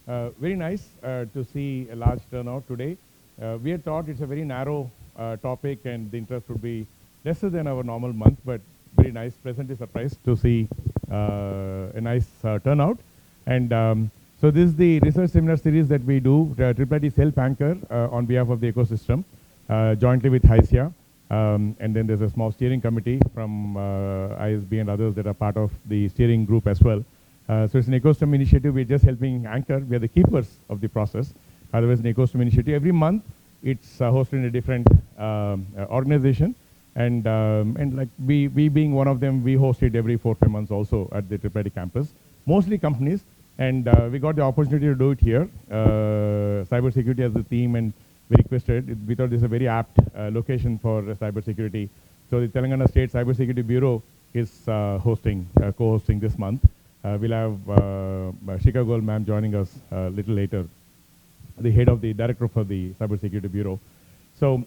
Very nice to see a large turnout today. We had thought it's a very narrow topic and the interest would be lesser than our normal month, but very nice, pleasantly surprised to see a nice turnout. And so this is the research seminar series that we do, IIIT self-anchor on behalf of the ecosystem, jointly with HISIA. And then there's a small steering committee from ISB and others that are part of the steering group as well. So it's an ecosystem initiative. We're just helping anchor. We are the keepers of the process. Otherwise, an ecosystem initiative. Every month, it's hosted in a different organization. And like we being one of them, we host it every 4-5 months also at the IIIT campus. Mostly companies. And we got the opportunity to do it here. Cybersecurity as the theme, and we requested. We thought this is a very apt location for cybersecurity. So the Telangana State Cybersecurity Bureau is co-hosting this month. We'll have Shika Goel ma'am joining us a little later, the head of the director for the Cybersecurity Bureau. So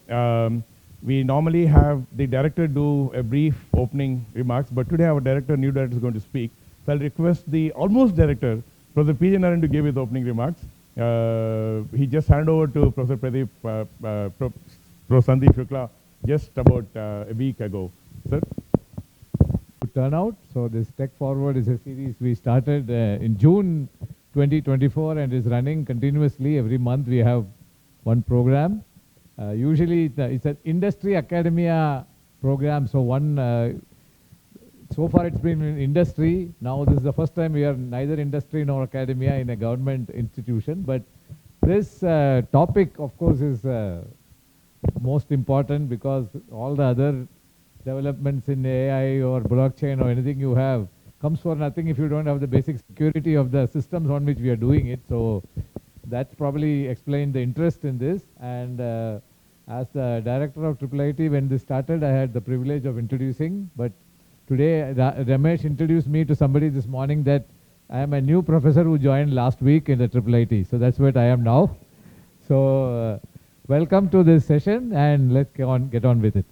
we normally have the director do a brief opening remarks, but today our new director is going to speak. So I'll request the almost director, Professor P. J. Narayan, to give his opening remarks. He just handed over to Professor Pradeep, Professor Sandeep Shukla just about a week ago. Sir? Good turnout. So this TechForward is a series we started in June 2024 and is running continuously. Every month we have one program. Usually it's an industry academia program. So so far it's been in industry. Now this is the first time we are neither industry nor academia in a government institution. But this topic, of course, is most important because all the other developments in AI or blockchain or anything you have comes for nothing if you don't have the basic security of the systems on which we are doing it. So that's probably explained the interest in this. And as the director of IIIT, when this started, I had the privilege of introducing. But today, Ramesh introduced me to somebody this morning that I am a new professor who joined last week in the IIIT. So that's what I am now. So welcome to this session, and let's get on with it.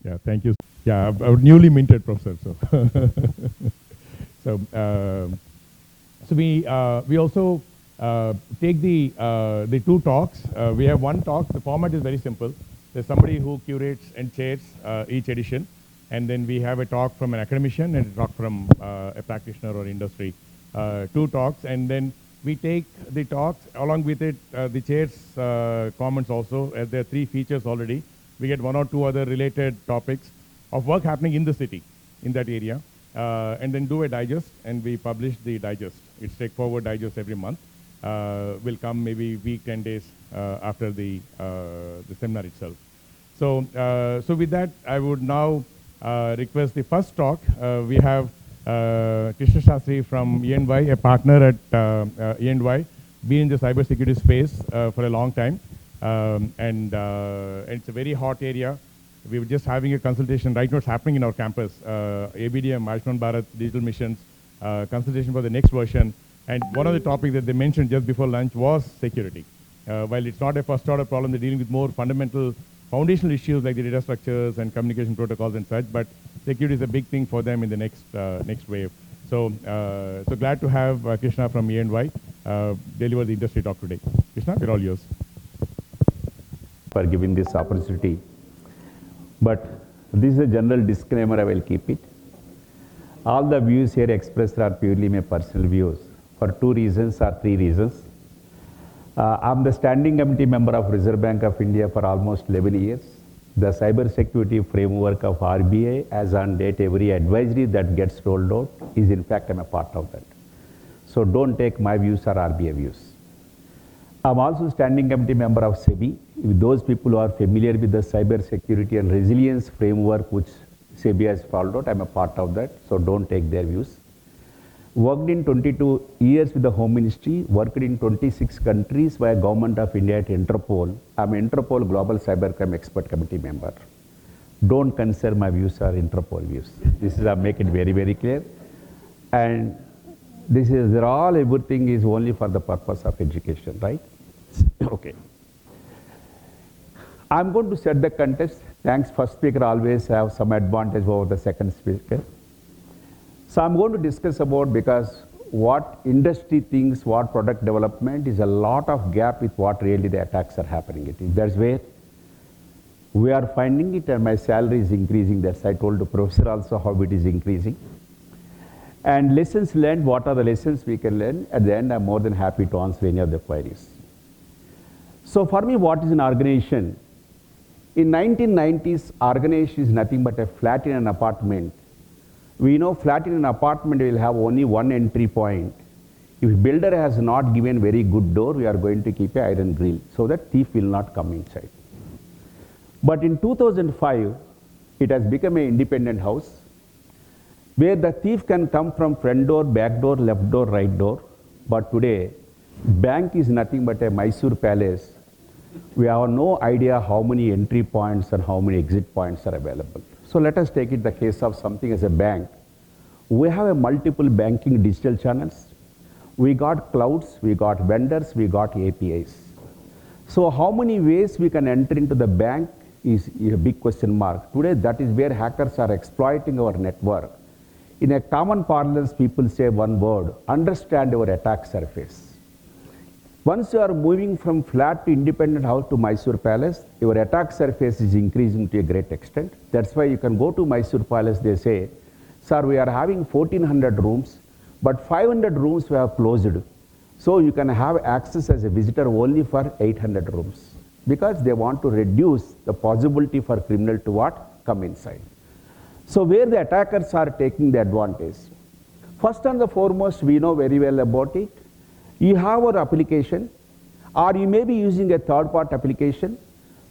Yeah, thank you. Yeah, our newly minted professor. So, so we also take the two talks. We have one talk. The format is very simple. There's somebody who curates and chairs each edition. And then we have a talk from an academician and a talk from a practitioner or industry. Two talks, and then we take the talks along with it, the chair's comments also, as there are 3 features already. We get 1 or 2 other related topics of work happening in the city, in that area, and then do a digest, and we publish the digest. It's TechForward digest every month. Will come maybe week, 10 days after the seminar itself. So, so with that, I would now request the first talk. We have Krishna Shastri from IIITH, a partner at IIITH, been in the cybersecurity space for a long time. And it's a very hot area. We were just having a consultation. Right now it's happening in our campus. ABDM, Ayushman Bharat, digital missions, consultation for the next version. And one of the topics that they mentioned just before lunch was security. While it's not a first order problem, they're dealing with more fundamental foundational issues like the data structures and communication protocols and such, but security is a big thing for them in the next wave. So, so glad to have Krishna from IIITH deliver the industry talk today. Krishna, we're all yours. For giving this opportunity. But this is a general disclaimer, I will keep it. All the views here expressed are purely my personal views for 2 reasons or 3 reasons. I'm the standing committee member of Reserve Bank of India for almost 11 years. The cyber security framework of RBI, as on date, every advisory that gets rolled out is in fact I'm a part of that. So don't take my views or RBI views. I'm also standing committee member of SEBI. If those people who are familiar with the cyber security and resilience framework which SEBI has followed out, I'm a part of that. So don't take their views. Worked in 22 years with the Home Ministry, worked in 26 countries via Government of India at Interpol. I'm Interpol Global Cybercrime Expert Committee member. Don't consider my views or Interpol views. This is, I make it very, very clear. And this is, everything is only for the purpose of education, right? Okay. I'm going to set the context. Thanks, first speaker always have some advantage over the second speaker. So I'm going to discuss about, because what industry thinks, what product development is a lot of gap with what really the attacks are happening. That's where we are finding it, and my salary is increasing. That's I told the professor also how it is increasing. And lessons learned, what are the lessons we can learn? At the end, I'm more than happy to answer any of the queries. So for me, what is an organization? In 1990s, organization is nothing but a flat in an apartment. We know flat in an apartment will have only one entry point. If builder has not given very good door, we are going to keep an iron grill so that thief will not come inside. But in 2005, it has become an independent house where the thief can come from front door, back door, left door, right door. But today, bank is nothing but a Mysore palace. We have no idea how many entry points and how many exit points are available. So let us take it the case of something as a bank. We have a multiple banking digital channels. We got clouds, we got vendors, we got APIs. So how many ways we can enter into the bank is a big question mark. Today, that is where hackers are exploiting our network. In a common parlance, people say one word: understand our attack surface. Once you are moving from flat to independent house to Mysore Palace, your attack surface is increasing to a great extent. That's why you can go to Mysore Palace, they say, sir, we are having 1400 rooms, but 500 rooms we have closed. So you can have access as a visitor only for 800 rooms. Because they want to reduce the possibility for criminal to what? Come inside. So where the attackers are taking the advantage. First and the foremost, we know very well about it. You have our application, or you may be using a third-party application.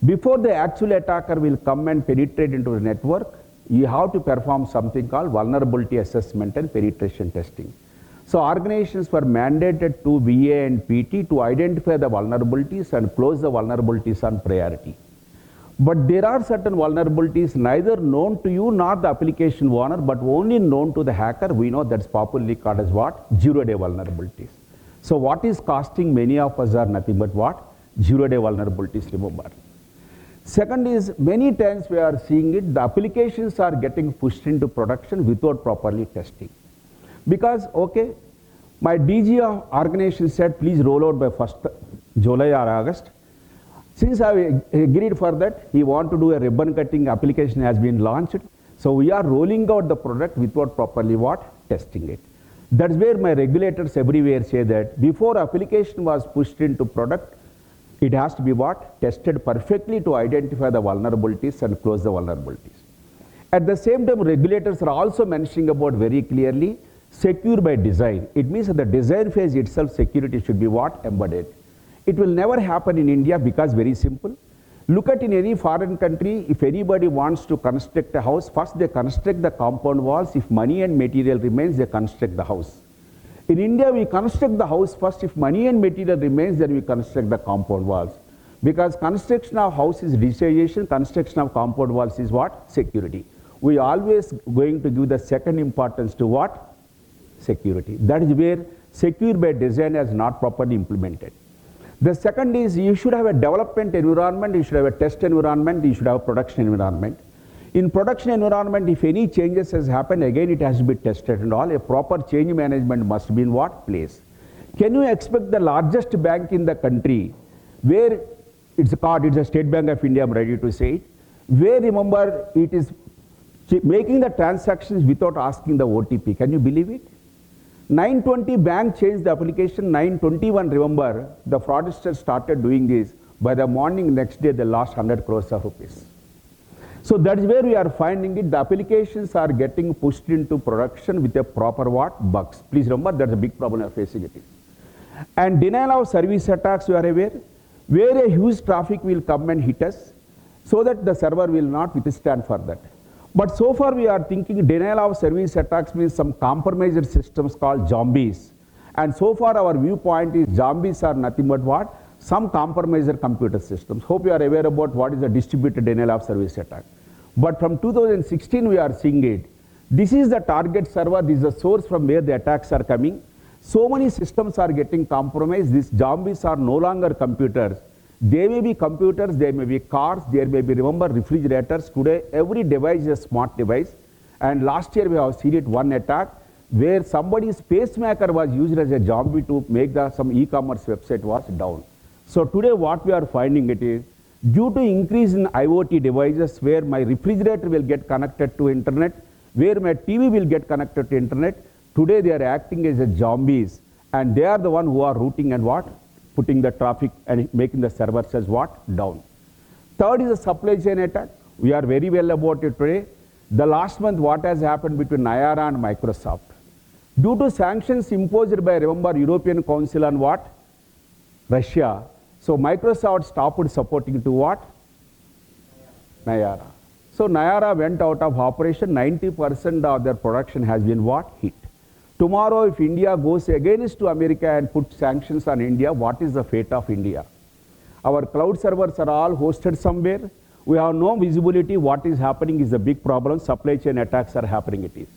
Before the actual attacker will come and penetrate into the network, you have to perform something called vulnerability assessment and penetration testing. So organizations were mandated to VA and PT to identify the vulnerabilities and close the vulnerabilities on priority. But there are certain vulnerabilities neither known to you nor the application owner, but only known to the hacker. We know that's popularly called as what? Zero-day vulnerabilities. So what is costing many of us are nothing but what? Zero-day vulnerabilities, remember. Second is, many times we are seeing it, the applications are getting pushed into production without properly testing. Because, okay, my DG organization said, please roll out by 1st July or August. Since I agreed for that, he want to do a ribbon cutting application has been launched. So we are rolling out the product without properly what? Testing it. That's where my regulators everywhere say that before application was pushed into product, it has to be what? Tested perfectly to identify the vulnerabilities and close the vulnerabilities. At the same time, regulators are also mentioning about very clearly secure by design. It means that the design phase itself, security should be what? Embedded. It will never happen in India because very simple. Look at in any foreign country, if anybody wants to construct a house, first they construct the compound walls. If money and material remains, they construct the house. In India, we construct the house first. If money and material remains, then we construct the compound walls. Because construction of house is digitization, construction of compound walls is what? Security. We always going to give the second importance to what? Security. That is where secure by design is not properly implemented. The second is you should have a development environment, you should have a test environment, you should have a production environment. In production environment, if any changes has happened, again it has to be tested and all. A proper change management must be in what place? Can you expect the largest bank in the country, where it's called, it's a State Bank of India, I'm ready to say it, where remember it is making the transactions without asking the OTP. Can you believe it? 920 bank changed the application, 921 remember, the fraudsters started doing this. By the morning next day, they lost 100 crores of rupees. So that is where we are finding it. The applications are getting pushed into production with a proper what? Bugs. Please remember, that's a big problem we are facing it. And denial of service attacks, you are aware, where a huge traffic will come and hit us, so that the server will not withstand for that. But so far we are thinking denial of service attacks means some compromised systems called zombies. And so far our viewpoint is zombies are nothing but what? Some compromised computer systems. Hope you are aware about what is a distributed denial of service attack. But from 2016 we are seeing it. This is the target server, this is the source from where the attacks are coming. So many systems are getting compromised. These zombies are no longer computers. They may be computers, they may be cars, there may be, remember, refrigerators. Today, every device is a smart device. And last year we have seen it, one attack. where somebody's pacemaker was used as a zombie to make some e-commerce website was down. So today what we are finding it is, due to increase in IoT devices where my refrigerator will get connected to internet, where my TV will get connected to internet, today they are acting as a zombies, and they are the one who are routing and what? Putting the traffic and making the servers as what? Down. Third is the supply chain attack. We are very well about it today. The last month what has happened between IIITH and Microsoft? Due to sanctions imposed by, remember, European Council on what? Russia. So Microsoft stopped supporting to what? Nayara. So Nayara went out of operation. 90% of their production has been what? Hit. Tomorrow if India goes against to America and puts sanctions on India, what is the fate of India? Our cloud servers are all hosted somewhere. We have no visibility. What is happening is a big problem. Supply chain attacks are happening it is.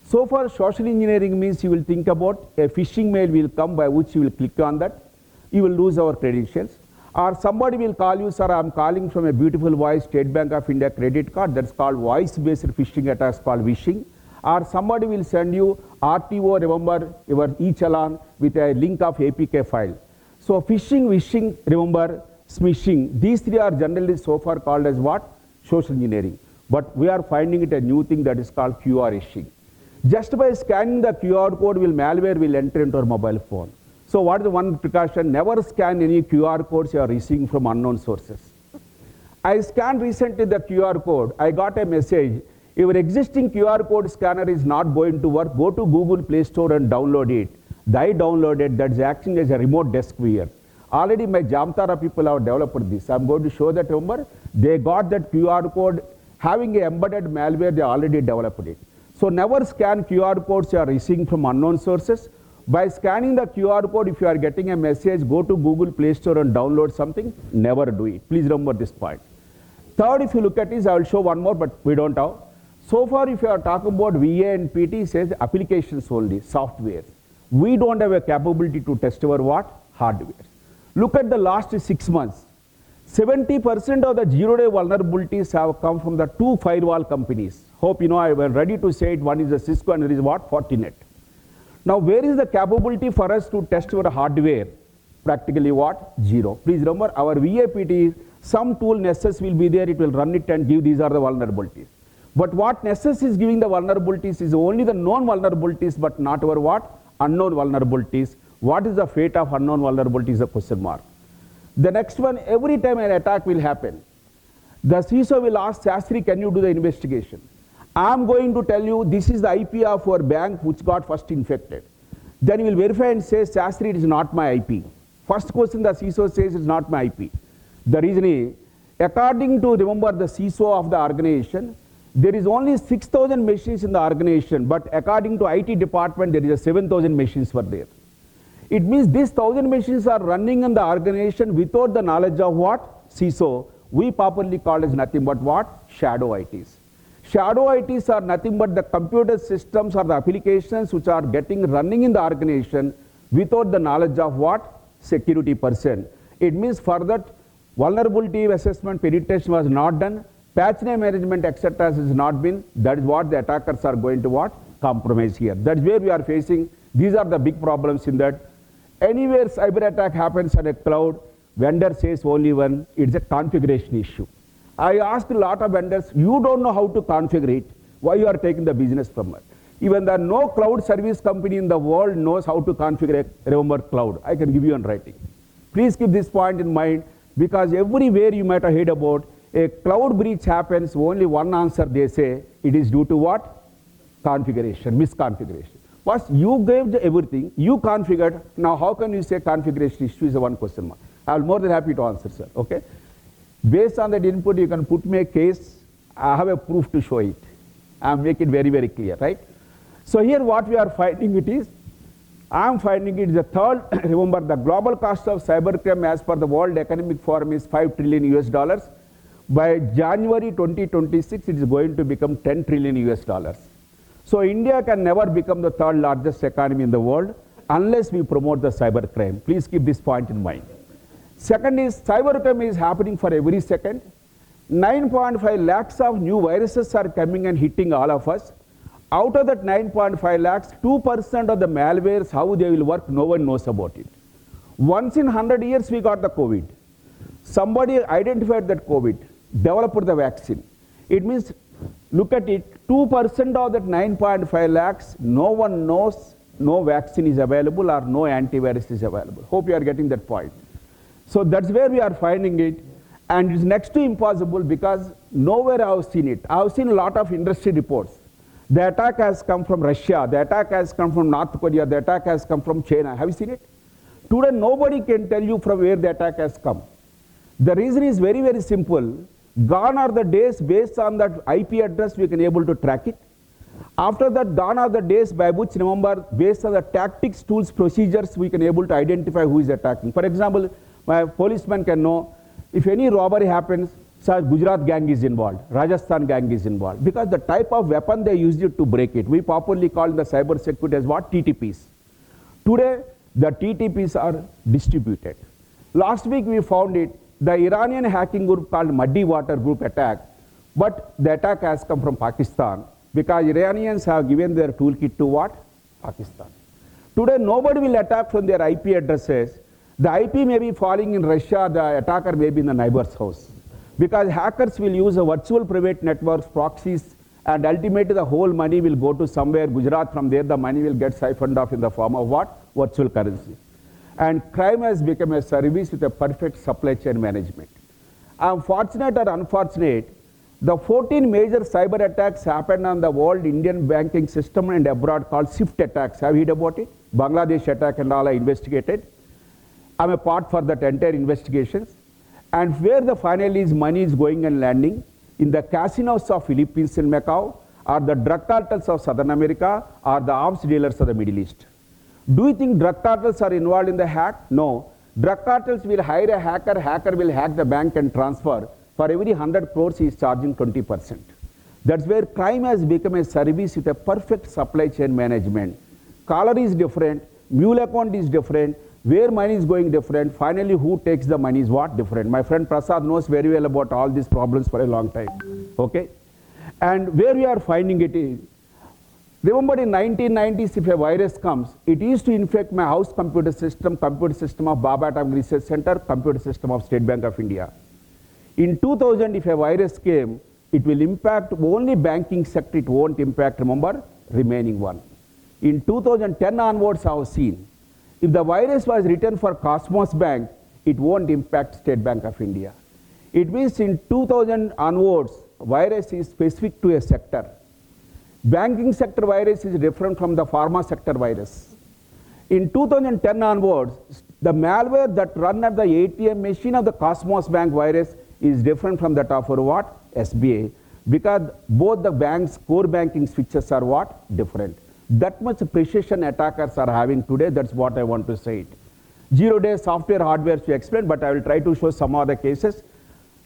So far social engineering means you will think about a phishing mail will come by which you will click on that. You will lose our credentials. Or somebody will call you, sir, I am calling from a beautiful voice, State Bank of India credit card. That's called voice-based phishing attacks called phishing. Or somebody will send you RTO, remember, your e-challan with a link of APK file. So phishing, wishing, remember, smishing, these three are generally so far called as what? Social engineering. But we are finding it a new thing that is called QR phishing. Just by scanning the QR code, malware will enter into our mobile phone. So what is the one precaution? Never scan any QR codes you are receiving from unknown sources. I scanned recently the QR code. I got a message. Your existing QR code scanner is not going to work. Go to Google Play Store and download it. I downloaded, that's acting as a remote desk VR. Already my Jamtara people have developed this. I'm going to show that, remember, they got that QR code having an embedded malware, they already developed it. So never scan QR codes you are receiving from unknown sources. By scanning the QR code, if you are getting a message, go to Google Play Store and download something, never do it. Please remember this point. Third, if you look at this, I will show one more, but we don't have. So far, if you are talking about VA and PT, it says applications only, software. We don't have a capability to test our what? Hardware. Look at the last 6 months. 70% of the zero-day vulnerabilities have come from the two firewall companies. Hope you know I am ready to say it. One is the Cisco and there is what? Fortinet. Now, where is the capability for us to test our hardware? Practically what? Zero. Please remember, our VAPT, some tool Nessus will be there, it will run it and give these are the vulnerabilities. But what Nessus is giving the vulnerabilities is only the known vulnerabilities, but not our what? Unknown vulnerabilities. What is the fate of unknown vulnerabilities is a question mark. The next one, every time an attack will happen, the CISO will ask, Shastri, can you do the investigation? I am going to tell you this is the IP of our bank which got first infected. Then he will verify and say, Shastri, it is not my IP. First question the CISO says it is not my IP. The reason is, according to, remember, the CISO of the organization, there is only 6,000 machines in the organization, but according to IT department, there is 7,000 machines were there. It means these 1,000 machines are running in the organization without the knowledge of what? CISO. We properly call as nothing but what? Shadow ITs. Shadow ITs are nothing but the computer systems or the applications which are getting running in the organization without the knowledge of what? Security person. It means for that vulnerability assessment penetration was not done, patch name management etc. has not been. That is what the attackers are going to what? Compromise here. That is where we are facing. These are the big problems in that. Anywhere cyber attack happens on a cloud, vendor says only one, it's a configuration issue. I asked a lot of vendors, you don't know how to configure it, why you are taking the business from us? Even the no cloud service company in the world knows how to configure a remember cloud. I can give you on writing. Please keep this point in mind, because everywhere you might have heard about a cloud breach happens, only one answer they say, it is due to what? Configuration, misconfiguration. First, you gave everything, you configured, now how can you say configuration issue is a one question mark? I will more than happy to answer, sir, okay? Based on that input, you can put me a case, I have a proof to show it. I make it very, very clear, right? So here what we are finding it is, I am finding it is the third, remember the global cost of cybercrime as per the World Economic Forum is $5 trillion US. By January 2026, it is going to become $10 trillion US. So India can never become the third largest economy in the world unless we promote the cybercrime. Please keep this point in mind. Second is cybercrime is happening for every second. 9.5 lakhs of new viruses are coming and hitting all of us. Out of that 9.5 lakhs, 2% of the malwares, how they will work, no one knows about it. Once in 100 years, we got the COVID. Somebody identified that COVID, developed the vaccine. It means, look at it, 2% of that 9.5 lakhs, no one knows, no vaccine is available or no antivirus is available. Hope you are getting that point. So that's where we are finding it. And it's next to impossible because nowhere I have seen it. I have seen a lot of industry reports. The attack has come from Russia, the attack has come from North Korea, the attack has come from China. Have you seen it? Today nobody can tell you from where the attack has come. The reason is very, very simple. Gone are the days based on that IP address we can able to track it. After that, gone are the days by which, remember, based on the tactics, tools, procedures, we can able to identify who is attacking. For example, my policeman can know if any robbery happens, so Gujarat gang is involved, Rajasthan gang is involved, because the type of weapon they used it to break it. We popularly call the cyber security as what? TTPs. Today, the TTPs are distributed. Last week we found it, the Iranian hacking group called Muddy Water Group attack, but the attack has come from Pakistan because Iranians have given their toolkit to what? Pakistan. Today nobody will attack from their IP addresses. The IP may be falling in Russia, the attacker may be in the neighbor's house. Because hackers will use a virtual private networks, proxies, and ultimately the whole money will go to somewhere, Gujarat. From there the money will get siphoned off in the form of what? Virtual currency. And crime has become a service with a perfect supply chain management. Fortunate or unfortunate, the 14 major cyber attacks happened on the world Indian banking system and abroad called SWIFT attacks. Have you heard about it? Bangladesh attack and all I investigated. I'm a part for that entire investigations. And where the finally is money is going and landing, in the casinos of Philippines and Macau, or the drug cartels of Southern America, or the arms dealers of the Middle East. Do you think drug cartels are involved in the hack? No. Drug cartels will hire a hacker, hacker will hack the bank and transfer. For every 100 crores, he is charging 20%. That's where crime has become a service with a perfect supply chain management. Caller is different, mule account is different, where money is going different, finally who takes the money is what different. My friend Prasad knows very well about all these problems for a long time. Okay? And where we are finding it is, remember in 1990s if a virus comes, it used to infect my house computer system of Baba Atomic Research Center, computer system of State Bank of India. In 2000 if a virus came, it will impact only banking sector, it won't impact, remember, remaining one. In 2010 onwards I have seen, if the virus was written for Cosmos Bank, it won't impact State Bank of India. It means in 2000 onwards, virus is specific to a sector. Banking sector virus is different from the pharma sector virus. In 2010 onwards, the malware that run at the ATM machine of the Cosmos Bank virus is different from that of our what? SBI. Because both the bank's core banking switches are what? Different. That much precision attackers are having today, that's what I want to say it. 0-day software, hardware to explain, but I will try to show some other cases.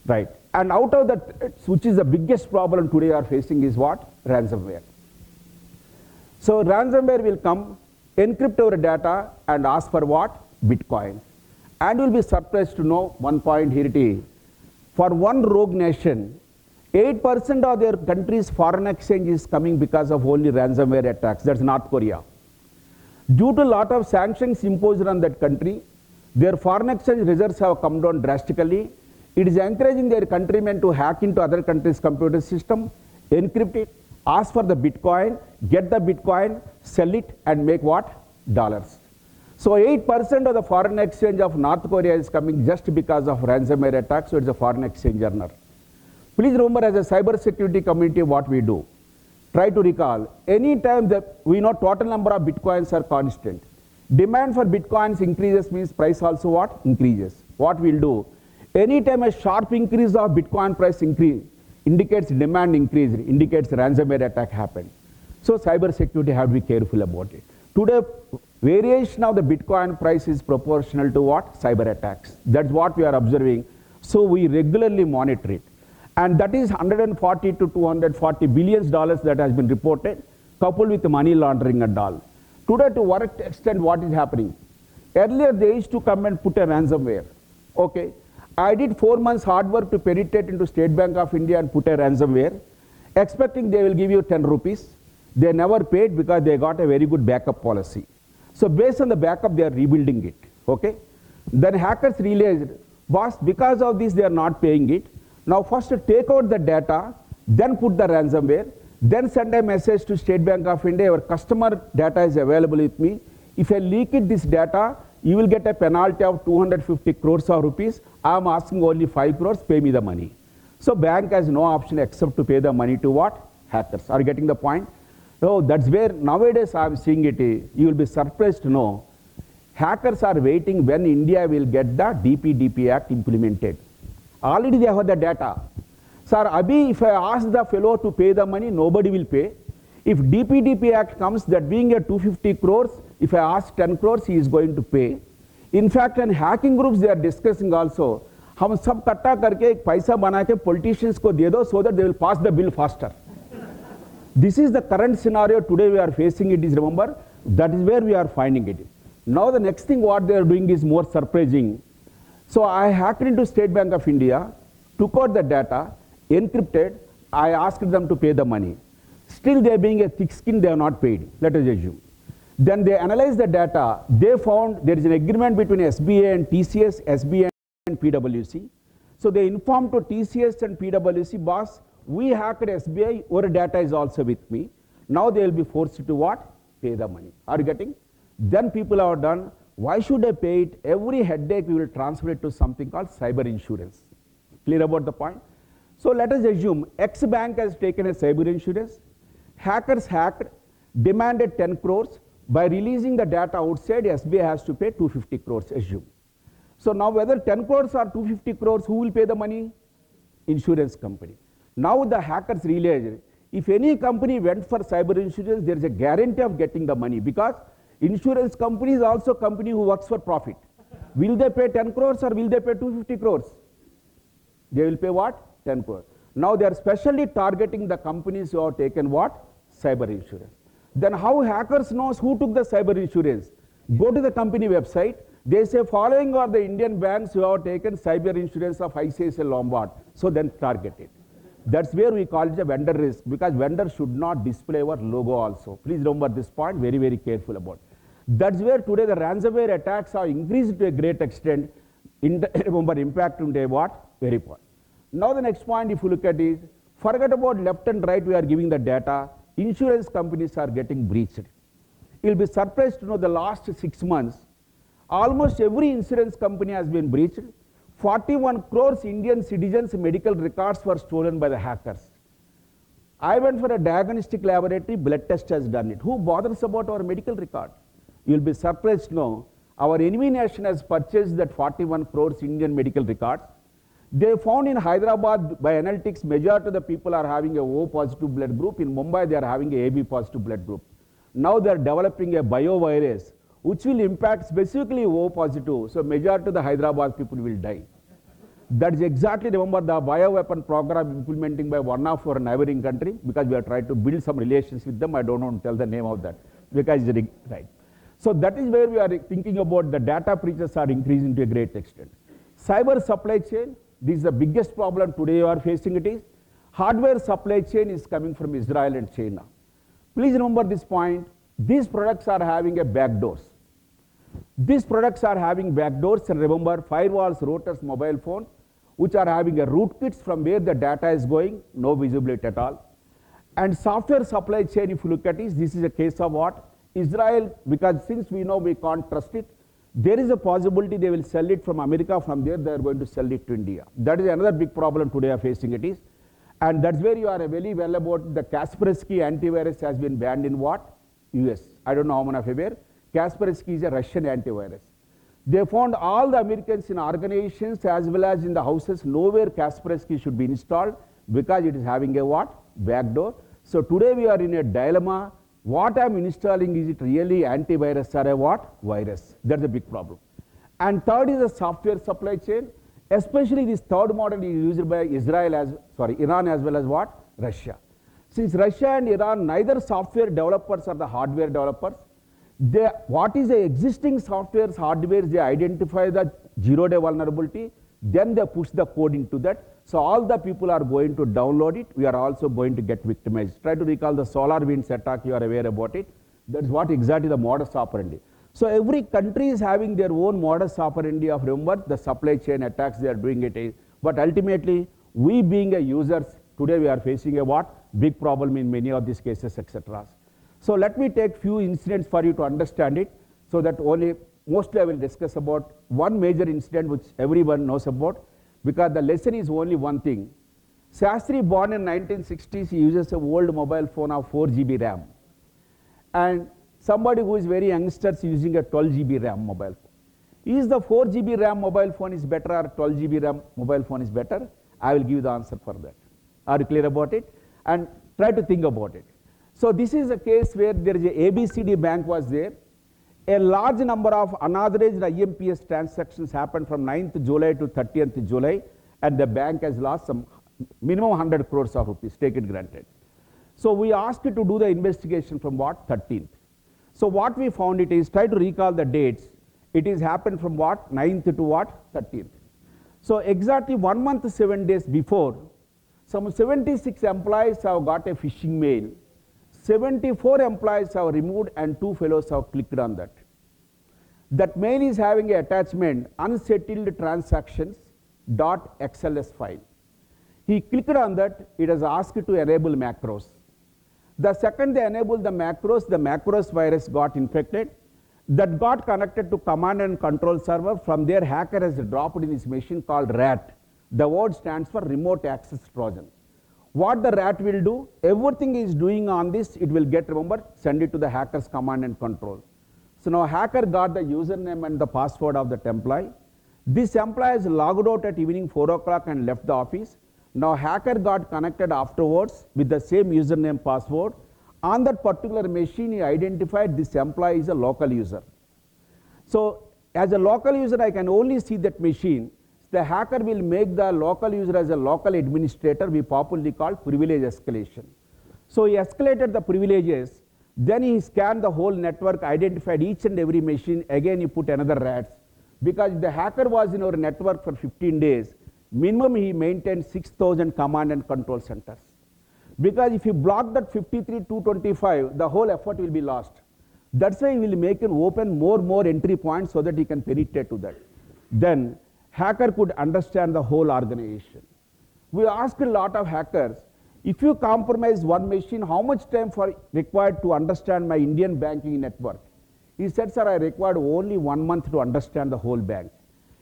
Right. And out of that, which is the biggest problem today are facing is what? Ransomware. So ransomware will come, encrypt our data and ask for what? Bitcoin. And you'll be surprised to know one point here it is. For one rogue nation, 8% of their country's foreign exchange is coming because of only ransomware attacks. That's North Korea. Due to a lot of sanctions imposed on that country, their foreign exchange reserves have come down drastically. It is encouraging their countrymen to hack into other countries' computer system, encrypt it, ask for the Bitcoin, get the Bitcoin, sell it, and make what? Dollars. So 8% of the foreign exchange of North Korea is coming just because of ransomware attacks, so it's a foreign exchange earner. Please remember, as a cyber security community, what we do. Try to recall, any time that we know total number of Bitcoins are constant. Demand for Bitcoins increases means price also what? Increases. What we'll do, anytime a sharp increase of Bitcoin price increase indicates demand increase, indicates ransomware attack happened. So cyber security have to be careful about it. Today, variation of the Bitcoin price is proportional to what? Cyber attacks. That's what we are observing. So we regularly monitor it. And that is 140 to 240 billion dollars that has been reported, coupled with money laundering and all. Today, to what extent what is happening? Earlier, they used to come and put a ransomware. Okay. I did 4 months hard work to penetrate into State Bank of India and put a ransomware, expecting they will give you 10 rupees. They never paid because they got a very good backup policy. So based on the backup, they are rebuilding it. Okay? Then hackers realized, boss, because of this, they are not paying it. Now first take out the data, then put the ransomware, then send a message to State Bank of India, your customer data is available with me. If I leak it, this data, you will get a penalty of 250 crores of rupees. I am asking only 5 crores, pay me the money. So bank has no option except to pay the money to what? Hackers. Are you getting the point? So that's where nowadays I am seeing it. You will be surprised to know hackers are waiting when India will get the DPDP Act implemented. Already they have the data. Sir, Abhi, if I ask the fellow to pay the money, nobody will pay. If DPDP Act comes, that being a 250 crores, if I ask 10 crores, he is going to pay. In fact, in hacking groups, they are discussing also, हम सब इकट्ठा करके एक पैसा बना के politicians को दे दो so that they will pass the bill faster. This is the current scenario today we are facing it is, remember, that is where we are finding it. Now the next thing what they are doing is more surprising. So I hacked into State Bank of India, took out the data, encrypted, I asked them to pay the money. Still they being a thick skin, they are not paid, let us assume. Then they analyzed the data, they found there is an agreement between SBA and TCS, SBA and PwC. So they informed to TCS and PwC, boss, we hacked SBI, your data is also with me. Now they will be forced to what? Pay the money. Are you getting? Then people are done, why should I pay it? Every headache we will transfer it to something called cyber insurance. Clear about the point? So let us assume X bank has taken a cyber insurance, hackers hacked, demanded 10 crores, by releasing the data outside, SBI has to pay 250 crores, assume. So now whether 10 crores or 250 crores, who will pay the money? Insurance company. Now the hackers realized, if any company went for cyber insurance, there is a guarantee of getting the money because insurance company is also a company who works for profit. Will they pay 10 crores or will they pay 250 crores? They will pay what? 10 crores. Now they are specially targeting the companies who have taken what? Cyber insurance. Then how hackers knows who took the cyber insurance? Go to the company website. They say following are the Indian banks who have taken cyber insurance of ICICI Lombard. So then target it. That's where we call it a vendor risk because vendor should not display our logo also. Please remember this point, very, very careful about. That's where today the ransomware attacks have increased to a great extent. Remember impact into what? Very point. Now the next point if you look at is, forget about left and right we are giving the data. Insurance companies are getting breached. You'll be surprised to know the last 6 months, almost every insurance company has been breached. 41 crores Indian citizens' medical records were stolen by the hackers. I went for a diagnostic laboratory, blood test has done it. Who bothers about our medical record? You'll be surprised to know our enemy nation has purchased that 41 crores Indian medical records. They found in Hyderabad by analytics, majority of the people are having a O positive blood group. In Mumbai, they are having a AB positive blood group. Now they are developing a biovirus which will impact specifically O positive. So majority of the Hyderabad people will die. That is exactly, remember, the bioweapon program implementing by one of our neighboring country because we are trying to build some relations with them. I don't want to tell the name of that because it's right. So that is where we are thinking about the data breaches are increasing to a great extent. Cyber supply chain. This is the biggest problem today you are facing it is. Hardware supply chain is coming from Israel and China. Please remember this point. These products are having a backdoors. These products are having backdoors and remember firewalls, routers, mobile phone which are having a rootkits from where the data is going, no visibility at all. And software supply chain if you look at it, this is a case of what? Israel, because since we know we can't trust it, there is a possibility they will sell it from America, from there they are going to sell it to India. That is another big problem today are facing it is. And that's where you are very well about the Kaspersky antivirus has been banned in what? US. I don't know how many of you aware. Kaspersky is a Russian antivirus. They found all the Americans in organizations as well as in the houses, nowhere Kaspersky should be installed because it is having a what? Backdoor. So today we are in a dilemma. What I am installing, is it really antivirus or a what? Virus. That's a big problem. And third is the software supply chain. Especially this third model is used by Iran as well as what? Russia. Since Russia and Iran, neither software developers or the hardware developers, what is the existing software's hardware, they identify the zero-day vulnerability, then they push the code into that. So all the people are going to download it. We are also going to get victimized. Try to recall the SolarWinds attack. You are aware about it. That's what exactly the modus operandi. So every country is having their own modus operandi of, remember, the supply chain attacks they are doing it. But ultimately, we being a users, today we are facing a what? Big problem in many of these cases, etc. So let me take few incidents for you to understand it, so that mostly I will discuss about one major incident which everyone knows about, because the lesson is only one thing. Shastri, born in 1960s, he uses a old mobile phone of 4 GB RAM. And somebody who is very youngster is using a 12 GB RAM mobile phone. Is the 4 GB RAM mobile phone is better or 12 GB RAM mobile phone is better? I will give you the answer for that. Are you clear about it? And try to think about it. So this is a case where there is a ABCD bank was there. A large number of unauthorized IMPS transactions happened from 9th July to 30th July, and the bank has lost some minimum 100 crores of rupees, take it granted. So we asked it to do the investigation from what? 13th. So what we found it is, try to recall the dates. It is happened from what? 9th to what? 13th. So exactly 1 month, 7 days before, some 76 employees have got a phishing mail. 74 employees have removed and 2 fellows have clicked on that. That mail is having an attachment, unsettled transactions .xls file. He clicked on that, it has asked to enable macros. The second they enabled the macros virus got infected. That got connected to command and control server. From there, hacker has dropped in his machine called RAT. The word stands for remote access Trojan. What the RAT will do, everything is doing on this, it will get, remember, send it to the hacker's command and control. So now hacker got the username and the password of that employee. This employee is logged out at evening 4 o'clock and left the office. Now hacker got connected afterwards with the same username password. On that particular machine, he identified this employee is a local user. So as a local user, I can only see that machine. The hacker will make the local user as a local administrator, we popularly call privilege escalation. So he escalated the privileges, then he scanned the whole network, identified each and every machine, again he put another RATs. Because the hacker was in our network for 15 days, minimum he maintained 6,000 command and control centers. Because if you block that 53,225, the whole effort will be lost. That's why he will make an open more entry points so that he can penetrate to that. Then hacker could understand the whole organization. We asked a lot of hackers, if you compromise one machine, how much time required to understand my Indian banking network? He said, sir, I required only 1 month to understand the whole bank.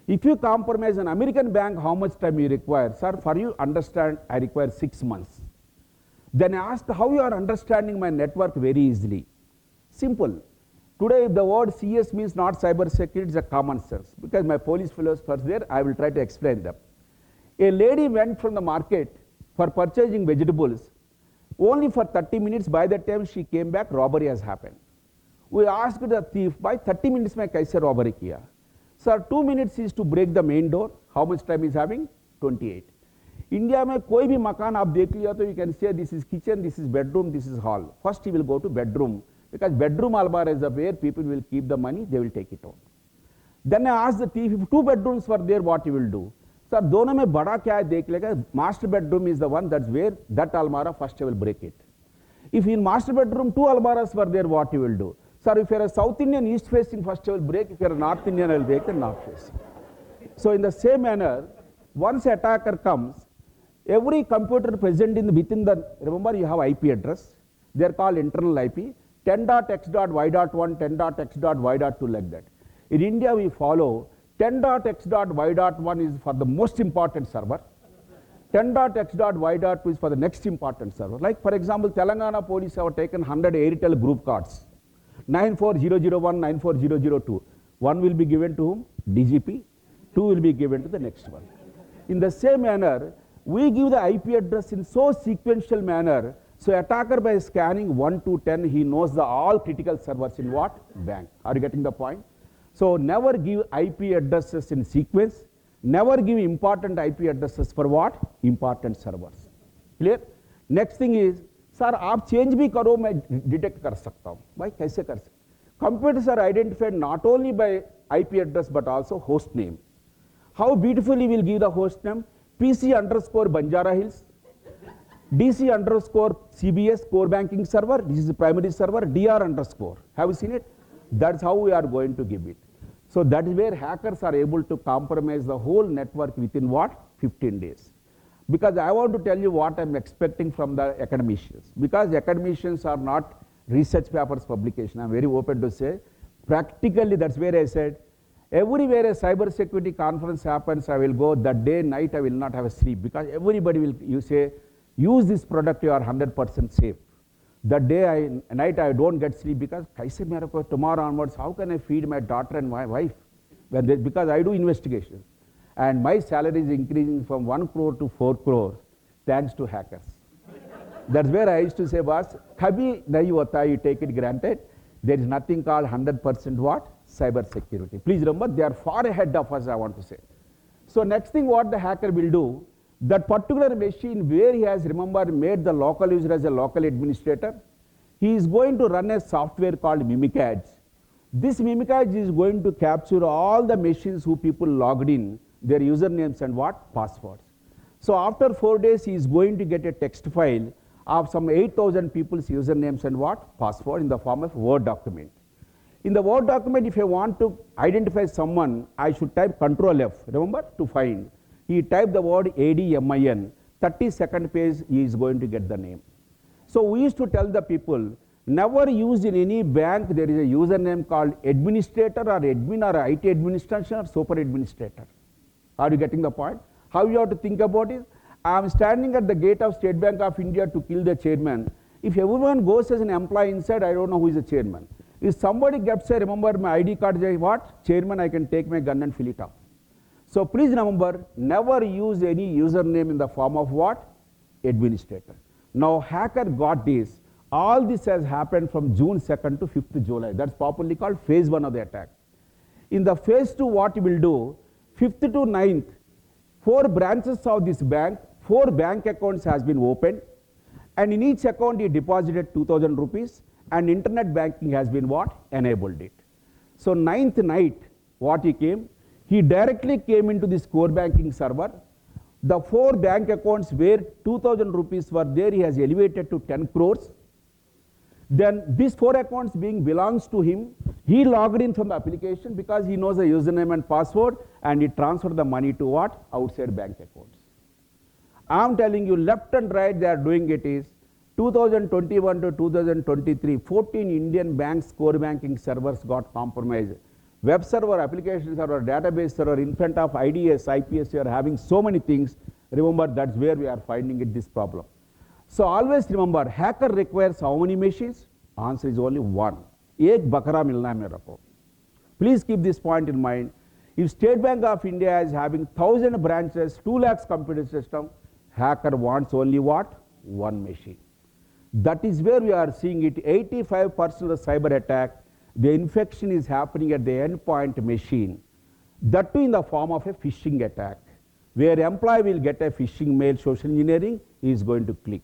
If you compromise an American bank, how much time you require? Sir, for you understand, I require 6 months. Then I asked, how you are understanding my network very easily? Simple. Today, the word CS means not cyber security, it's a common sense. Because my police fellows were there, I will try to explain them. A lady went from the market for purchasing vegetables. Only for 30 minutes, by the time she came back, robbery has happened. We asked the thief, by 30 minutes mein kaise robbery kiya? Sir, 2 minutes is to break the main door. How much time is having? 28. India mein koi bhi makan aap dekh liya to you can say this is kitchen, this is bedroom, this is hall. First he will go to bedroom, because bedroom albar is where people will keep the money, they will take it out. Then I asked the thief, if 2 bedrooms were there, what you will do? Sir, dono mein bada kya hai dekh lega, master bedroom is the one, that's where that almara first I will break it. If in master bedroom 2 almaras were there, what you will do? Sir, if you are a South Indian east facing, first I will break, if you are a North Indian, I will break the north facing. So in the same manner, once attacker comes, every computer present within the, remember you have IP address, they are called internal IP, 10.x.y.1, 10.x.y.2 like that. In India we follow 10.x.y.1 is for the most important server, 10.x.y.2 is for the next important server. Like for example, Telangana police have taken 100 Airtel group cards, 94001, 94002. One will be given to whom? DGP, 2 will be given to the next one. In the same manner, we give the IP address in so sequential manner, so attacker by scanning 1 to 10, he knows the all critical servers in what? Bank. Are you getting the point? So never give IP addresses in sequence, never give important IP addresses for what? Important servers. Clear? Next thing is, sir, आप change भी करो मैं detect कर सकता हूँ. भाई कैसे कर सकते? Computers are identified not only by IP address but also host name. How beautifully we'll give the host name? PC underscore Banjara Hills, DC underscore CBS core banking server, this is the primary server, DR underscore. Have you seen it? That's how we are going to give it. So that is where hackers are able to compromise the whole network within what? 15 days. Because I want to tell you what I'm expecting from the academicians. Because academicians are not research papers publication. I'm very open to say. Practically, that's where I said, everywhere a cyber security conference happens, I will go. That day, night, I will not have a sleep. Because everybody will, you say, use this product, you are 100% safe. That day, night, I don't get sleep because tomorrow onwards, how can I feed my daughter and my wife? Because I do investigation. And my salary is increasing from 1 crore to 4 crores thanks to hackers. That's where I used to say, boss, kabhi nahi hota, you take it granted. There is nothing called 100% what? Cyber security. Please remember, they are far ahead of us, I want to say. So next thing what the hacker will do, that particular machine where he has, remember, made the local user as a local administrator, he is going to run a software called Mimikatz. This Mimikatz is going to capture all the machines who people logged in, their usernames and what? Passwords. So after 4 days, he is going to get a text file of some 8,000 people's usernames and what? Password in the form of Word document. In the Word document, if I want to identify someone, I should type Control F, remember, to find. He typed the word ADMIN, 32nd page, he is going to get the name. So we used to tell the people, never use in any bank, there is a username called administrator or admin or IT administration or super administrator. Are you getting the point? How you have to think about it? I am standing at the gate of State Bank of India to kill the chairman. If everyone goes as an employee inside, I don't know who is the chairman. If somebody gets a, remember my ID card, say what? Chairman, I can take my gun and fill it up. So please remember, never use any username in the form of what? Administrator. Now hacker got this. All this has happened from June 2nd to 5th July. That's popularly called phase 1 of the attack. In the phase 2, what he will do, 5th to 9th, 4 branches of this bank, 4 bank accounts has been opened, and in each account he deposited 2,000 rupees, and internet banking has been what? Enabled it. So 9th night, what he came, he directly came into this core banking server. The 4 bank accounts where 2,000 rupees were there, he has elevated to 10 crores. Then these 4 accounts being belongs to him, he logged in from the application because he knows the username and password, and he transferred the money to what? Outside bank accounts. I am telling you, left and right they are doing it is 2021 to 2023, 14 Indian banks core banking servers got compromised. Web server, application server, database server, in front of IDS, IPS, you are having so many things. Remember, that's where we are finding it, this problem. So always remember, hacker requires how many machines? Answer is only one. Ek bakara milna mein rakho. Please keep this point in mind. If State Bank of India is having 1,000 branches, 2 lakhs computer system, hacker wants only what? One machine. That is where we are seeing it. 85% of the cyber attack, the infection is happening at the endpoint machine. That too in the form of a phishing attack, where employee will get a phishing mail, social engineering, he is going to click.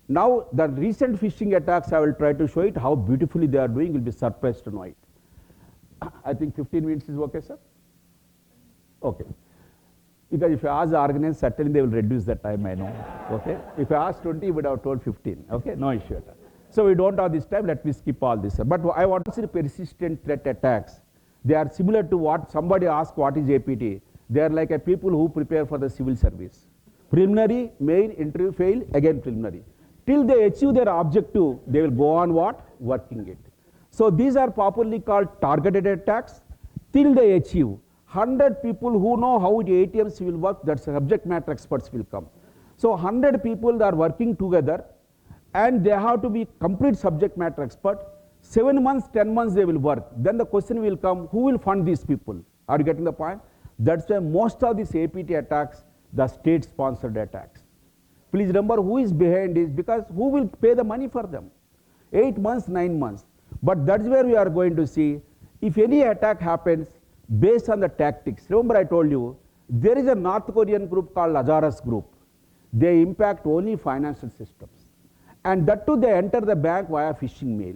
Now the recent phishing attacks, I will try to show it, how beautifully they are doing, will be surprised to know it. I think 15 minutes is okay, sir? Okay. Because if I ask the organizers, certainly they will reduce the time, I know. Okay? If I ask 20, you would have told 15. Okay? No issue at all. So we don't have this time, let me skip all this. But I want to see persistent threat attacks. They are similar to what somebody asked, what is APT? They are like a people who prepare for the civil service. Preliminary, main, interview, fail, again preliminary. Till they achieve their objective, they will go on what? Working it. So these are popularly called targeted attacks. Till they achieve, 100 people who know how the ATMs will work, that's subject matter experts will come. So 100 people are working together, and they have to be complete subject matter expert. 7 months, 10 months they will work. Then the question will come, who will fund these people? Are you getting the point? That's why most of these APT attacks, the state-sponsored attacks. Please remember who is behind this, because who will pay the money for them? 8 months, 9 months. But that's where we are going to see, if any attack happens based on the tactics. Remember I told you, there is a North Korean group called Lazarus group. They impact only financial systems. And that too, they enter the bank via phishing mail.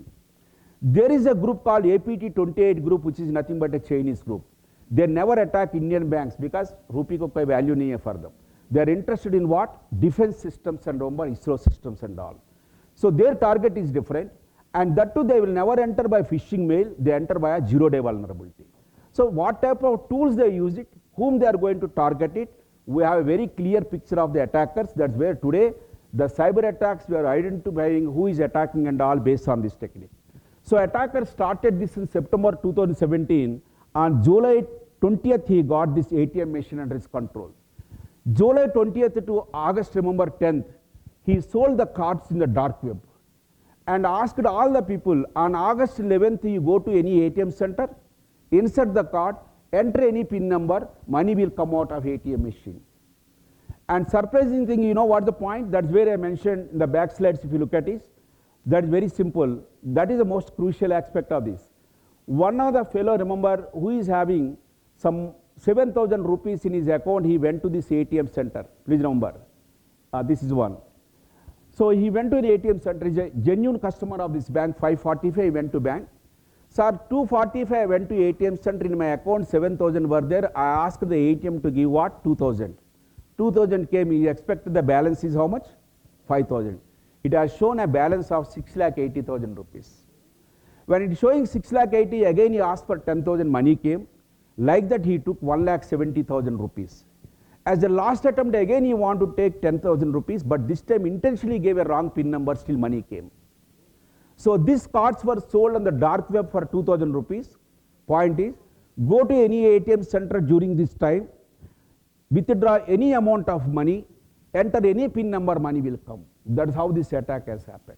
There is a group called APT28 group, which is nothing but a Chinese group. They never attack Indian banks because rupee ko koi value nahi hai for them. They are interested in what? Defense systems and ISRO systems and all. So their target is different, and that too they will never enter by phishing mail, they enter by a zero-day vulnerability. So what type of tools they use it, whom they are going to target it, we have a very clear picture of the attackers. That's where today the cyber attacks, we are identifying who is attacking and all based on this technique. So attacker started this in September 2017. On July 20th, he got this ATM machine under his control. July 20th to August, remember 10th, he sold the cards in the dark web and asked all the people, on August 11th, you go to any ATM center, insert the card, enter any PIN number, money will come out of ATM machine. And surprising thing, you know what the point? That's where I mentioned in the back slides, if you look at it, that is very simple. That is the most crucial aspect of this. One of the fellow, remember, who is having some 7,000 rupees in his account, he went to this ATM center. Please remember, this is one. So he went to an ATM center, he's a genuine customer of this bank, 545, he went to bank. Sir, 245, I went to ATM center, in my account 7,000 were there, I asked the ATM to give what? 2,000. 2,000 came, he expected the balance is how much? 5,000. It has shown a balance of 6,80,000 rupees. When it is showing 6,80,000, again he asked for 10,000, money came. Like that he took 1,70,000 rupees. As the last attempt, again he wanted to take 10,000 rupees, but this time intentionally gave a wrong PIN number, still money came. So these cards were sold on the dark web for 2,000 rupees. Point is, go to any ATM center during this time, withdraw any amount of money, enter any PIN number, money will come. That's how this attack has happened.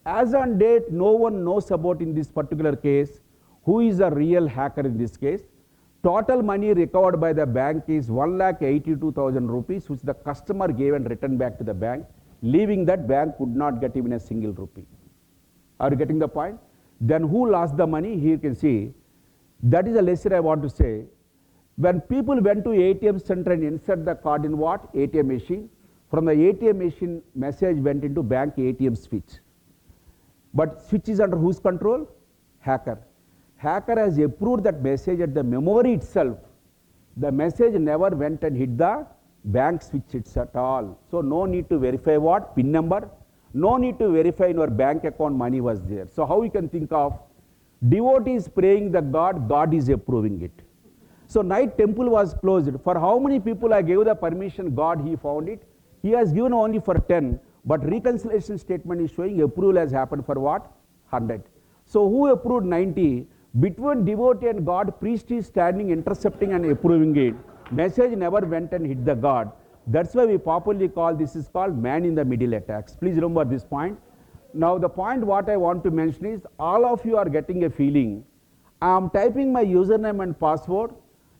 As on date, no one knows about in this particular case who is a real hacker in this case. Total money recovered by the bank is 1,82,000 rupees, which the customer gave and returned back to the bank, leaving that bank could not get even a single rupee. Are you getting the point? Then who lost the money? Here you can see. That is a lesson I want to say. When people went to ATM center and insert the card in what? ATM machine. From the ATM machine, message went into bank ATM switch. But switch is under whose control? Hacker. Hacker has approved that message at the memory itself. The message never went and hit the bank switch at all. So no need to verify what? PIN number. No need to verify in your bank account money was there. So how you can think of devotees praying the God, God is approving it. So night temple was closed. For how many people I gave the permission, God, he found it. He has given only for 10, but reconciliation statement is showing approval has happened for what? 100. So who approved 90? Between devotee and God, priest is standing, intercepting and approving it. Message never went and hit the God. That's why we popularly call this is called man in the middle attacks. Please remember this point. Now the point what I want to mention is all of you are getting a feeling. I am typing my username and password.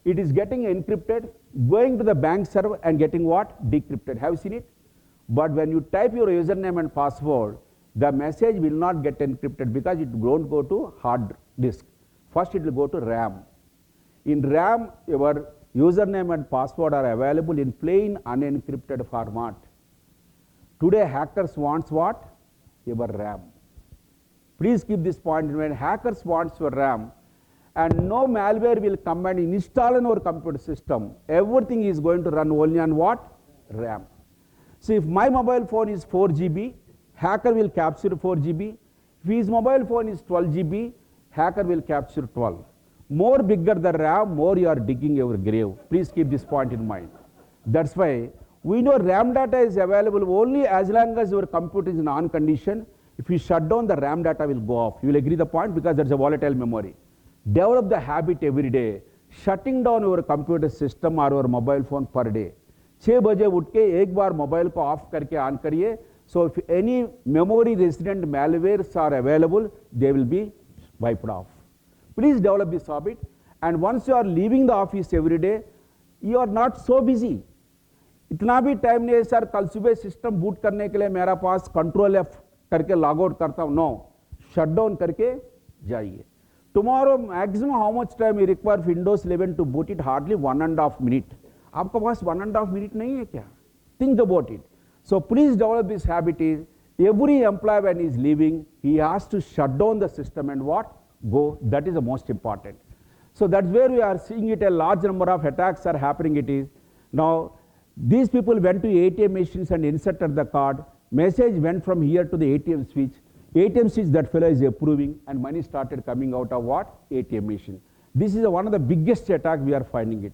It is getting encrypted, going to the bank server and getting what? Decrypted. Have you seen it? But when you type your username and password, the message will not get encrypted because it won't go to hard disk. First it will go to RAM. In RAM, your username and password are available in plain unencrypted format. Today hackers wants what? Your RAM. Please keep this point in mind. Hackers wants your RAM, and no malware will come and install in our computer system. Everything is going to run only on what? RAM. So if my mobile phone is 4 GB, hacker will capture 4 GB. If his mobile phone is 12 GB, hacker will capture 12. More bigger the RAM, more you are digging your grave. Please keep this point in mind. That's why we know RAM data is available only as long as your computer is in on condition. If you shut down, the RAM data will go off. You will agree the point because that's a volatile memory. Develop the habit every day, shutting down your computer system or your mobile phone per day. 6 बजे उठ के एक बार mobile को of करके on करिए. So if any memory resident malwares are available, they will be wiped off. Please develop this habit, and once you are leaving the office every day, you are not so busy. इतना भी time नहीं है sir कल सुबह system boot करने के लिए मेरा पास कंट्रोल एफ करके लॉग आउट करता हूँ. नो, शट डाउन करके जाइए. Tomorrow maximum how much time you require Windows 11 to boot it? Hardly 1.5 minutes. आपके पास 1.5 minutes नहीं है क्या? Think about it. So please develop this habit. Is every employee when he is leaving, he has to shut down the system and what? Go. That is the most important. So that's where we are seeing it. A large number of attacks are happening. It is now These people went to ATM machines and inserted the card. Message went from here to the ATM switch. ATM switch, that fellow is approving, and money started coming out of what? ATM machine. This is one of the biggest attack we are finding it.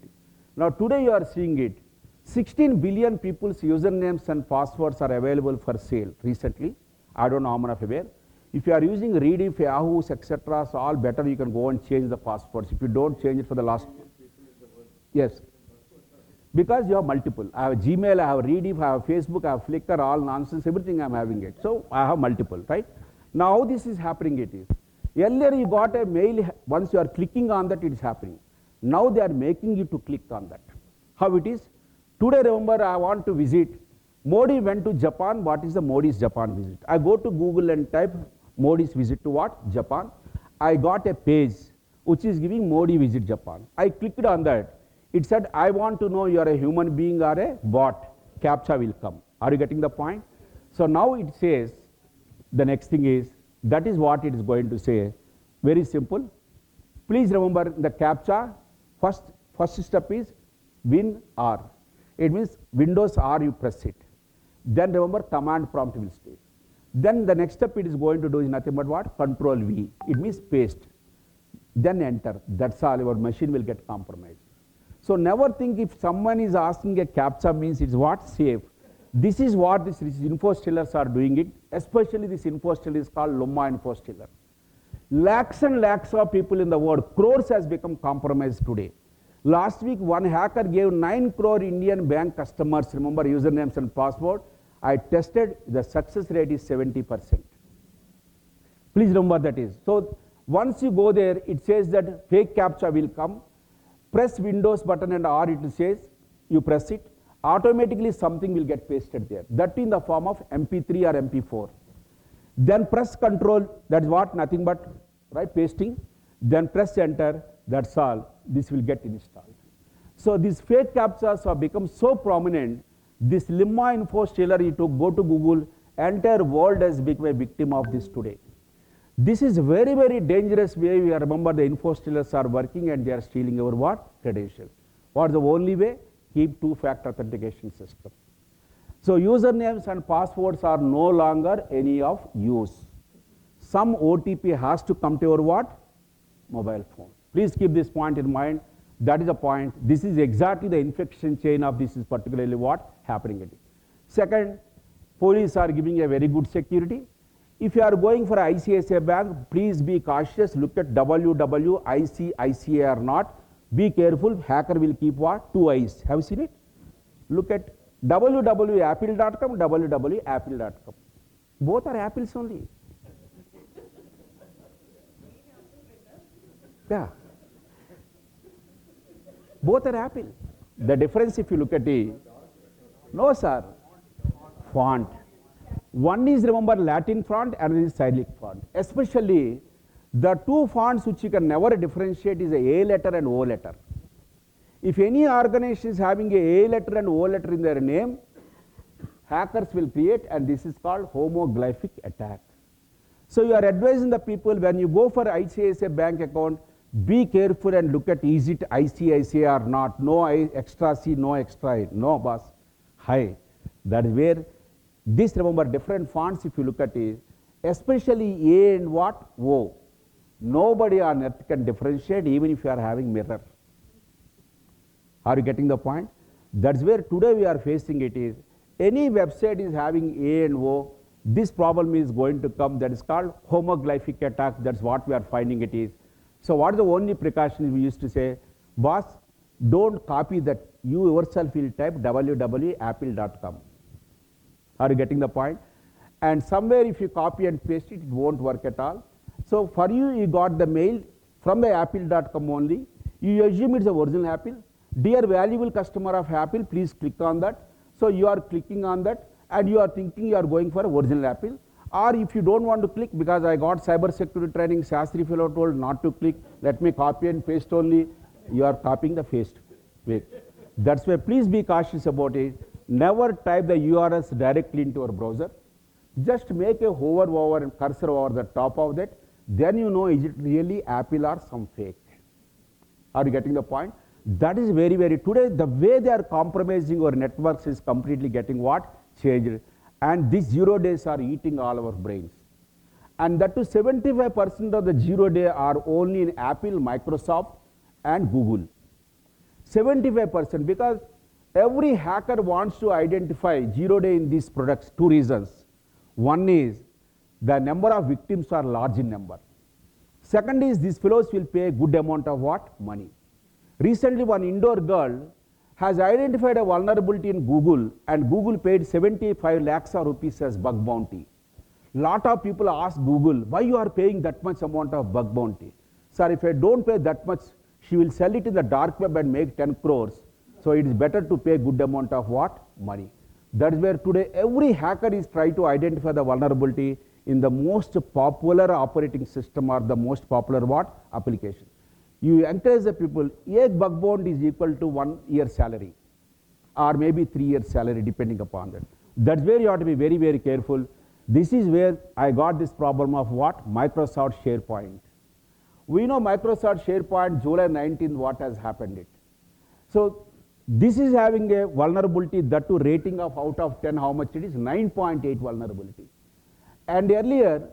Now today you are seeing it. 16 billion people's usernames and passwords are available for sale recently. I don't know how many of aware. If you are using Rediff, Yahoo, etc., so all better you can go and change the passwords. If you don't change it for the last, yes, because you have multiple. I have Gmail, I have Rediff, I have Facebook, I have Flickr, all nonsense, everything I am having it. So I have multiple, right? Now how this is happening it is. Earlier you got a mail, once you are clicking on that it is happening. Now they are making you to click on that. How it is? Today remember I want to visit. Modi went to Japan. What is the Modi's Japan visit? I go to Google and type Modi's visit to what? Japan. I got a page which is giving Modi visit Japan. I clicked on that. It said, I want to know you are a human being or a bot. CAPTCHA will come. Are you getting the point? So now it says, the next thing is, that is what it is going to say. Very simple. Please remember the CAPTCHA, first step is Win R. It means Windows R you press it. Then remember command prompt will stay. Then the next step it is going to do is nothing but what? Control V. It means paste. Then enter. That's all. Your machine will get compromised. So never think if someone is asking a CAPTCHA means it's what? Safe. This is what these info stealers are doing it. Especially this info stealer is called Lumma info stealer. Lakhs and lakhs of people in the world, crores has become compromised today. Last week one hacker gave 9 crore Indian bank customers, remember, usernames and password. I tested, the success rate is 70%. Please remember that is. So once you go there, it says that fake CAPTCHA will come. Press Windows button and R it says, you press it, automatically something will get pasted there. That in the form of MP3 or MP4. Then press Control, that's what? Nothing but, right, pasting. Then press Enter, that's all. This will get installed. So these fake CAPTCHAs have become so prominent. This Lumma info stealer, you go to Google, entire world has become a victim of this today. This is very, very dangerous way. We remember the info stealers are working and they are stealing our what? Credentials. What is the only way? Keep two-factor authentication system. So usernames and passwords are no longer any of use. Some OTP has to come to your what? Mobile phone. Please keep this point in mind. That is the point. This is exactly the infection chain of this is particularly what happening. Second, police are giving a very good security. If you are going for ICICI Bank, please be cautious. Look at www.ICICI or not. Be careful. Hacker will keep what? 2 eyes. Have you seen it? Look at www.apple.com, www.apple.com. Both are apples only. Yeah. Both are apple. The difference, if you look at it, no sir, font. One is, remember, Latin font, and another is Cyrillic font. Especially the two fonts which you can never differentiate is A letter and O letter. If any organization is having a letter and O letter in their name, hackers will create, and this is called homoglyphic attack. So you are advising the people, when you go for ICICI bank account, be careful and look at, is it ICICI or not? No extra C, no extra I. No boss, high. That is where this, remember, different fonts if you look at it, especially A and what? O. Nobody on earth can differentiate even if you are having mirror. Are you getting the point? That's where today we are facing it is, any website is having A and O, this problem is going to come, that is called homoglyphic attack. That's what we are finding it is. So what is the only precaution we used to say? Boss, don't copy that. You yourself will type www.apple.com. Are you getting the point? And somewhere if you copy and paste it, it won't work at all. So for you, you got the mail from the apple.com only. You assume it's the original Apple. Dear valuable customer of Apple, please click on that. So you are clicking on that and you are thinking you are going for original Apple. Or if you don't want to click, because I got cyber security training, Shastri fellow told not to click, let me copy and paste only, you are copying the paste. That's why please be cautious about it. Never type the URLs directly into your browser. Just make a hover over and cursor over the top of that. Then you know, is it really Apple or some fake. Are you getting the point? That is very, very, today the way they are compromising our networks is completely getting what? Changed. And these 0 days are eating all our brains. And that to 75% of the 0 day are only in Apple, Microsoft and Google. 75%, because every hacker wants to identify 0 day in these products, two reasons. One is the number of victims are large in number. Second is these fellows will pay a good amount of what? Money. Recently one indoor girl has identified a vulnerability in Google and Google paid 75 lakhs of rupees as bug bounty. Lot of people ask Google, why you are paying that much amount of bug bounty? Sir, if I don't pay that much, she will sell it in the dark web and make 10 crores. So it is better to pay good amount of what? Money. That is where today every hacker is trying to identify the vulnerability in the most popular operating system or the most popular what? Application. You encourage the people, a bug bounty is equal to 1 year salary or maybe 3 years salary depending upon that. That's where you have to be very, very careful. This is where I got this problem of what? Microsoft SharePoint. We know Microsoft SharePoint, July 19th, what has happened it. So this is having a vulnerability, that to rating of out of 10, how much it is? 9.8 vulnerability. And earlier,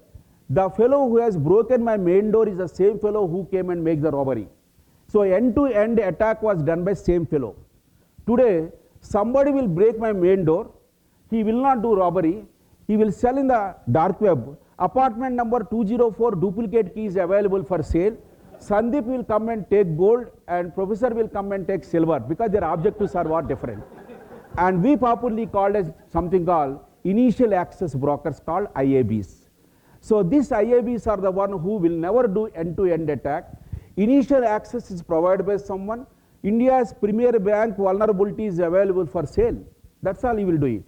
the fellow who has broken my main door is the same fellow who came and made the robbery. So end-to-end attack was done by same fellow. Today, somebody will break my main door. He will not do robbery. He will sell in the dark web. Apartment number 204 duplicate key is available for sale. Sandeep will come and take gold and professor will come and take silver because their objectives are what? Different. And we popularly called as something called initial access brokers called IABs. So these IABs are the one who will never do end-to-end attack. Initial access is provided by someone. India's premier bank vulnerability is available for sale. That's all he will do it.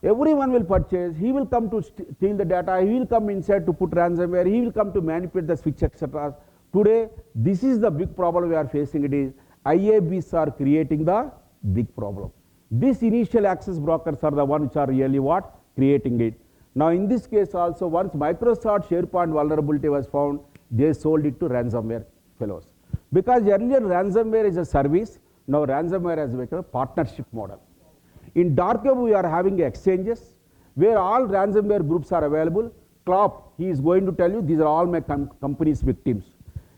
Everyone will purchase, he will come to steal the data, he will come inside to put ransomware, he will come to manipulate the switch, etc. Today, this is the big problem we are facing. It is IABs are creating the big problem. These initial access brokers are the ones which are really what? Creating it. Now in this case also, once Microsoft SharePoint vulnerability was found, they sold it to ransomware fellows. Because earlier ransomware is a service, now ransomware has become a partnership model. In dark web, we are having exchanges where all ransomware groups are available. Klopp, he is going to tell you, these are all my company's victims.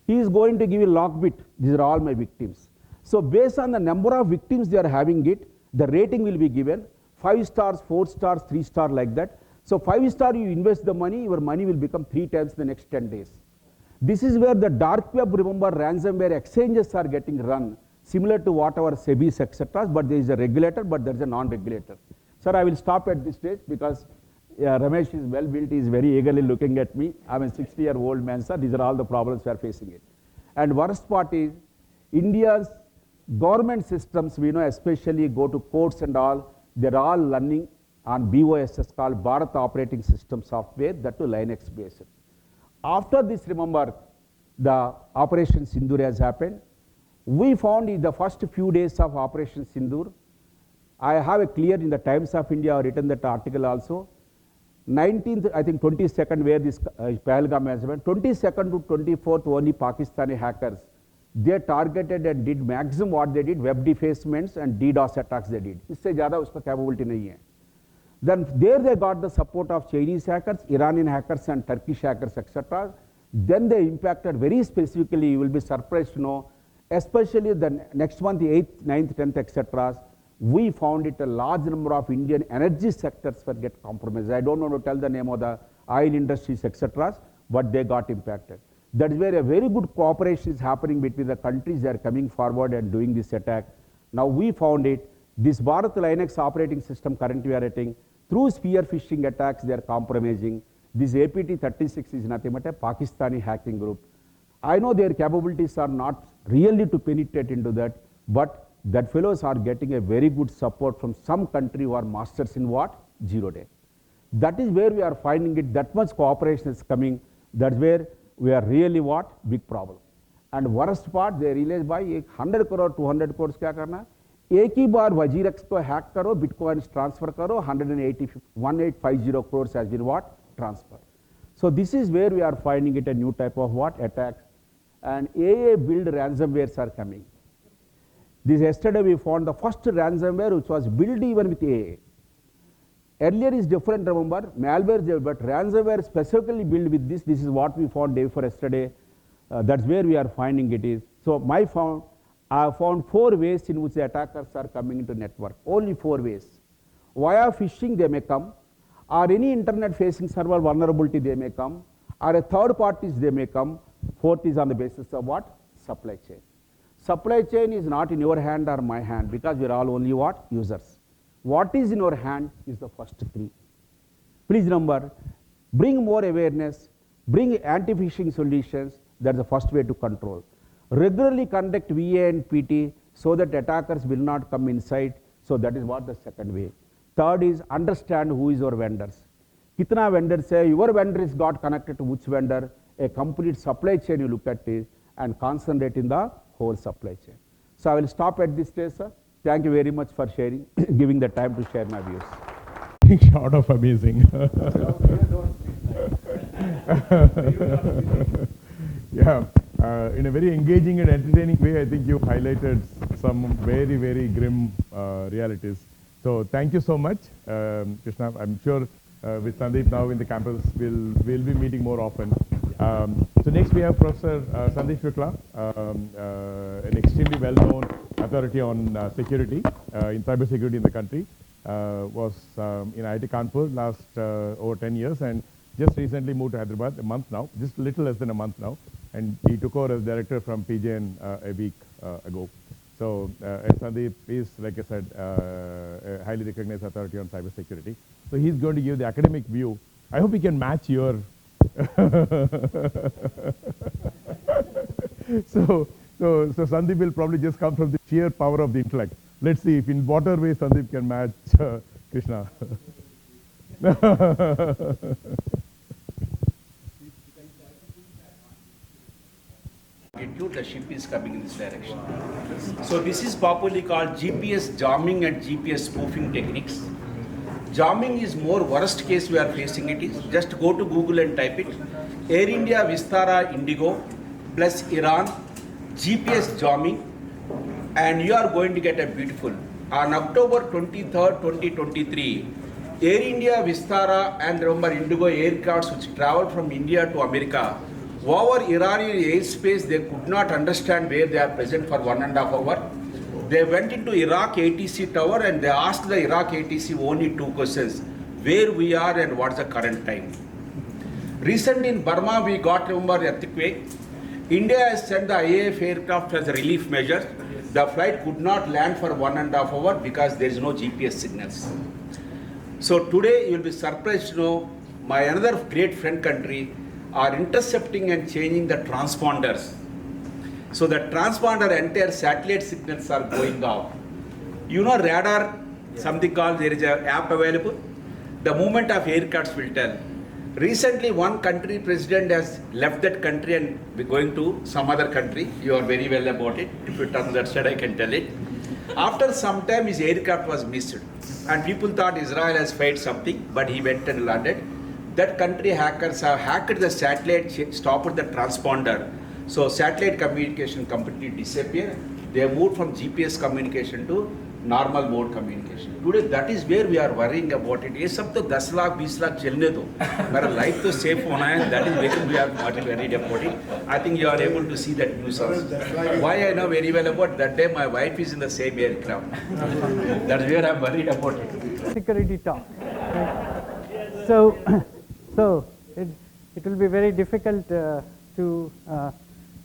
He is going to give you Lockbit, these are all my victims. So based on the number of victims they are having it, the rating will be given, 5 stars, 4 stars, 3 star like that. So 5 star you invest the money, your money will become 3 times the next 10 days. This is where the dark web, remember, ransomware exchanges are getting run, similar to what our SEBIs, etc., but there is a regulator, but there is a non-regulator. Sir, I will stop at this stage because Ramesh is well built, he is very eagerly looking at me. I am a 60-year-old man, sir. These are all the problems we are facing it. And worst part is, India's government systems, we know, especially go to courts and all, they are all running on BOSS called Bharat Operating System Software, that to Linux based. After this, remember, the Operation Sindoor has happened. We found in the first few days of Operation Sindoor, I have a clear in the Times of India, I have written that article also. 19th, I think 22nd, where this Pahalgam has happened, 22nd to 24th, only Pakistani hackers, they targeted and did maximum what they did, web defacements and DDoS attacks they did. इससे ज़्यादा उसका capability नहीं है. Then there they got the support of Chinese hackers, Iranian hackers and Turkish hackers, etc. Then they impacted very specifically, you will be surprised to know, especially the next month, the 8th, 9th, 10th, etc. We found it a large number of Indian energy sectors were get compromised. I don't want to tell the name of the oil industries, etc., but they got impacted. That is where a very good cooperation is happening between the countries. They are coming forward and doing this attack. Now we found it, this Bharat Linux operating system currently we are getting, through spear phishing attacks, they are compromising. This APT36 is nothing but a Pakistani hacking group. I know their capabilities are not really to penetrate into that, but that fellows are getting a very good support from some country who are masters in what? 0 day. That is where we are finding it, that much cooperation is coming. That's where we are really what? Big problem. And worst part, they realize by 100 crore, 200 crores क्या करना? एक ही बार वजीरक्स को hack करो, bitcoins transfer करो, 1850 crores has been what? Transfer. So this is where we are finding it a new type of what? Attacks. And AA build ransomwares are coming. This yesterday we found the first ransomware which was built even with AI. Earlier is different, remember, malware there, but ransomware specifically built with this. This is what we found day before yesterday. That's where we are finding it is. So I found 4 ways in which the attackers are coming into network. Only 4 ways. Via phishing they may come, or any internet facing server vulnerability they may come, or a third parties they may come. 4th is on the basis of what? Supply chain. Supply chain is not in your hand or my hand, because we are all only what? Users. What is in your hand is the first 3. Please remember, bring more awareness, bring anti-phishing solutions. That's the first way to control. Regularly conduct VA and PT so that attackers will not come inside. So that is what the second way. Third is understand who is your vendors. Kitna vendors say your vendor is got connected to which vendor. A complete supply chain you look at it and concentrate in the whole supply chain. So I will stop at this stage, sir. Thank you very much for sharing, giving the time to share my views. Short of amazing. Yeah, in a very engaging and entertaining way, I think you highlighted some very, very grim realities. So thank you so much, Krishna. I'm sure with Sandeep now in the campus, we'll be meeting more often. So next we have Professor Sandeep Shukla, an extremely well-known authority on security, in cybersecurity in the country. Was in IIT Kanpur last over 10 years and just recently moved to Hyderabad, a month now, just a little less than a month now. And he took over as director from PJN a week ago. So, and Sandeep is, like I said, a highly recognized authority on cybersecurity. So he's going to give the academic view. I hope he can match your. So Sandeep will probably just come from the sheer power of the intellect. Let's see if in whatever way Sandeep can match Krishna. The ship is coming in this direction. So this is popularly called GPS jamming and GPS spoofing techniques. Jamming is more worst case we are facing it is. Just go to Google and type it. Air India Vistara Indigo plus Iran GPS jamming, and you are going to get a beautiful. On October 23rd, 2023, Air India Vistara and remember Indigo aircrafts which traveled from India to America, over Iranian airspace, they could not understand where they are present for 1.5 hours. They went into Iraq ATC tower and they asked the Iraq ATC only 2 questions: where we are and what's the current time. Recently in Burma, we got, remember, earthquake. India has sent the IAF aircraft as a relief measure. The flight could not land for 1.5 hours because there is no GPS signals. So today you will be surprised to know my another great friend country are intercepting and changing the transponders. So the transponder entire satellite signals are going off. You know radar, something called, there is an app available. The movement of aircrafts will tell. Recently one country president has left that country and be going to some other country. You are very well about it. If you turn that side, I can tell it. After some time his aircraft was missed. And people thought Israel has fired something, but he went and landed. That country hackers have hacked the satellite, stopped the transponder. So satellite communication completely disappeared. They moved from GPS communication to normal mode communication. Today that is where we are worrying about it. ये सब तो 10 लाख 20 लाख चलने दो. मेरा life तो safe होना है. That is where we are worried about it. I think you are able to see that news also. Why I know very well about that day my wife is in the same aircraft. That's where I am worried about it. Security talk. Right? So it will be very difficult to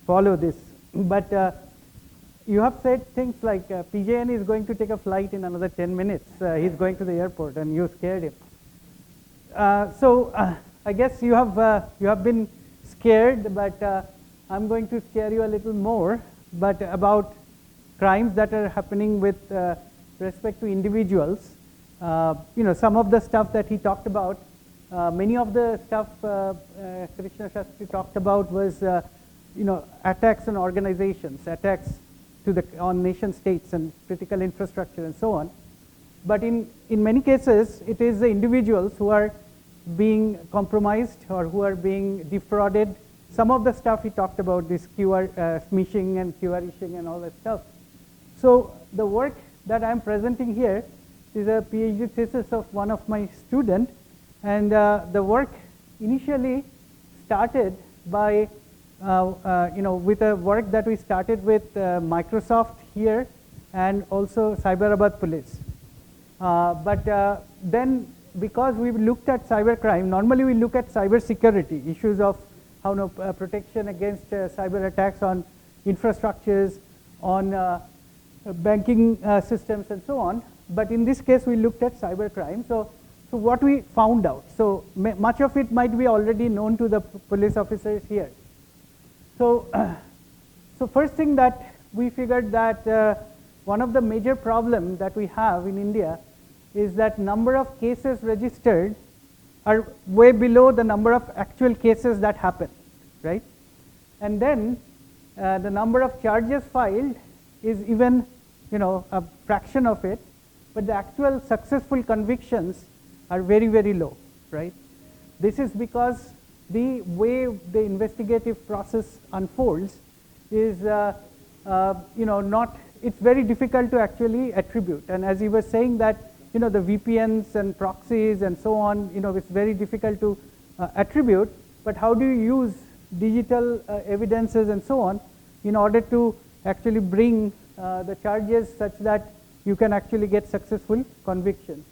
follow this. But you have said things like PJN is going to take a flight in another 10 minutes. He's going to the airport and you scared him. I guess you have been scared, but I'm going to scare you a little more, but about crimes that are happening with respect to individuals. Some of the stuff that he talked about, many of the stuff Krishna Shastri talked about was, attacks on organizations, attacks on nation states and critical infrastructure and so on. But in many cases, it is the individuals who are being compromised or who are being defrauded. Some of the stuff he talked about, this QR smishing and QR-ishing and all that stuff. So the work that I'm presenting here is a PhD thesis of one of my students, and the work initially started by with a work that we started with Microsoft here and also Cyberabad police. But then, because we looked at cybercrime, normally we look at cyber security, issues of how protection against cyber attacks on infrastructures, on banking systems and so on. But in this case, we looked at cybercrime. So what we found out, so much of it might be already known to the police officers here. So, so first thing that we figured that one of the major problems that we have in India is that number of cases registered are way below the number of actual cases that happen, right? And then the number of charges filed is even, a fraction of it, but the actual successful convictions are very, very low, right? This is because the way the investigative process unfolds is, it's very difficult to actually attribute. And as you were saying that, the VPNs and proxies and so on, it's very difficult to attribute, but how do you use digital evidences and so on in order to actually bring the charges such that you can actually get successful conviction.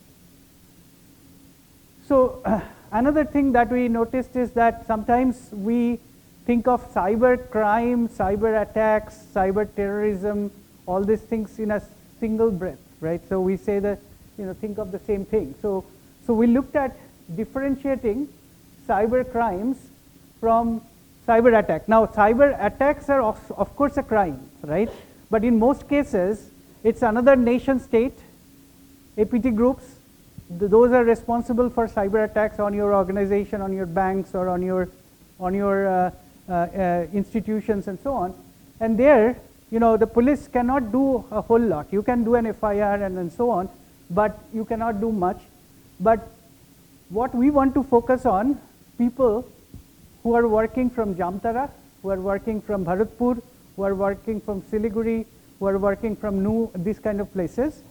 So another thing that we noticed is that sometimes we think of cyber crime, cyber attacks, cyber terrorism, all these things in a single breath, right? So we say that, think of the same thing. So we looked at differentiating cyber crimes from cyber attack. Now, cyber attacks are of course a crime, right? But in most cases, it's another nation state, APT groups. Those are responsible for cyber attacks on your organization, on your banks, or on your institutions and so on. And there, the police cannot do a whole lot. You can do an FIR and so on, but you cannot do much. But what we want to focus on, people who are working from Jamtara, who are working from Bharatpur, who are working from Siliguri, who are working from these kind of places.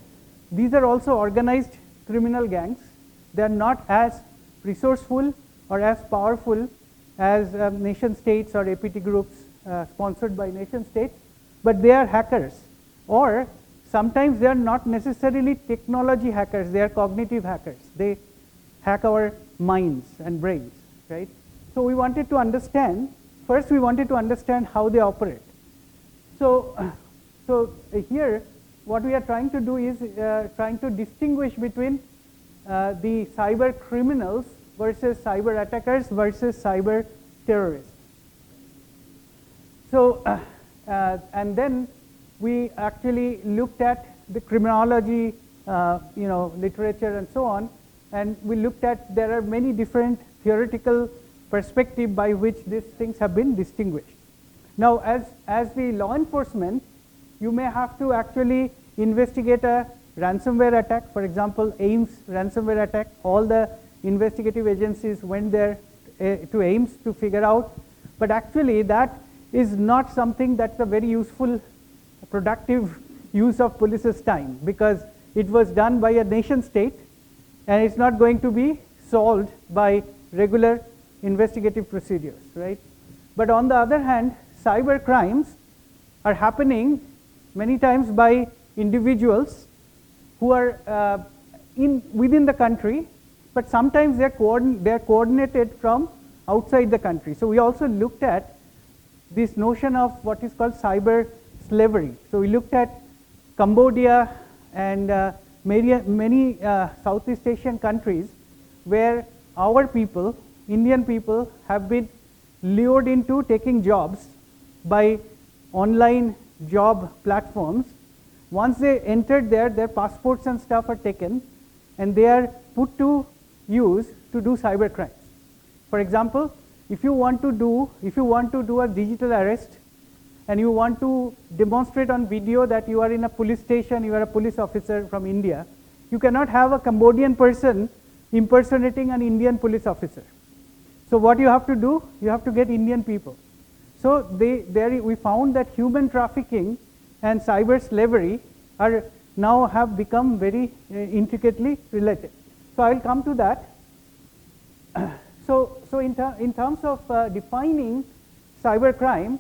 These are also organized criminal gangs. They are not as resourceful or as powerful as nation states or APT groups sponsored by nation states, but they are hackers. Or sometimes they are not necessarily technology hackers, they are cognitive hackers. They hack our minds and brains, right? So we wanted to understand, first we wanted to understand how they operate. So here what we are trying to do is trying to distinguish between the cyber criminals versus cyber attackers versus cyber terrorists. So and then we actually looked at the criminology literature and so on, and we looked at there are many different theoretical perspectives by which these things have been distinguished. Now as the law enforcement, you may have to actually investigate a ransomware attack. For example, AIIMS ransomware attack, all the investigative agencies went there to AIIMS to figure out, but actually that is not something that's a very useful, productive use of police's time, because it was done by a nation state and it's not going to be solved by regular investigative procedures, right? But on the other hand, cyber crimes are happening many times by individuals who are within the country, but sometimes they are coordinated from outside the country. So we also looked at this notion of what is called cyber slavery. So we looked at Cambodia and many Southeast Asian countries where our people, Indian people, have been lured into taking jobs by online job platforms. Once they entered there, their passports and stuff are taken and they are put to use to do cyber crimes. For example, if you want to do a digital arrest and you want to demonstrate on video that you are in a police station, you are a police officer from India, you cannot have a Cambodian person impersonating an Indian police officer. So what you have to do, you have to get Indian people. So we found that human trafficking and cyber slavery are now have become very intricately related. So I will come to that. So in terms of defining cybercrime,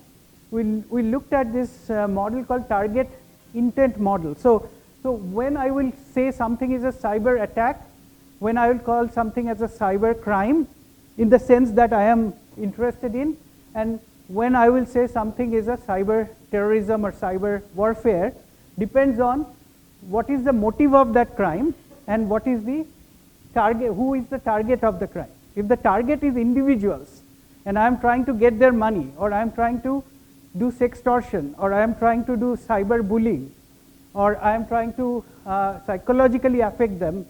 we looked at this model called target intent model. So when I will say something is a cyber attack, when I will call something as a cyber crime in the sense that I am interested in, and when I will say something is a cyber terrorism or cyber warfare, depends on what is the motive of that crime and what is the target, who is the target of the crime. If the target is individuals and I am trying to get their money, or I am trying to do sextortion, or I am trying to do cyber bullying, or I am trying to psychologically affect them,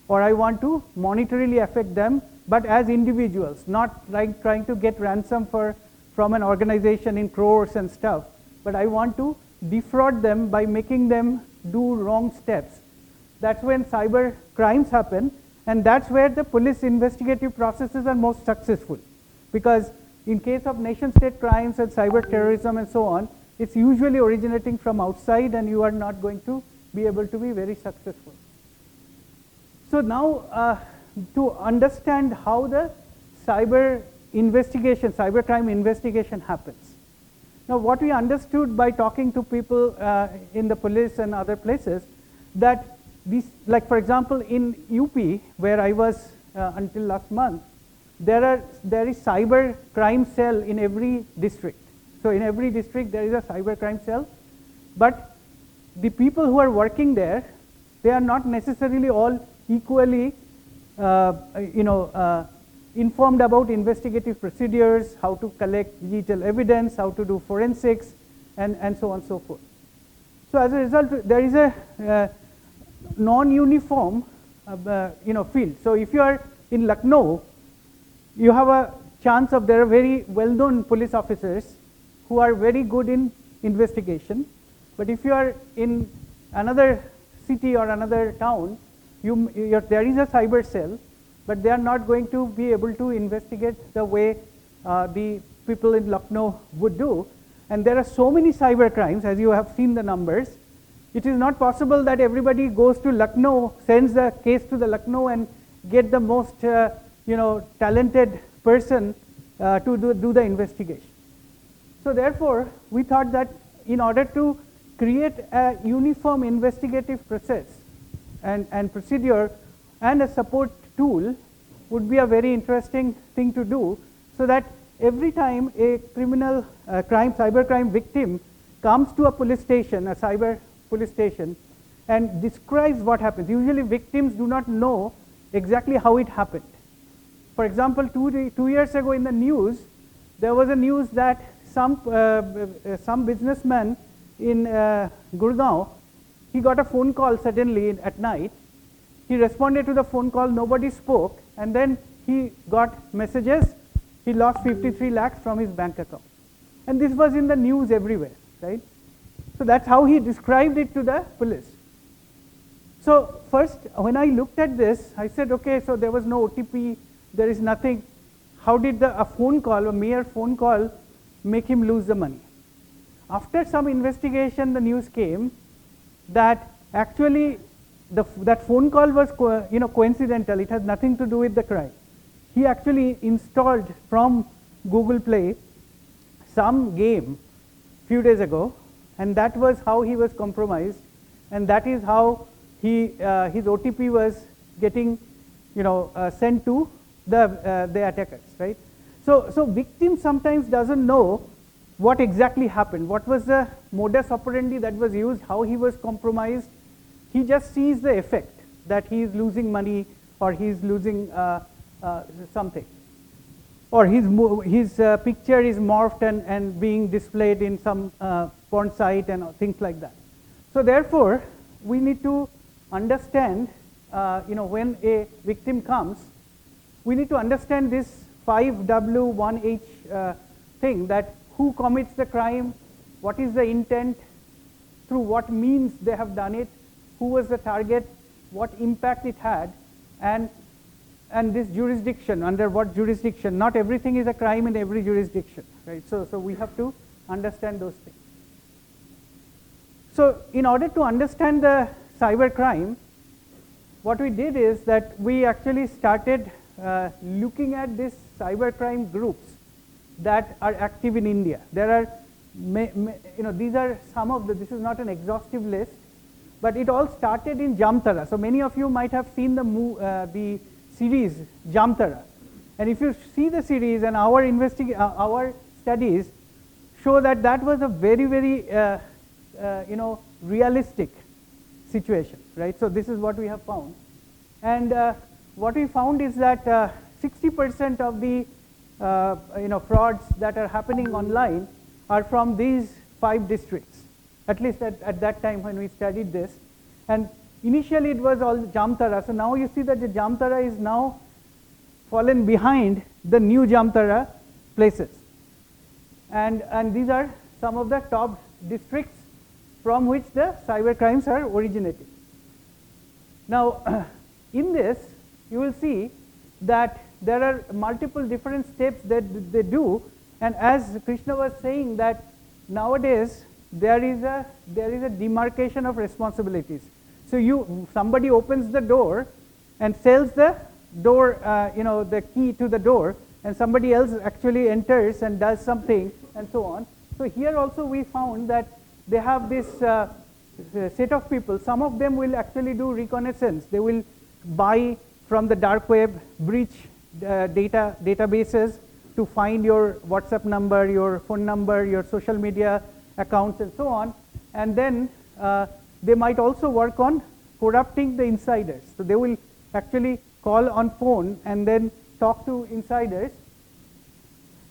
or I want to monetarily affect them, but as individuals, not like trying to get ransom from an organization in crores and stuff, but I want to defraud them by making them do wrong steps. That's when cyber crimes happen, and that's where the police investigative processes are most successful. Because in case of nation-state crimes and cyber terrorism and so on, it's usually originating from outside, and you are not going to be able to be very successful. So now, to understand how the cyber investigation, cybercrime investigation happens. Now, what we understood by talking to people in the police and other places, that these, like for example, in UP, where I was until last month, there is cyber crime cell in every district. So in every district there is a cyber crime cell, but the people who are working there, they are not necessarily all equally informed about investigative procedures, how to collect digital evidence, how to do forensics, and so on and so forth. So as a result, there is a non-uniform field. So if you are in Lucknow, you have a chance of, there are very well-known police officers who are very good in investigation. But if you are in another city or another town, there is a cyber cell, but they are not going to be able to investigate the way the people in Lucknow would do. And there are so many cyber crimes, as you have seen the numbers. It is not possible that everybody goes to Lucknow, sends the case to the Lucknow, and get the most talented person to do the investigation. So therefore, we thought that in order to create a uniform investigative process and procedure and a support tool would be a very interesting thing to do, so that every time a criminal cybercrime victim comes to a police station, a cyber police station, and describes what happens. Usually victims do not know exactly how it happened. For example, 2 years ago in the news, there was a news that some businessman in Gurgaon, he got a phone call suddenly at night. He responded to the phone call, nobody spoke, and then he got messages. He lost 53 lakhs from his bank account. And this was in the news everywhere, right? So that's how he described it to the police. So first, when I looked at this, I said, okay, so there was no OTP, there is nothing. How did a phone call, a mere phone call, make him lose the money? After some investigation, the news came that actually that phone call was coincidental. It has nothing to do with the crime. He actually installed from Google Play some game few days ago, and that was how he was compromised, and that is how his OTP was getting sent to the attackers, right? So victim sometimes doesn't know what exactly happened, what was the modus operandi that was used, how he was compromised. He just sees the effect, that he is losing money, or he is losing something, or his picture is morphed and being displayed in some porn site and things like that. So therefore, we need to understand, when a victim comes, we need to understand this 5W1H thing, that who commits the crime, what is the intent, through what means they have done it, who was the target, what impact it had, and this jurisdiction, under what jurisdiction. Not everything is a crime in every jurisdiction, right? So we have to understand those things. So in order to understand the cybercrime, what we did is that we actually started looking at these cybercrime groups that are active in India. There are, these are some of the, this is not an exhaustive list, but it all started in Jamtara. So many of you might have seen the series Jamtara. And if you see the series, and our studies show that that was a very, very realistic situation, right? So this is what we have found. And what we found is that 60% of the frauds that are happening online are from these 5 districts, at least at that time when we studied this. And initially it was all Jamtara. So now you see that the Jamtara is now fallen behind the new Jamtara places. And these are some of the top districts from which the cyber crimes are originating. Now, in this, you will see that there are multiple different steps that they do, and as Krishna was saying that nowadays there is a demarcation of responsibilities. So somebody opens the door and sells the door, the key to the door, and somebody else actually enters and does something and so on. So here also we found that they have this set of people. Some of them will actually do reconnaissance. They will buy from the dark web, breach databases to find your WhatsApp number, your phone number, your social media accounts and so on. And then they might also work on corrupting the insiders. So they will actually call on phone and then talk to insiders.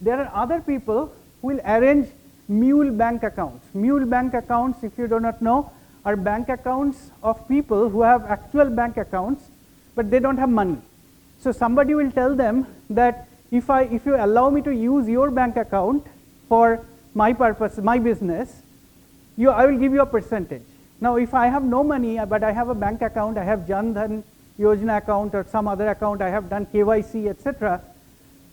There are other people who will arrange mule bank accounts. Mule bank accounts, if you do not know, are bank accounts of people who have actual bank accounts, but they don't have money. So somebody will tell them that if you allow me to use your bank account for my purpose, my business, I will give you a percentage. Now if I have no money, but I have a bank account, I have Jan Dhan Yojana account or some other account, I have done KYC, etc.,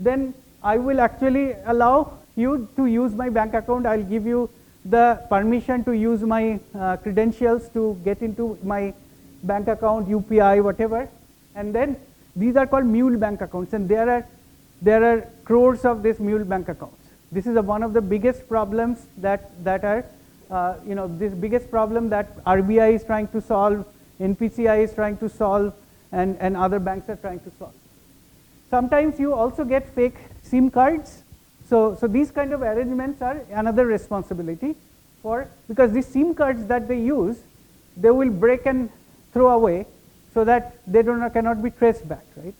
then I will actually allow you to use my bank account. I'll give you the permission to use my credentials to get into my bank account, UPI, whatever. And then these are called mule bank accounts, and there are crores of these mule bank accounts. This is one of the biggest problems that are, this biggest problem that RBI is trying to solve, NPCI is trying to solve, and other banks are trying to solve. Sometimes you also get fake SIM cards. So these kind of arrangements are another responsibility because these SIM cards that they use, they will break and throw away so that they cannot be traced back, right?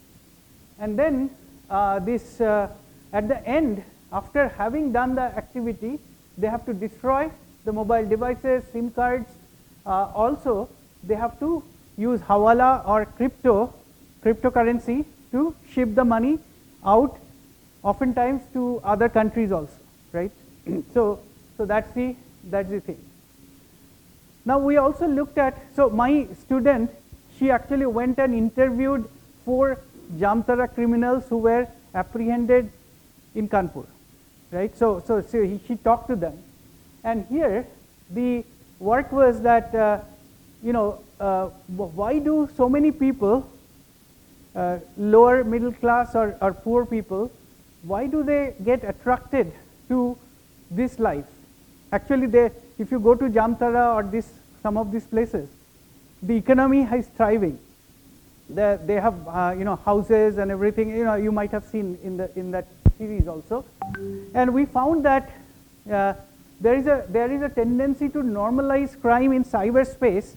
And then at the end, after having done the activity, they have to destroy the mobile devices, SIM cards. Also, they have to use hawala or cryptocurrency to ship the money out, oftentimes to other countries also, right? So that's the thing. Now we also looked at, so my student, she actually went and interviewed 4 Jamtara criminals who were apprehended in Kanpur, right? So she talked to them, and here the work was that why do so many people, lower middle class or poor people, why do they get attracted to this life? Actually, if you go to Jamtara or some of these places, the economy is thriving. They have houses and everything. You might have seen in that series also. And we found that there is a tendency to normalize crime in cyberspace,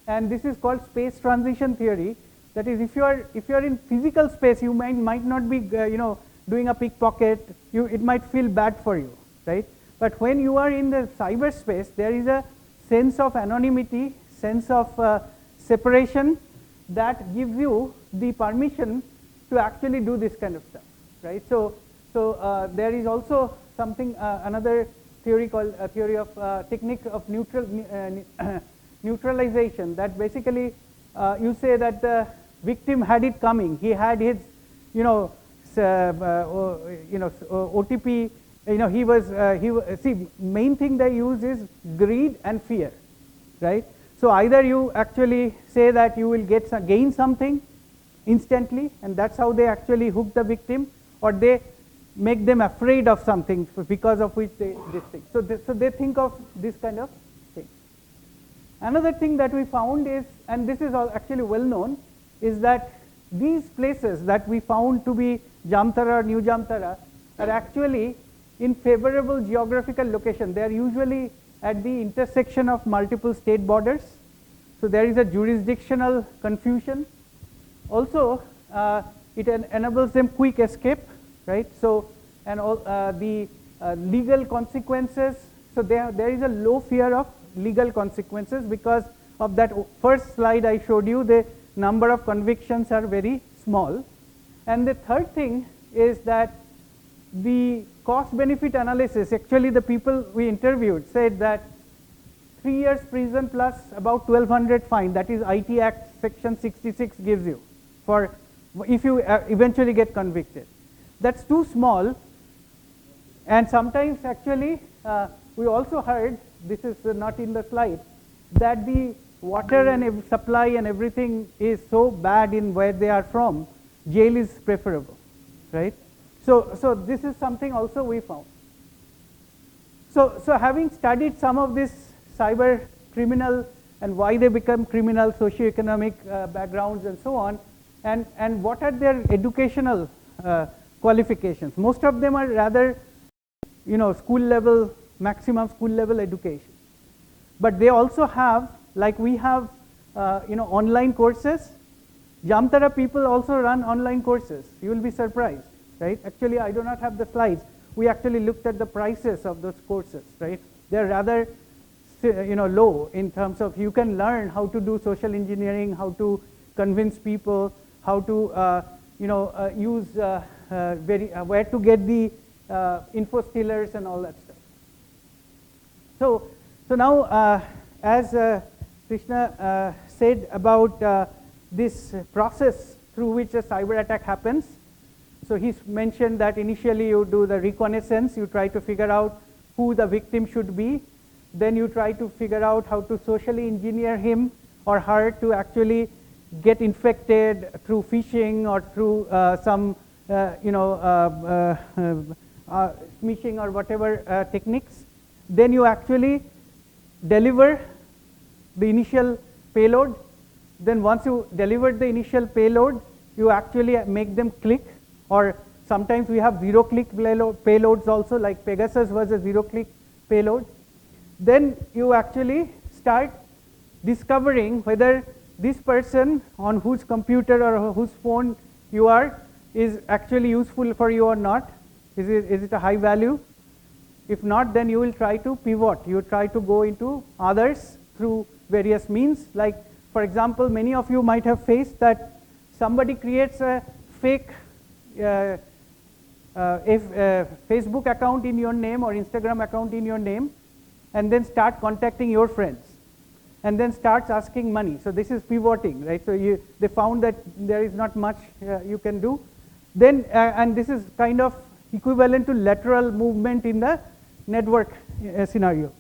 and this is called space transition theory. That is, if you are in physical space, you might not be doing a pickpocket. It might feel bad for you, right? But when you are in the cyberspace, there is a sense of anonymity, sense of separation that gives you the permission to actually do this kind of stuff, right? So there is also something, another theory called a theory of technique of neutralization, that basically you say that the victim had it coming. He had his, OTP. See, main thing they use is greed and fear. right? So either you actually say that you will gain something instantly, and that's how they actually hook the victim, or they make them afraid of something because of which they this thing. So they think of this kind of thing. Another thing that we found is, and this is all actually well known, is that these places that we found to be Jamtara or New Jamtara are actually in favorable geographical location. They are usually at the intersection of multiple state borders. So there is a jurisdictional confusion. Also, it enables them quick escape, right? So, and the legal consequences. So there is a low fear of legal consequences because of that first slide I showed you. The number of convictions are very small. And the third thing is that the cost benefit analysis, actually the people we interviewed said that 3 years prison plus about 1200 fine, that is IT Act section 66 gives you for if you eventually get convicted. That's too small. And sometimes actually we also heard, this is not in the slide, that the water and supply and everything is so bad in where they are from, jail is preferable, right? So this is something also we found. So having studied some of this cyber criminal and why they become criminal, socioeconomic backgrounds and so on, and what are their educational qualifications. Most of them are rather, school level, maximum school level education. But they also have, like we have, online courses. Jamtara people also run online courses. You will be surprised, right? Actually, I do not have the slides. We actually looked at the prices of those courses, right? They're rather, low in terms of you can learn how to do social engineering, how to convince people, how to, use where to get the info stealers and all that stuff. So now, as Krishna said about this process through which a cyber attack happens. So he's mentioned that initially you do the reconnaissance, you try to figure out who the victim should be, then you try to figure out how to socially engineer him or her to actually get infected through phishing or through some smishing or whatever techniques. Then you actually deliver the initial payload. Then once you deliver the initial payload, you actually make them click, or sometimes we have zero-click payloads also, like Pegasus was a zero-click payload. Then you actually start discovering whether this person on whose computer or whose phone you are is actually useful for you or not. Is it a high value? If not, then you will try to pivot. You try to go into others through various means. Like, for example, many of you might have faced that somebody creates a fake Facebook account in your name or Instagram account in your name, and then start contacting your friends, and then starts asking money. So this is pivoting, right? So they found that there is not much you can do. Then, and this is kind of equivalent to lateral movement in the network scenario.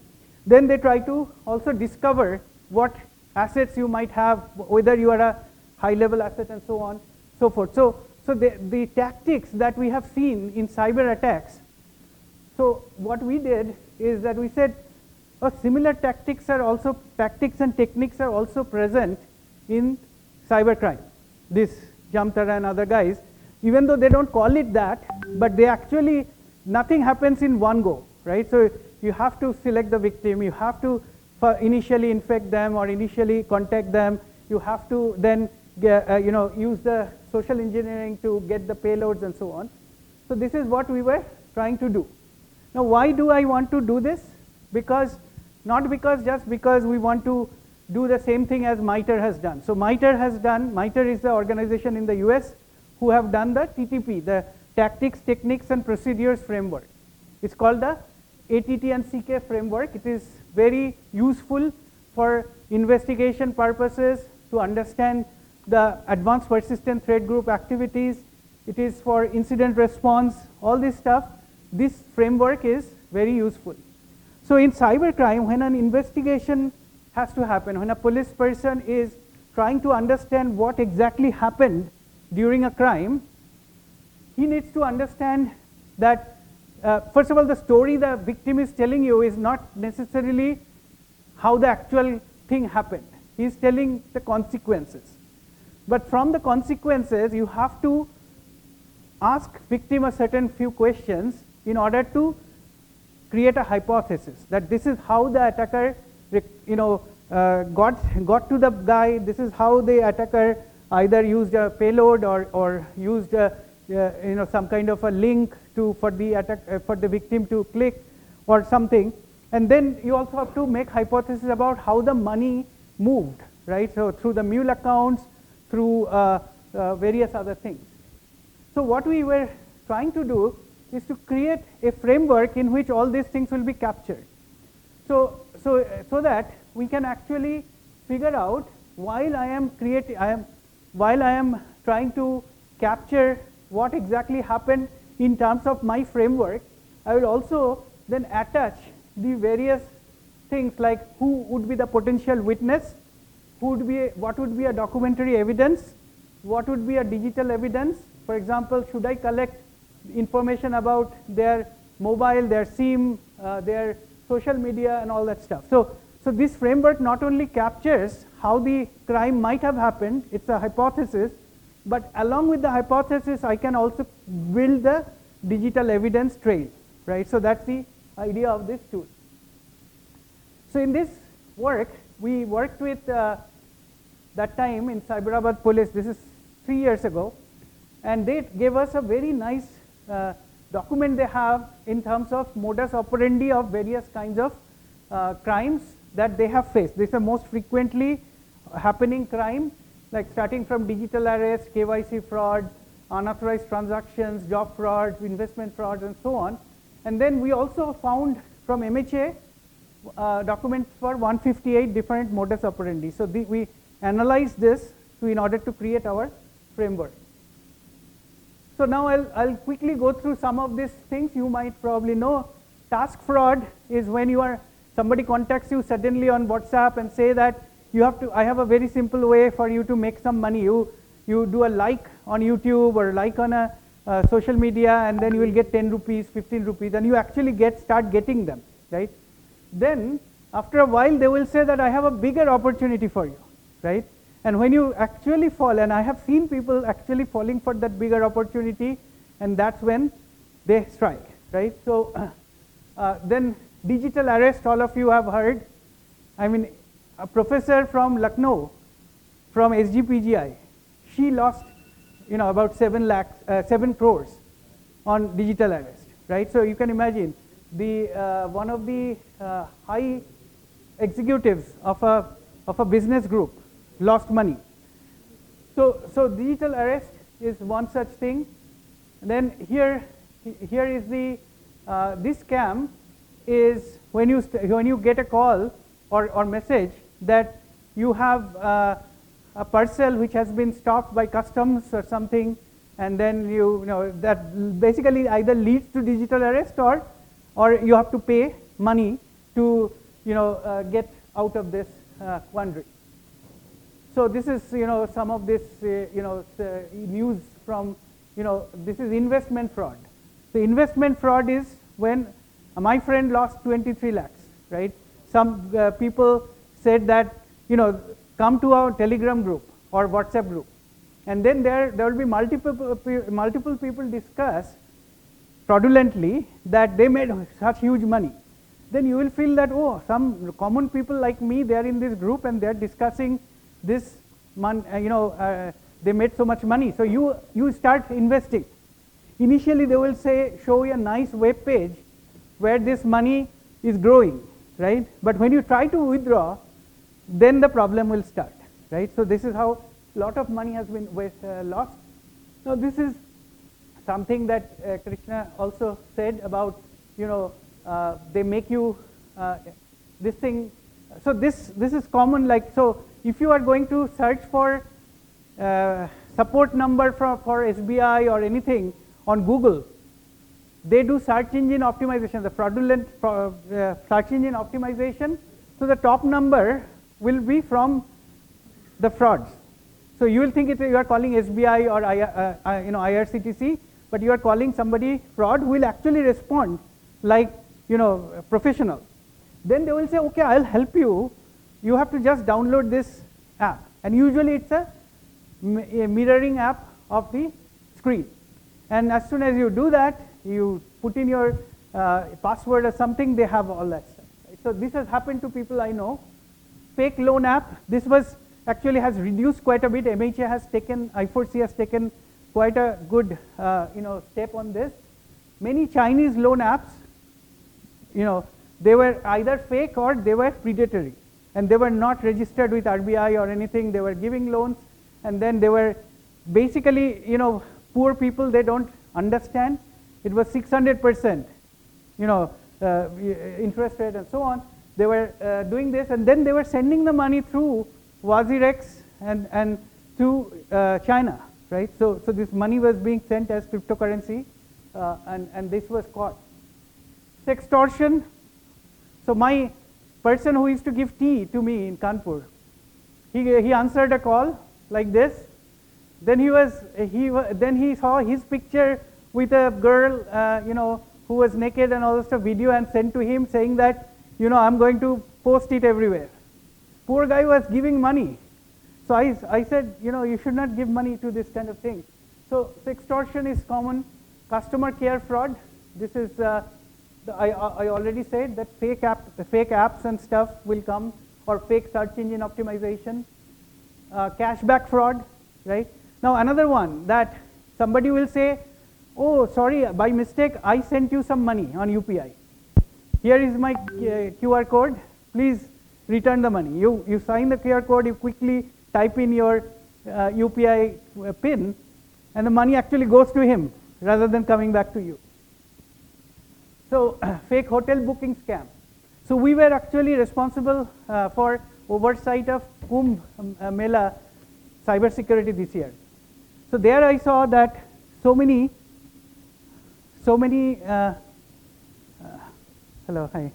Then they try to also discover what assets you might have, whether you are a high-level asset and so on, so forth. So the tactics that we have seen in cyber attacks, so what we did is that we said, similar tactics and techniques are also present in cybercrime. This Jamtara and other guys, even though they don't call it that, but they actually, nothing happens in one go, right? So you have to select the victim, you have to initially infect them or initially contact them, you have to then use the social engineering to get the payloads and so on. So this is what we were trying to do. Now why do I want to do this? Just because we want to do the same thing as MITRE has done. So MITRE is the organization in the US who have done the TTP, the Tactics, Techniques and Procedures Framework. It's called the ATT and CK framework. It is very useful for investigation purposes, to understand the advanced persistent threat group activities. It is for incident response, all this stuff. This framework is very useful. So in cybercrime, when an investigation has to happen. When a police person is trying to understand what exactly happened during a crime, he needs to understand that, first of all, the story the victim is telling you is not necessarily how the actual thing happened. He is telling the consequences. But from the consequences, you have to ask victim a certain few questions in order to create a hypothesis that this is how the attacker got to the guy, this is how the attacker either used a payload or used some kind of a link for the victim to click or something. And then you also have to make hypotheses about how the money moved, right? So through the mule accounts, through various other things. So what we were trying to do is to create a framework in which all these things will be captured. So that we can actually figure out, while I am trying to capture what exactly happened in terms of my framework, I will also then attach the various things like who would be the potential witness, what would be a documentary evidence, what would be a digital evidence. For example, should I collect information about their mobile, their SIM, their social media and all that stuff. So this framework not only captures how the crime might have happened, it's a hypothesis, but along with the hypothesis I can also build the digital evidence trail, right? So that's the idea of this tool. So in this work, we worked with that time in Cyberabad Police, this is 3 years ago, and they gave us a very nice document they have in terms of modus operandi of various kinds of crimes that they have faced. These are most frequently happening crime, like starting from digital arrest, KYC fraud, unauthorized transactions, job frauds, investment frauds, and so on. And then we also found from MHA documents for 158 different modus operandi. So we analyzed this in order to create our framework. So now I'll quickly go through some of these things you might probably know. Task fraud is when somebody contacts you suddenly on WhatsApp and say that I have a very simple way for you to make some money. You do a like on YouTube or like on a social media, and then you will get 10 rupees, 15 rupees, and you actually start getting them, right? Then after a while they will say that I have a bigger opportunity for you, right? And when you actually fall, and I have seen people actually falling for that bigger opportunity, and that's when they strike, right? So then digital arrest, all of you have heard. I mean, a professor from Lucknow, from SGPGI, she lost about 7 crores on digital arrest, right? So you can imagine one of the high executives of a business group lost money. So digital arrest is one such thing. And then here is this scam is when you get a call or message that you have a parcel which has been stopped by customs or something, and then that basically either leads to digital arrest or you have to pay money to get out of this quandary. So this is some of this news from this is investment fraud. The investment fraud is when my friend lost 23 lakhs, right? Some people said that come to our Telegram group or WhatsApp group, and then there will be multiple people discuss fraudulently that they made such huge money. Then you will feel that, oh, some common people like me, they are in this group and they are discussing this, they made so much money. So you start investing. Initially they will show you a nice web page where this money is growing, right? But when you try to withdraw, then the problem will start, right? So this is how a lot of money has been lost. So this is something that Krishna also said about, they make you this thing. So this is common, like, so if you are going to search for support number for SBI or anything on Google, they do search engine optimization, the fraudulent search engine optimization. So the top number will be from the frauds. So you will think you are calling SBI or IRCTC, but you are calling somebody fraud who will actually respond like professional. Then they will say, okay, I'll help you. You have to just download this app. And usually it's a mirroring app of the screen. And as soon as you do that, you put in your password or something, they have all that stuff. Right? So this has happened to people I know. Fake loan app, this was actually has reduced quite a bit. MHA has taken, I4C has taken quite a good step on this. Many Chinese loan apps, they were either fake or they were predatory. And they were not registered with RBI or anything. They were giving loans, and then they were basically, poor people, they don't understand. It was 600%, interest rate and so on. They were doing this, and then they were sending the money through Wazirex and to China, right? So this money was being sent as cryptocurrency, and this was caught. Sextortion. So my person who used to give tea to me in Kanpur, he answered a call like this. Then he saw his picture with a girl, who was naked and all this stuff, video, and sent to him saying that, I'm going to post it everywhere. Poor guy was giving money. So I said, you should not give money to this kind of thing. So sextortion is common. Customer care fraud. This is I already said that fake apps and stuff will come, or fake search engine optimization. Cashback fraud, right? Now another one that somebody will say, oh, sorry, by mistake I sent you some money on UPI. Here is my QR code. Please return the money. You sign the QR code. You quickly type in your UPI PIN, and the money actually goes to him rather than coming back to you. So fake hotel booking scam. So we were actually responsible for oversight of Kumbh Mela cybersecurity this year. So there I saw that so many hello, hi.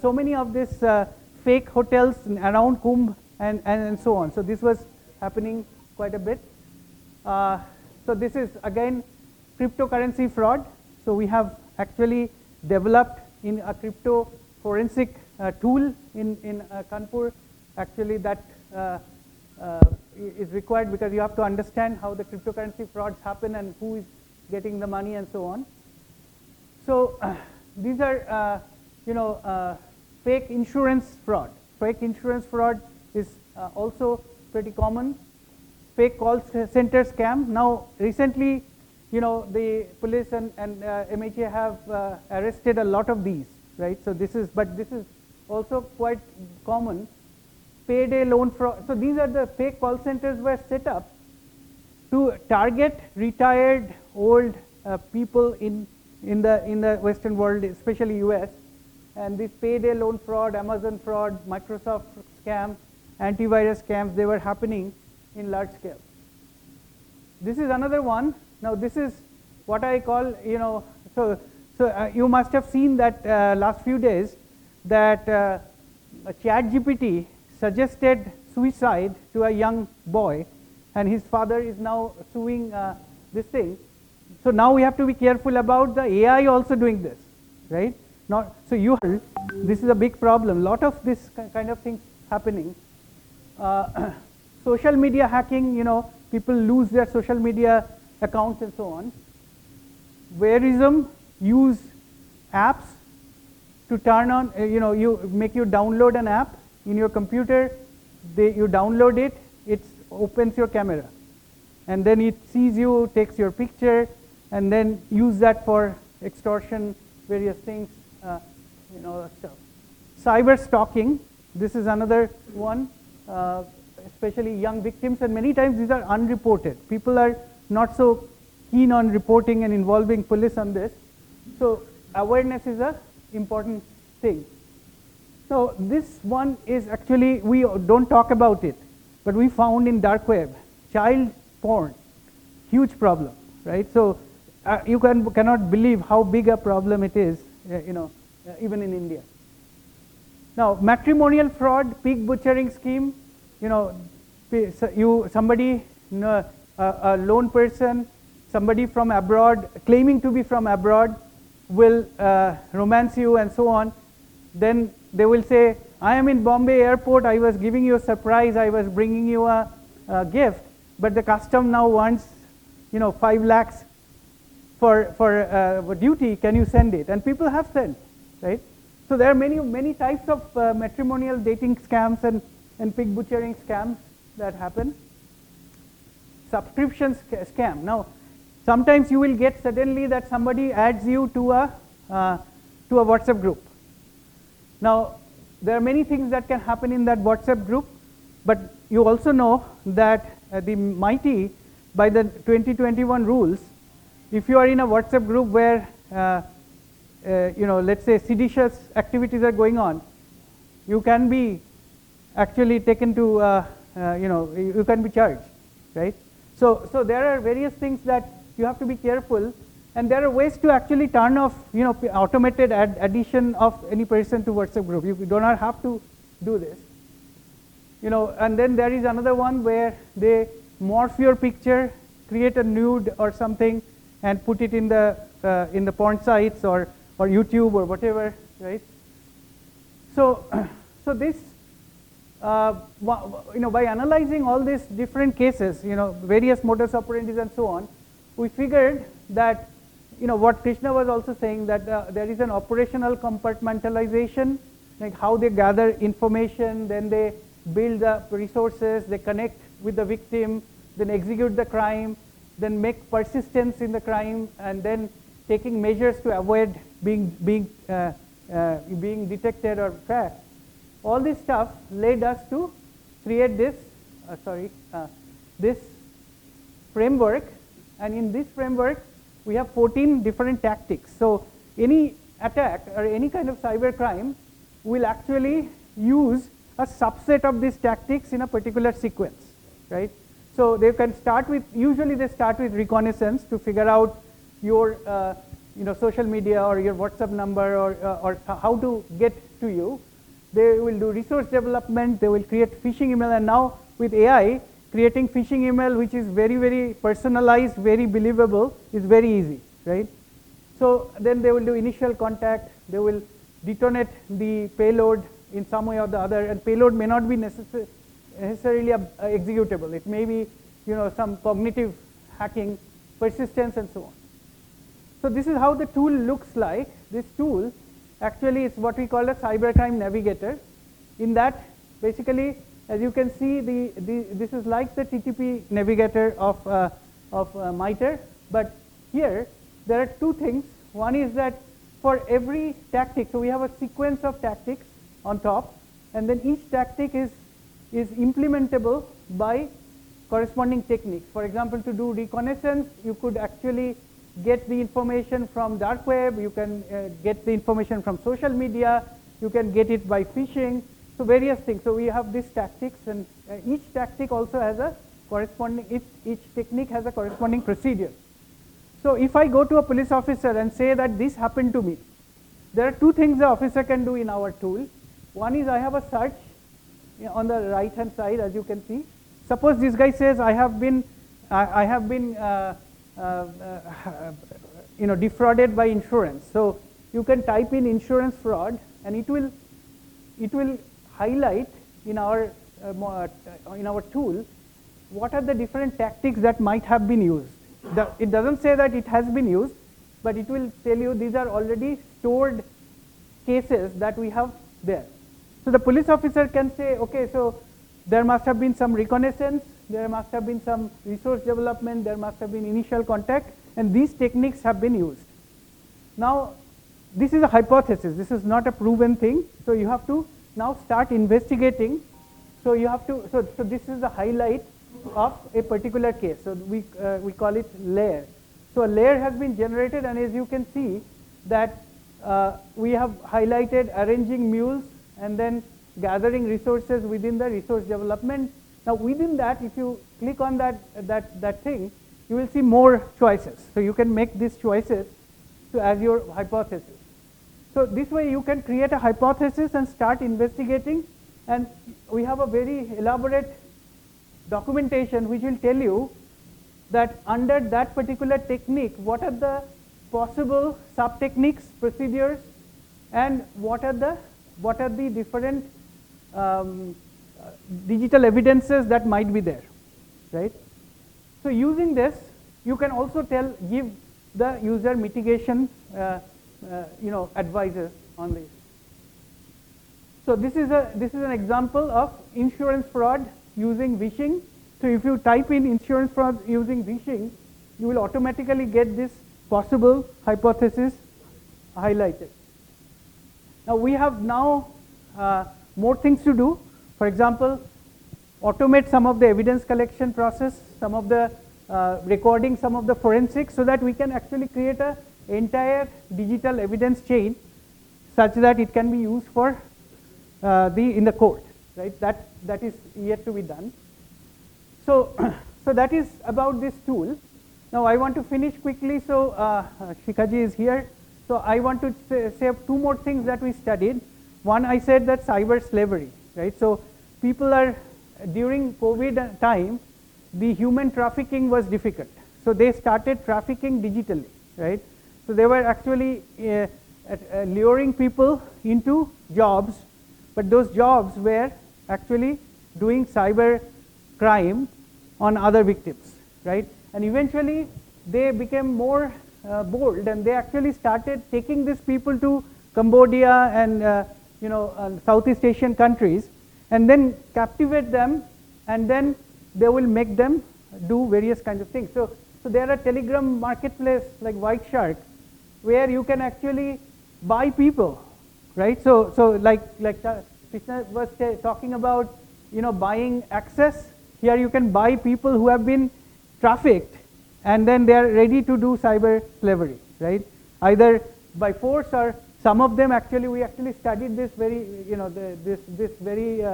So many of these fake hotels around Kumbh and so on. So this was happening quite a bit. So this is again cryptocurrency fraud. So we have actually developed in a crypto forensic tool in Kanpur. Actually that is required because you have to understand how the cryptocurrency frauds happen and who is getting the money and so on. So these are fake insurance fraud. Fake insurance fraud is also pretty common. Fake call center scam. Now recently, the police and MHA have arrested a lot of these, right? So this is also quite common. Payday loan fraud. So these are the fake call centers were set up to target retired old people in the Western world, especially US. And this payday loan fraud, Amazon fraud, Microsoft scam, antivirus scams, they were happening in large scale. This is another one. Now this is what I call, so you must have seen that last few days that ChatGPT suggested suicide to a young boy, and his father is now suing this thing. So now we have to be careful about the AI also doing this, right? This is a big problem. Lot of this kind of things happening. Social media hacking, people lose their social media accounts and so on. Verism use apps to turn on, you download an app in your computer, you download it, it opens your camera. And then it sees you, takes your picture, and then use that for extortion, various things, stuff. Cyber stalking, this is another one, especially young victims, and many times these are unreported. People are not so keen on reporting and involving police on this. So awareness is an important thing. So this one is actually, we don't talk about it, but we found in dark web, child porn, huge problem, right? So you cannot believe how big a problem it is, even in India. Now, matrimonial fraud, pig butchering scheme, you know, somebody, you know, a lone person, somebody from abroad, claiming to be from abroad, will romance you and so on. Then they will say, I am in Bombay airport, I was giving you a surprise, I was bringing you a gift, but the custom now wants, you know, 5 lakhs for duty, can you send it? And people have sent, right? So there are many types of matrimonial dating scams and pig butchering scams that happen. Subscription scam. Now, sometimes you will get suddenly that somebody adds you to a WhatsApp group. Now, there are many things that can happen in that WhatsApp group, but you also know that the MIT, by the 2021 rules, if you are in a WhatsApp group where you know, let's say seditious activities are going on, you can be actually taken to you know, you can be charged, right? So there are various things that you have to be careful, and there are ways to actually turn off, you know, automated addition of any person to WhatsApp group. You do not have to do this, you know. And then there is another one where they morph your picture, create a nude or something, and put it in the porn sites or YouTube or whatever, right? So this, you know, by analyzing all these different cases, you know, various modus operandi and so on, we figured that, you know, what Krishna was also saying, that there is an operational compartmentalization, like how they gather information, then they build up resources, they connect with the victim, then execute the crime, then make persistence in the crime, and then taking measures to avoid being detected or tracked. All this stuff led us to create this this framework, and in this framework we have 14 different tactics. So any attack or any kind of cyber crime will actually use a subset of these tactics in a particular sequence, right? So they can start with, usually they start with reconnaissance to figure out your you know, social media or your WhatsApp number or how to get to you. They will do resource development, they will create phishing email, and now with AI, creating phishing email which is very personalized, very believable, is very easy, right? So then they will do initial contact, they will detonate the payload in some way or the other, and payload may not be necessarily executable. It may be, you know, some cognitive hacking, persistence, and so on. So this is how the tool looks like. This tool actually is what we call a cybercrime navigator. In that, basically, as you can see, this is like the TTP navigator of MITRE, but here there are two things. One is that for every tactic, so we have a sequence of tactics on top, and then each tactic is implementable by corresponding techniques. For example, to do reconnaissance, you could actually get the information from dark web, you can get the information from social media, you can get it by phishing, so various things. So we have these tactics, and each tactic also has a corresponding, each technique has a corresponding procedure. So if I go to a police officer and say that this happened to me, there are two things the officer can do in our tool. One is I have a search on the right hand side, as you can see. Suppose this guy says I have been you know, defrauded by insurance. So you can type in insurance fraud, and it will highlight in our tool what are the different tactics that might have been used. It doesn't say that it has been used, but it will tell you these are already stored cases that we have there. So the police officer can say, okay, so there must have been some reconnaissance, there must have been some resource development, there must have been initial contact, and these techniques have been used. Now, this is a hypothesis, this is not a proven thing, so you have to now start investigating. So you have to, so this is the highlight of a particular case. So we call it layer. So a layer has been generated, and as you can see that we have highlighted arranging mules and then gathering resources within the resource development. Now within that, if you click on that thing, you will see more choices. So you can make these choices as your hypothesis. So this way you can create a hypothesis and start investigating, and we have a very elaborate documentation which will tell you that under that particular technique, what are the possible sub-techniques, procedures, and what are the different digital evidences that might be there, right? So using this, you can also give the user mitigation advices on this. So this is an example of insurance fraud using vishing. So if you type in insurance fraud using vishing, you will automatically get this possible hypothesis highlighted. Now we have more things to do. For example, automate some of the evidence collection process, some of the recording some of the forensics, so that we can actually create an entire digital evidence chain such that it can be used for in the court, right? That is yet to be done. So that is about this tool. Now I want to finish quickly. So Shikaji is here. So I want to say two more things that we studied. One, I said that cyber slavery, right? So people during COVID time, the human trafficking was difficult. So they started trafficking digitally, right? So they were actually luring people into jobs, but those jobs were actually doing cyber crime on other victims, right? And eventually they became more bold, and they actually started taking these people to Cambodia and Southeast Asian countries, and then captivate them, and then they will make them do various kinds of things. So there are Telegram marketplace like White Shark, where you can actually buy people, right? So like Krishna was talking about, buying access. Here you can buy people who have been trafficked, and then they are ready to do cyber slavery, right? Either by force, or some of them actually, we actually studied this very, this very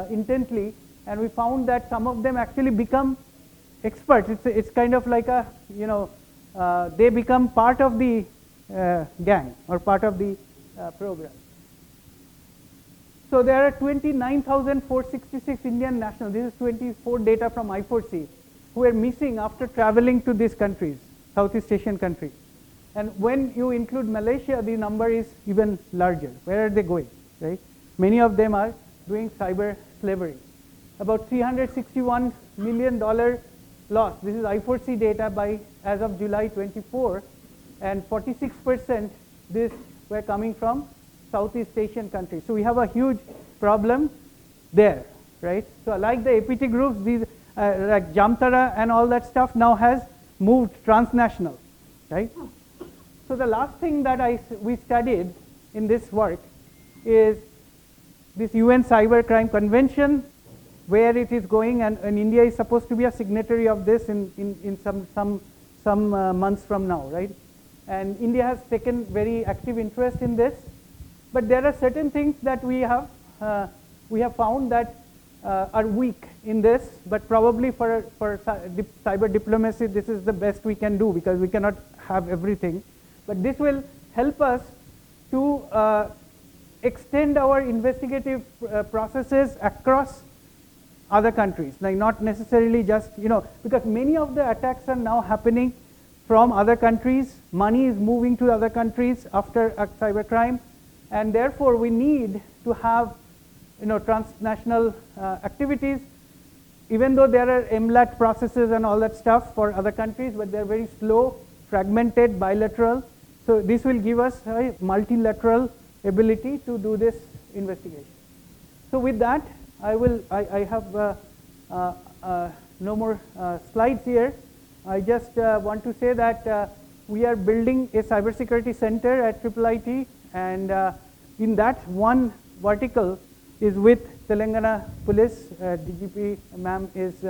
intently, and we found that some of them actually become experts. It's kind of like a, they become part of the gang or part of the program. So there are 29,466 Indian nationals, this is 24 data from I4C, who are missing after traveling to these countries, Southeast Asian countries. And when you include Malaysia, the number is even larger. Where are they going, right? Many of them are doing cyber slavery. About $361 million loss. This is I4C data as of July 24, and 46% this were coming from Southeast Asian countries. So we have a huge problem there, right? So like the APT groups, these like Jamtara and all that stuff now has moved transnational, right? So the last thing that we studied in this work is this UN Cybercrime Convention, where it is going, and India is supposed to be a signatory of this in some months from now, right? And India has taken very active interest in this, but there are certain things that we have found that are weak in this, but probably for cyber diplomacy, this is the best we can do, because we cannot have everything. But this will help us to extend our investigative processes across other countries, like not necessarily just, because many of the attacks are now happening from other countries. Money is moving to other countries after cybercrime, and therefore we need to have transnational activities, even though there are MLAT processes and all that stuff for other countries, but they're very slow, fragmented, bilateral. So this will give us a multilateral ability to do this investigation. So with that, I have no more slides here. I just want to say that we are building a cybersecurity center at IIIT, and in that one vertical is with Telangana Police. DGP ma'am is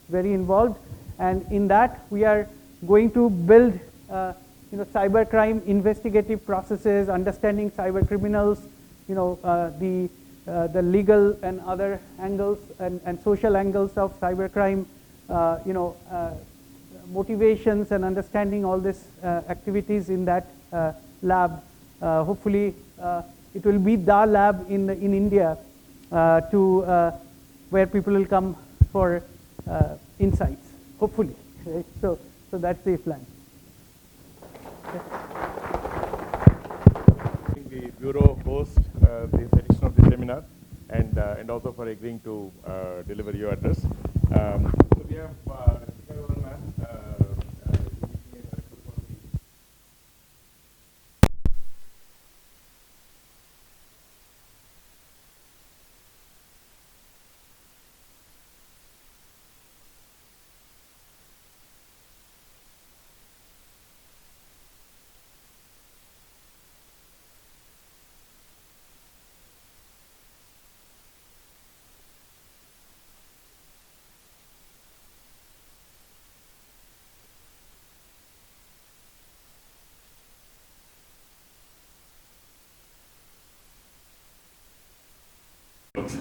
very involved, and in that we are going to build cybercrime investigative processes, understanding cyber criminals, the legal and other angles and social angles of cybercrime, motivations, and understanding all these activities in that lab. hopefully it will be the lab in India where people will come for insights, hopefully. Right? So that's the plan. The bureau host this edition of the seminar, and also for agreeing to deliver your address. So we have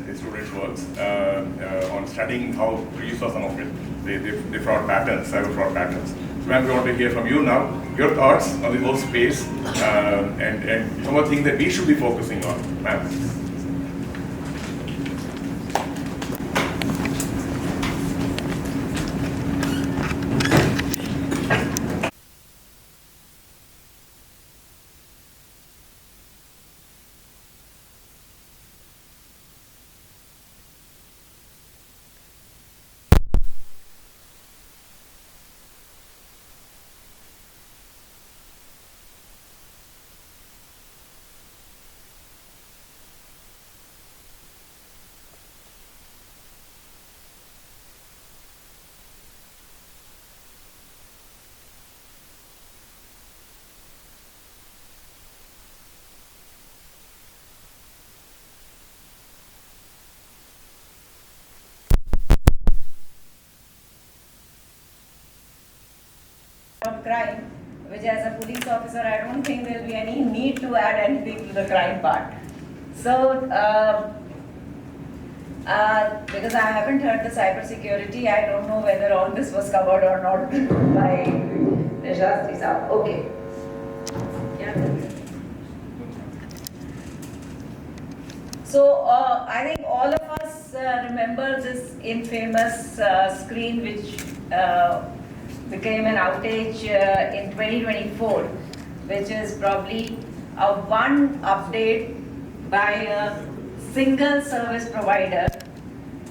the student works on studying how to use some of it, the fraud patterns, cyber fraud patterns. So ma'am, we want to hear from you now, your thoughts on the whole space and some of the things that we should be focusing on, ma'am. Of crime, which as a police officer, I don't think there will be any need to add anything to the crime part. So, because I haven't heard the cyber security, I don't know whether all this was covered or not by the Shastri Saab. Okay. Yeah. So, I think all of us remember this infamous screen which became an outage in 2024, which is probably a one update by a single service provider,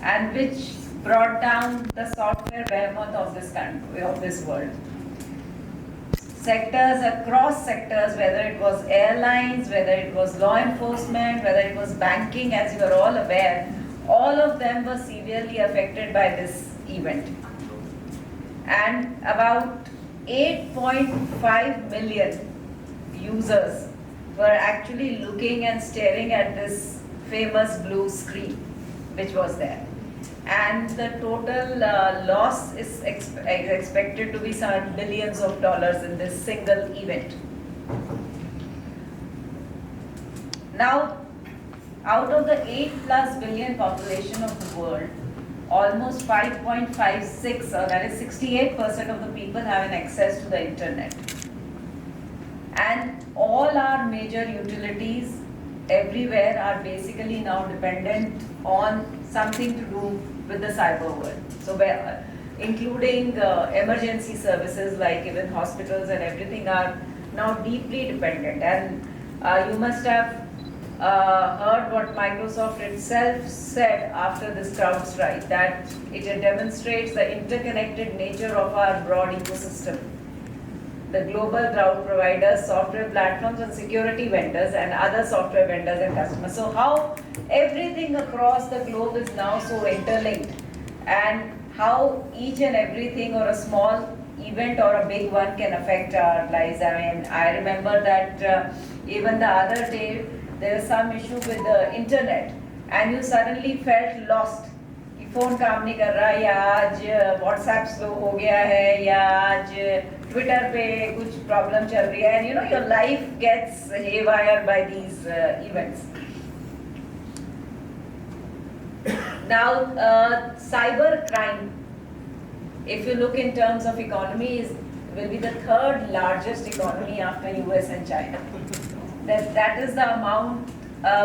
and which brought down the software behemoth of this country, of this world. Sectors, across sectors, whether it was airlines, whether it was law enforcement, whether it was banking, as you are all aware, all of them were severely affected by this event. And about 8.5 million users were actually looking and staring at this famous blue screen which was there. And the total loss is expected to be some billions of dollars in this single event. Now, out of the 8+ billion population of the world, almost 5.56, or that is 68% of the people have an access to the internet. And all our major utilities everywhere are basically now dependent on something to do with the cyber world. So including emergency services like even hospitals and everything are now deeply dependent. And you must have heard what Microsoft itself said after this CrowdStrike, that it demonstrates the interconnected nature of our broad ecosystem. The global cloud providers, software platforms, and security vendors, and other software vendors and customers. So how everything across the globe is now so interlinked, and how each and everything, or a small event or a big one, can affect our lives. I mean, I remember that even the other day, there was some issue with the internet, and you suddenly felt lost. Phone काम नहीं कर रहा, या आज WhatsApp slow हो गया है, या आज ट्विटर पे कुछ प्रॉब्लम चल रही है, and you know your life gets haywire by these events. Now, cyber crime, if you look in terms of economy, will be the third largest economy after US and China. that is the amount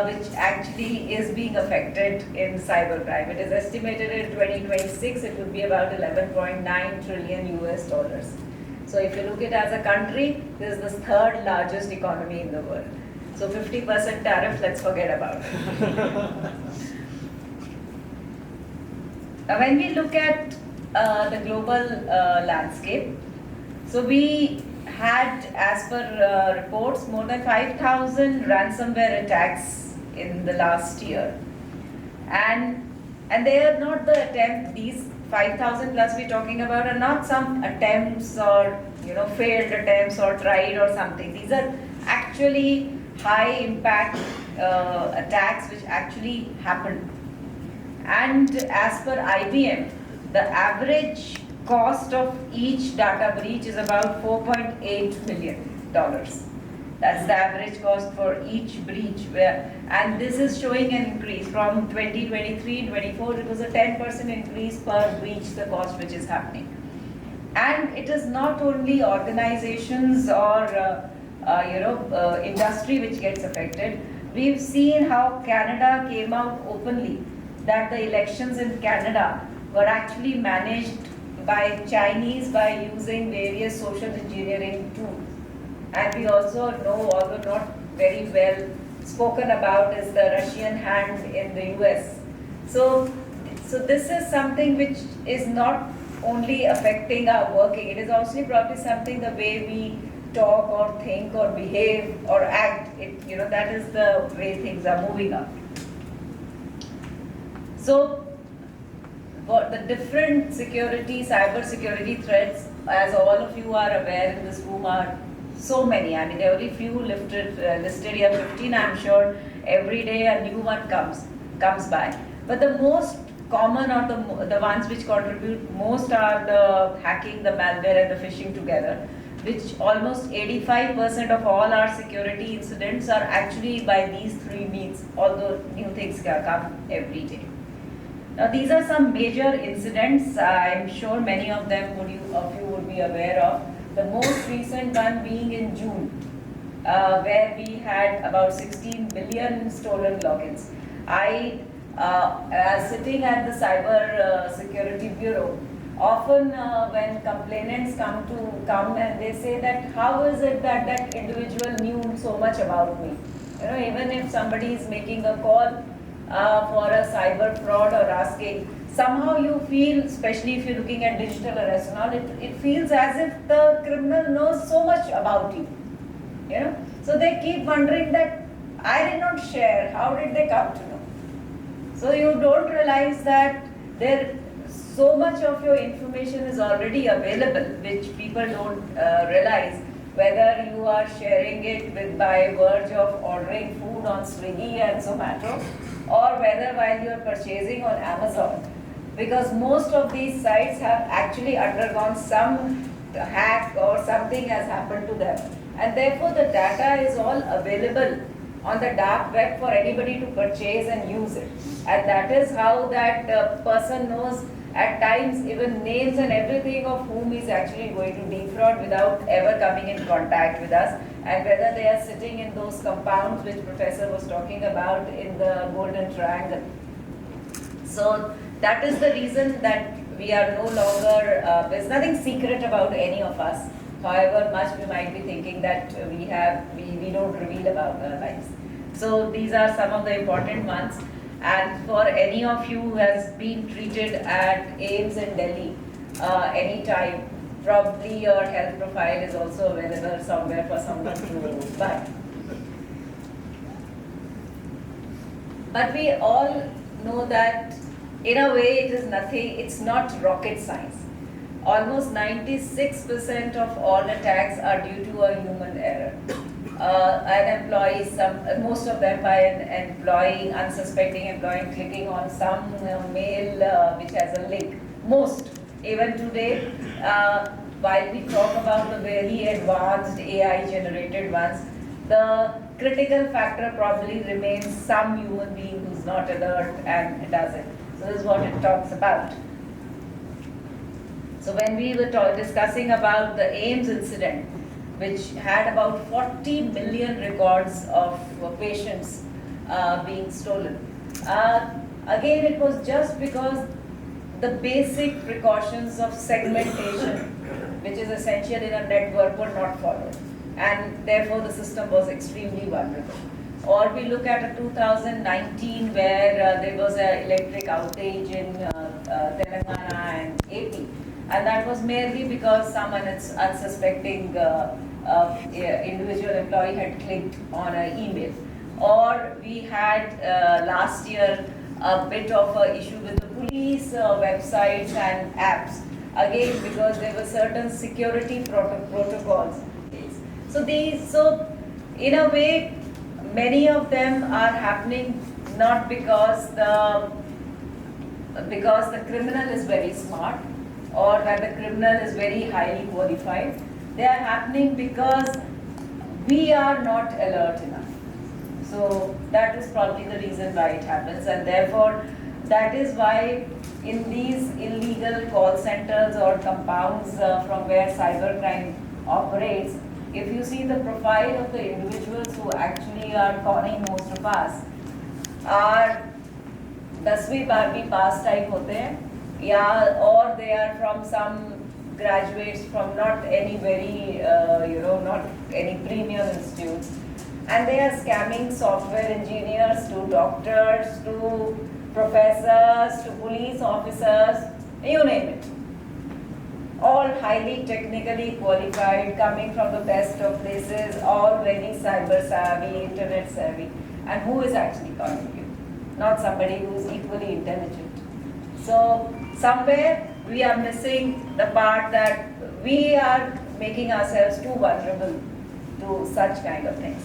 which actually is being affected in cybercrime. It is estimated in 2026 it would be about 11.9 trillion US dollars. So if you look at it as a country, this is the third largest economy in the world. So 50% tariff, let's forget about it. Now when we look at the global landscape, so we had, as per reports, more than 5,000 ransomware attacks in the last year. And they are not the attempt, these 5,000 plus we're talking about are not some attempts or failed attempts or tried or something. These are actually high impact attacks which actually happened. And as per IBM, the average cost of each data breach is about $4.8 million. That's the average cost for each breach. And this is showing an increase from 2023-24. It was a 10% increase per breach, the cost which is happening. And it is not only organizations or industry which gets affected. We've seen how Canada came out openly that the elections in Canada were actually managed by Chinese by using various social engineering tools. And we also know, although not very well spoken about, is the Russian hand in the US. So this is something which is not only affecting our working, it is also probably something the way we talk or think or behave or act, that is the way things are moving up. So what the different cyber security threats, as all of you are aware in this room, are so many. I mean, every few listed here, 15, I'm sure every day a new one comes by. But the most common or the ones which contribute most are the hacking, the malware and the phishing together, which almost 85% of all our security incidents are actually by these three means, although new things come every day. Now these are some major incidents. I'm sure many of them you would be aware of. The most recent one being in June, where we had about 16 billion stolen logins. Sitting at the Cyber Security Bureau, often when complainants come and they say that how is it that that individual knew so much about me? Even if somebody is making a call for a cyber fraud or asking, somehow you feel, especially if you're looking at digital arrest and all, it feels as if the criminal knows so much about you. So they keep wondering that I did not share, how did they come to know? So you don't realize that so much of your information is already available, which people don't realize, whether you are sharing it by verge of ordering food on Swiggy and Zomato, or whether while you are purchasing on Amazon. Because most of these sites have actually undergone some hack or something has happened to them. And therefore the data is all available on the dark web for anybody to purchase and use it. And that is how that person knows at times even names and everything of whom is actually going to defraud without ever coming in contact with us, and whether they are sitting in those compounds which Professor was talking about in the Golden Triangle. So that is the reason that we are no longer, there's nothing secret about any of us, however much we might be thinking that we don't reveal about our lives. So these are some of the important ones. And for any of you who has been treated at AIIMS in Delhi anytime, probably your health profile is also available somewhere for someone to buy. But we all know that in a way it is nothing, it's not rocket science. Almost 96% of all attacks are due to a human error. An employee, most of them by an employee, unsuspecting employee, clicking on some mail which has a link. Most, even today, while we talk about the very advanced AI generated ones, the critical factor probably remains some human being who's not alert and does it. So this is what it talks about. So when we were discussing about the AIIMS incident, which had about 40 million records of patients being stolen. Again, it was just because the basic precautions of segmentation, which is essential in a network, were not followed. And therefore, the system was extremely vulnerable. Or we look at a 2019 where there was an electric outage in Telangana and AP. And that was merely because some unsuspecting individual employee had clicked on an email. Or we had last year a bit of an issue with the police websites and apps. Again, because there were certain security protocols. So in a way, many of them are happening not because the criminal is very smart or that the criminal is very highly qualified. They are happening because we are not alert enough. So that is probably the reason why it happens, and therefore that is why in these illegal call centers or compounds from where cybercrime operates, if you see the profile of the individuals who actually are conning most of us, are 10वीं 12वीं pass type होते हैं, या or they are from some graduates from not any very not any premium institutes, and they are scamming software engineers to doctors to professors to police officers, you name it. All highly technically qualified, coming from the best of places, all very cyber savvy, internet savvy. And who is actually calling you? Not somebody who is equally intelligent. So somewhere we are missing the part that we are making ourselves too vulnerable to such kind of things.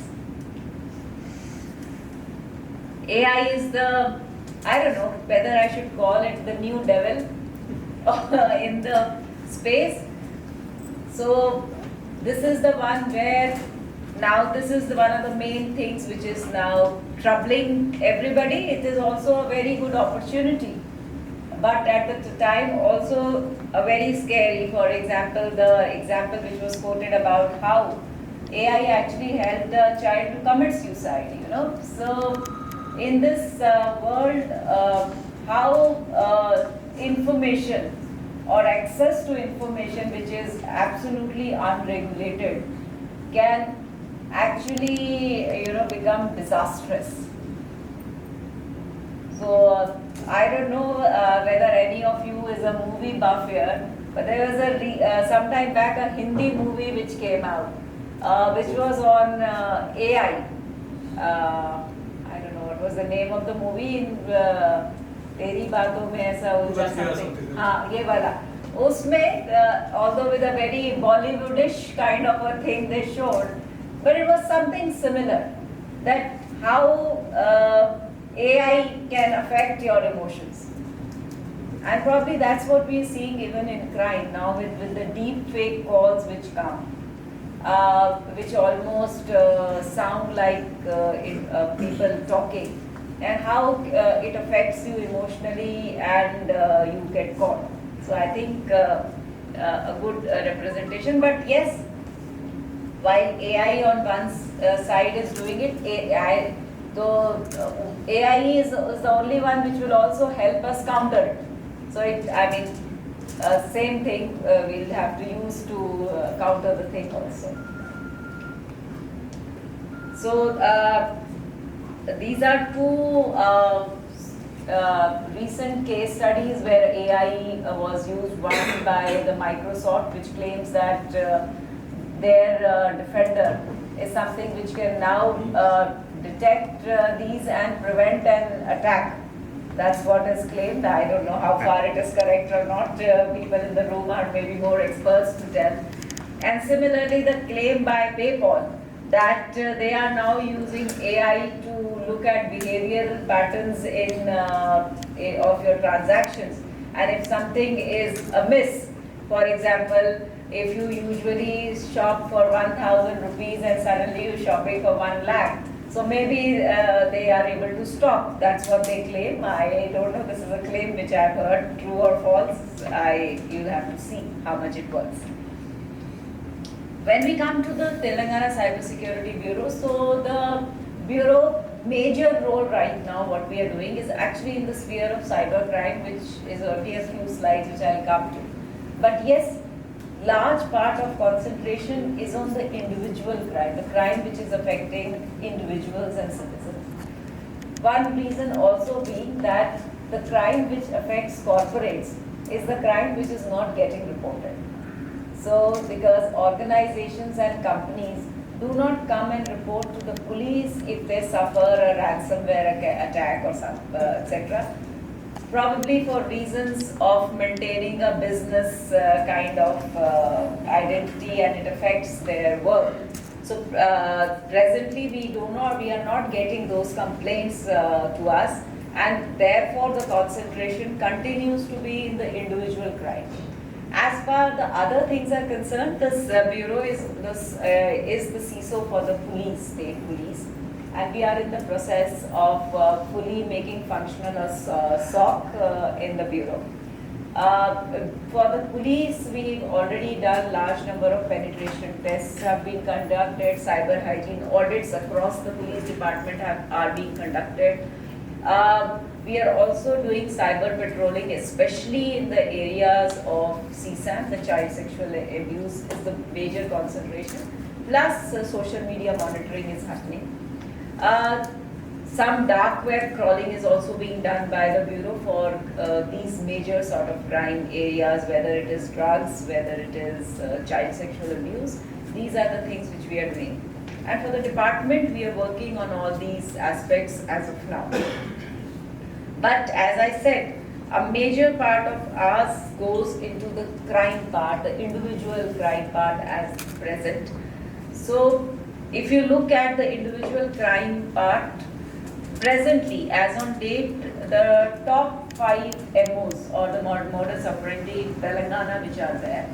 AI is the, I don't know whether I should call it the new devil in the space. So this is the one where now this is one of the main things which is now troubling everybody. It is also a very good opportunity, but at the time also a very scary. For example, the example which was quoted about how AI actually helped a child to commit suicide, So in this world, how information or access to information which is absolutely unregulated can actually become disastrous. So I don't know whether any of you is a movie buff here, but there was a some time back a Hindi movie which came out, which was on AI. I don't know what was the name of the movie. In तेरी बातों में ऐसा उलझा something. हाँ, ये वाला. उसमें although with a very Bollywoodish kind of a thing they showed, but it was something similar, that how AI can affect your emotions. And probably that's what we're seeing even in crime now with the deep fake calls which come, which almost sound like people talking, and how it affects you emotionally and you get caught. So I think a good representation, but yes, while AI on one side is doing it, AI is the only one which will also help us counter it. So same thing we'll have to use to counter the thing also. So these are two recent case studies where AI was used. One by the Microsoft, which claims that their Defender is something which can now detect these and prevent an attack. That's what is claimed. I don't know how far it is correct or not. People in the room are maybe more experts to tell. And similarly, the claim by PayPal that they are now using AI to look at behavioral patterns of your transactions. And if something is amiss, for example, if you usually shop for 1,000 rupees and suddenly you're shopping for 1 lakh, so maybe they are able to stop. That's what they claim. I don't know, this is a claim which I've heard, true or false. You'll have to see how much it works. when we come to the Telangana Cybersecurity Bureau, so the Bureau major role right now, what we are doing is actually in the sphere of cybercrime, which is only a few slides which I'll come to. But yes, large part of concentration is on the individual crime, the crime which is affecting individuals and citizens. One reason also being that the crime which affects corporates is the crime which is not getting reported. So, because organizations and companies do not come and report to the police if they suffer a ransomware attack or some, etc. Probably for reasons of maintaining a business kind of identity, and it affects their work. So presently we are not getting those complaints to us, and therefore the concentration continues to be in the individual crime. As far the other things are concerned, this bureau is the CISO for the police, state police, and we are in the process of fully making functional a SOC in the bureau. For the police, we've already done large number of penetration tests have been conducted, cyber hygiene audits across the police department are being conducted. We are also doing cyber patrolling, especially in the areas of CSAM, the child sexual abuse is the major concentration, plus social media monitoring is happening. Some dark web crawling is also being done by the Bureau for these major sort of crime areas, whether it is drugs, whether it is child sexual abuse. These are the things which we are doing. And for the department, we are working on all these aspects as of now. But as I said, a major part of us goes into the crime part, the individual crime part as present. So if you look at the individual crime part, presently, as on date, the top 5 MOs or the modus operandi in Telangana which are there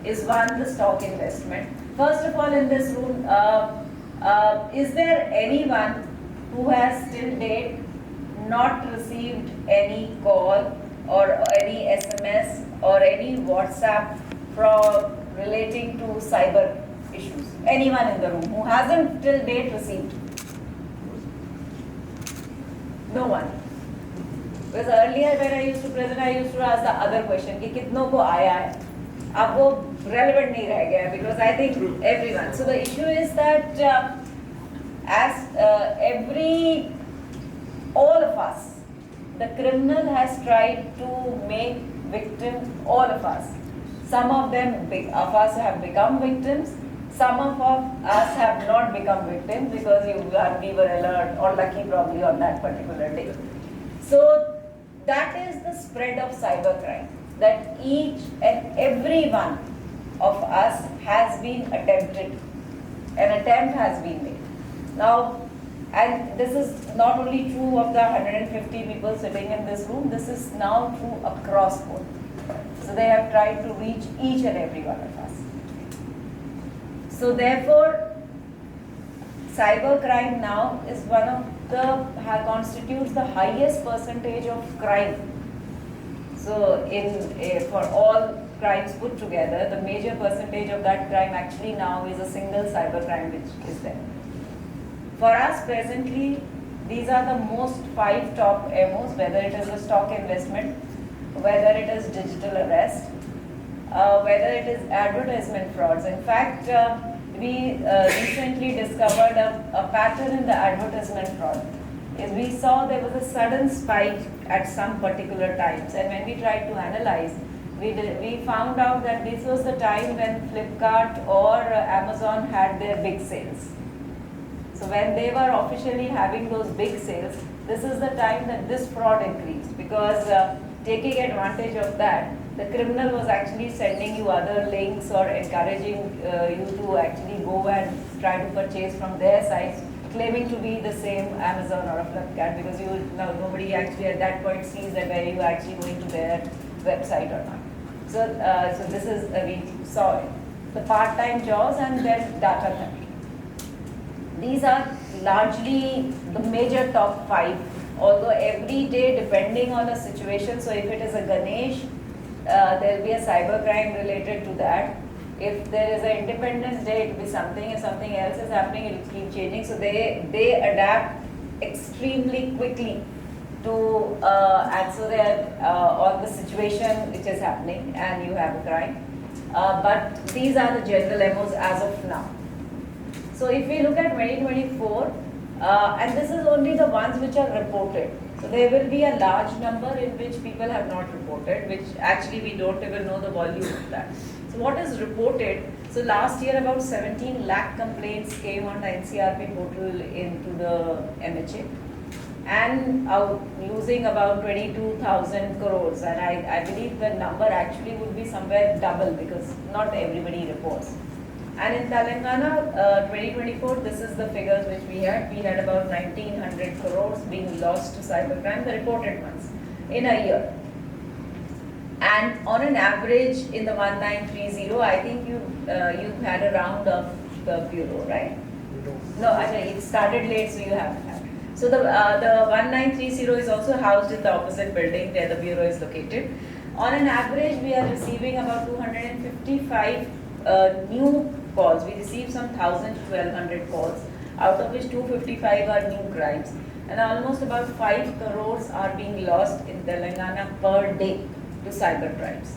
is one, the stock investment. First of all, in this room, is there anyone who has till date not received any call or any SMS or any WhatsApp from relating to cyber issues? Anyone in the room who hasn't till date received? No one. Because earlier when I used to present, I used to ask the other question, कि कितनों को आया है? अब वो relevant नहीं रह गया, because I think everyone. So the issue is that all of us, the criminal has tried to make victim all of us. Some of us have become victims. Some of us have not become victims because we were alert or lucky probably on that particular day. So that is the spread of cybercrime, that each and every one of us has been attempted. An attempt has been made. Now, and this is not only true of the 150 people sitting in this room, this is now true across board. So they have tried to reach each and every one of us. So therefore, cybercrime now is one of constitutes the highest percentage of crime. So for all crimes put together, the major percentage of that crime actually now is a single cybercrime which is there. For us presently, these are the most 5 top MOs, whether it is a stock investment, whether it is digital arrest, whether it is advertisement frauds. In fact, we recently discovered a pattern in the advertisement fraud. We saw there was a sudden spike at some particular times, and when we tried to analyze, we found out that this was the time when Flipkart or Amazon had their big sales. So when they were officially having those big sales, this is the time that this fraud increased, because taking advantage of that, the criminal was actually sending you other links or encouraging you to actually go and try to purchase from their sites, claiming to be the same Amazon or a Flipkart, because nobody actually at that point sees that where you are actually going to their website or not. So, so this is, we saw it. The part-time jobs and then data theft. These are largely the major top 5, although every day depending on the situation, so if it is a Ganesh, there will be a cybercrime related to that. If there is an Independence Day, it will be something. If something else is happening, it will keep changing. So they adapt extremely quickly to answer on the situation which is happening, and you have a crime. But these are the general MOs as of now. So if we look at 2024, and this is only the ones which are reported. So there will be a large number in which people have not reported, which actually we don't even know the volume of that. So what is reported? So last year about 17 lakh complaints came on the NCRP portal into the MHA, and losing about 22,000 crores. And I believe the number actually would be somewhere double, because not everybody reports. And in Telangana, 2024, this is the figures which we had. We had about 1,900 crores being lost to cybercrime, the reported ones, in a year. And on an average, in the 1930, I think you had a round of the bureau, right? No, it started late, so you haven't had. So the 1930 is also housed in the opposite building where the bureau is located. On an average, we are receiving about 255 new calls. We receive some 1,000 to 1,200 calls, out of which 255 are new crimes. And almost about 5 crores are being lost in Telangana per day to cyber crimes.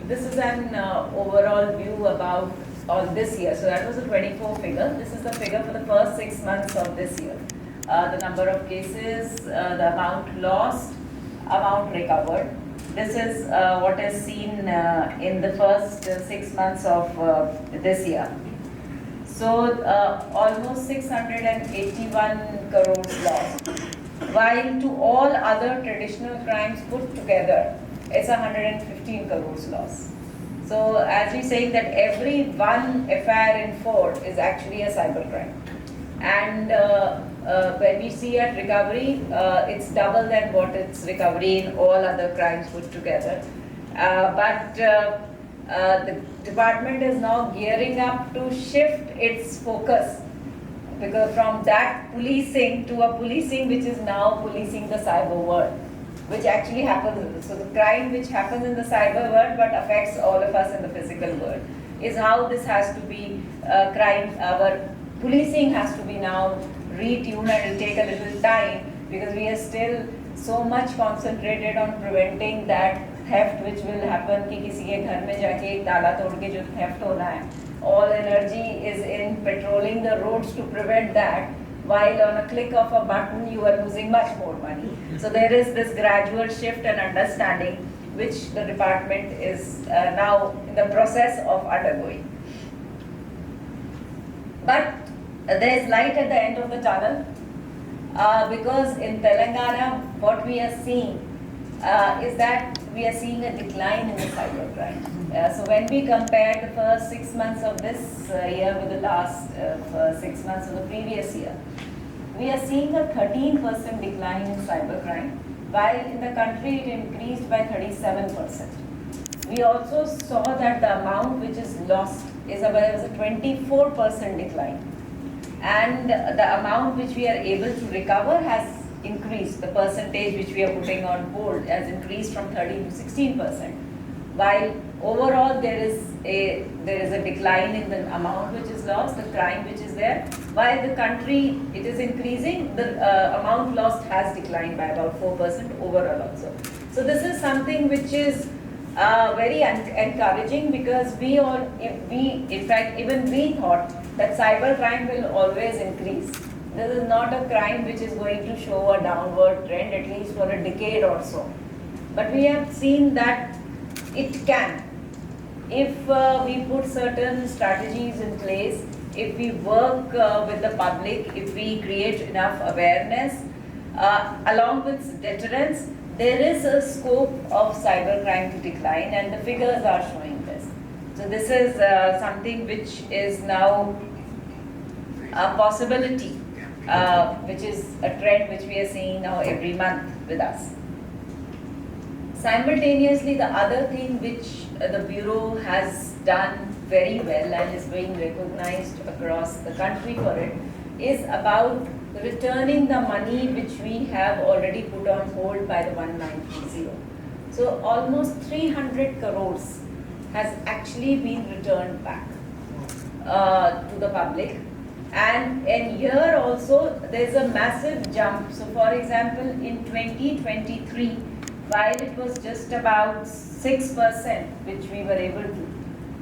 This is an overall view about all this year. So that was the 24 figure. This is the figure for the first 6 months of this year. The number of cases, the amount lost, amount recovered. This is what is seen in the first 6 months of this year. So almost 681 crores lost, while to all other traditional crimes put together, it's 115 crores loss. So as we're saying that every one FIR in 4 is actually a cybercrime. And when we see at recovery, it's double than what it's recovery in all other crimes put together. But the department is now gearing up to shift its focus, because from that policing to a policing which is now policing the cyber world, which actually happens. So the crime which happens in the cyber world but affects all of us in the physical world is how this has to be crime. Our policing has to be now retuned, and it will take a little time, because we are still so much concentrated on preventing that theft which will happen कि किसी के घर में जाके एक ताला तोड़ के जो theft होना है. All energy is in patrolling the roads to prevent that, while on a click of a button you are losing much more money. So there is this gradual shift and understanding which the department is now in the process of undergoing. But there is light at the end of the tunnel, because in Telangana what we are seeing is that we are seeing a decline in the cybercrime. So when we compare the first 6 months of this year with the last 6 months of the previous year, we are seeing a 13% decline in cybercrime, while in the country it increased by 37%. We also saw that the amount which is lost is a 24% decline. And the amount which we are able to recover has increased. The percentage which we are putting on hold has increased from 13 to 16%. While overall there is a decline in the amount which is lost, the crime which is there. While the country, it is increasing, the amount lost has declined by about 4% overall also. So this is something which is very encouraging, because in fact, even we thought that cyber crime will always increase. This is not a crime which is going to show a downward trend, at least for a decade or so. But we have seen that it can. If we put certain strategies in place, if we work with the public, if we create enough awareness, along with deterrence, there is a scope of cybercrime to decline, and the figures are showing this. So this is something which is now a possibility, which is a trend which we are seeing now every month with us. Simultaneously, the other thing which the Bureau has done very well and is being recognized across the country for it is about returning the money which we have already put on hold by the 1930. So almost 300 crores has actually been returned back to the public. And here also there's a massive jump. So for example, in 2023, while it was just about 6% which we were able to,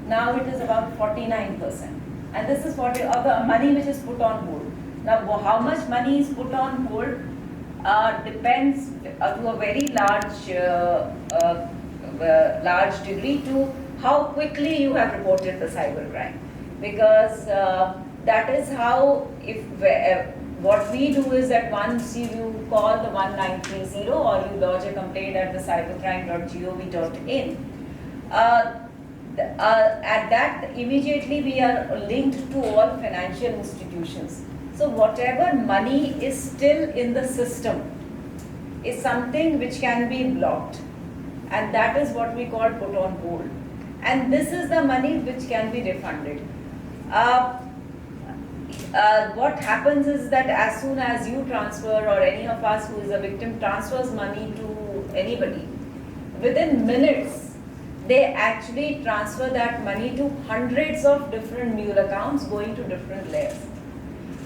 now it is about 49%. And this is what of the money which is put on hold. Now how much money is put on hold depends to a very large degree to how quickly you have reported the cybercrime. Because that is how, if what we do is that once you call the 1930 or you lodge a complaint at the cybercrime.gov.in, at that immediately we are linked to all financial institutions. So whatever money is still in the system is something which can be blocked, and that is what we call put on hold. And this is the money which can be refunded. What happens is that as soon as you transfer, or any of us who is a victim transfers money to anybody, within minutes they actually transfer that money to hundreds of different mule accounts going to different layers.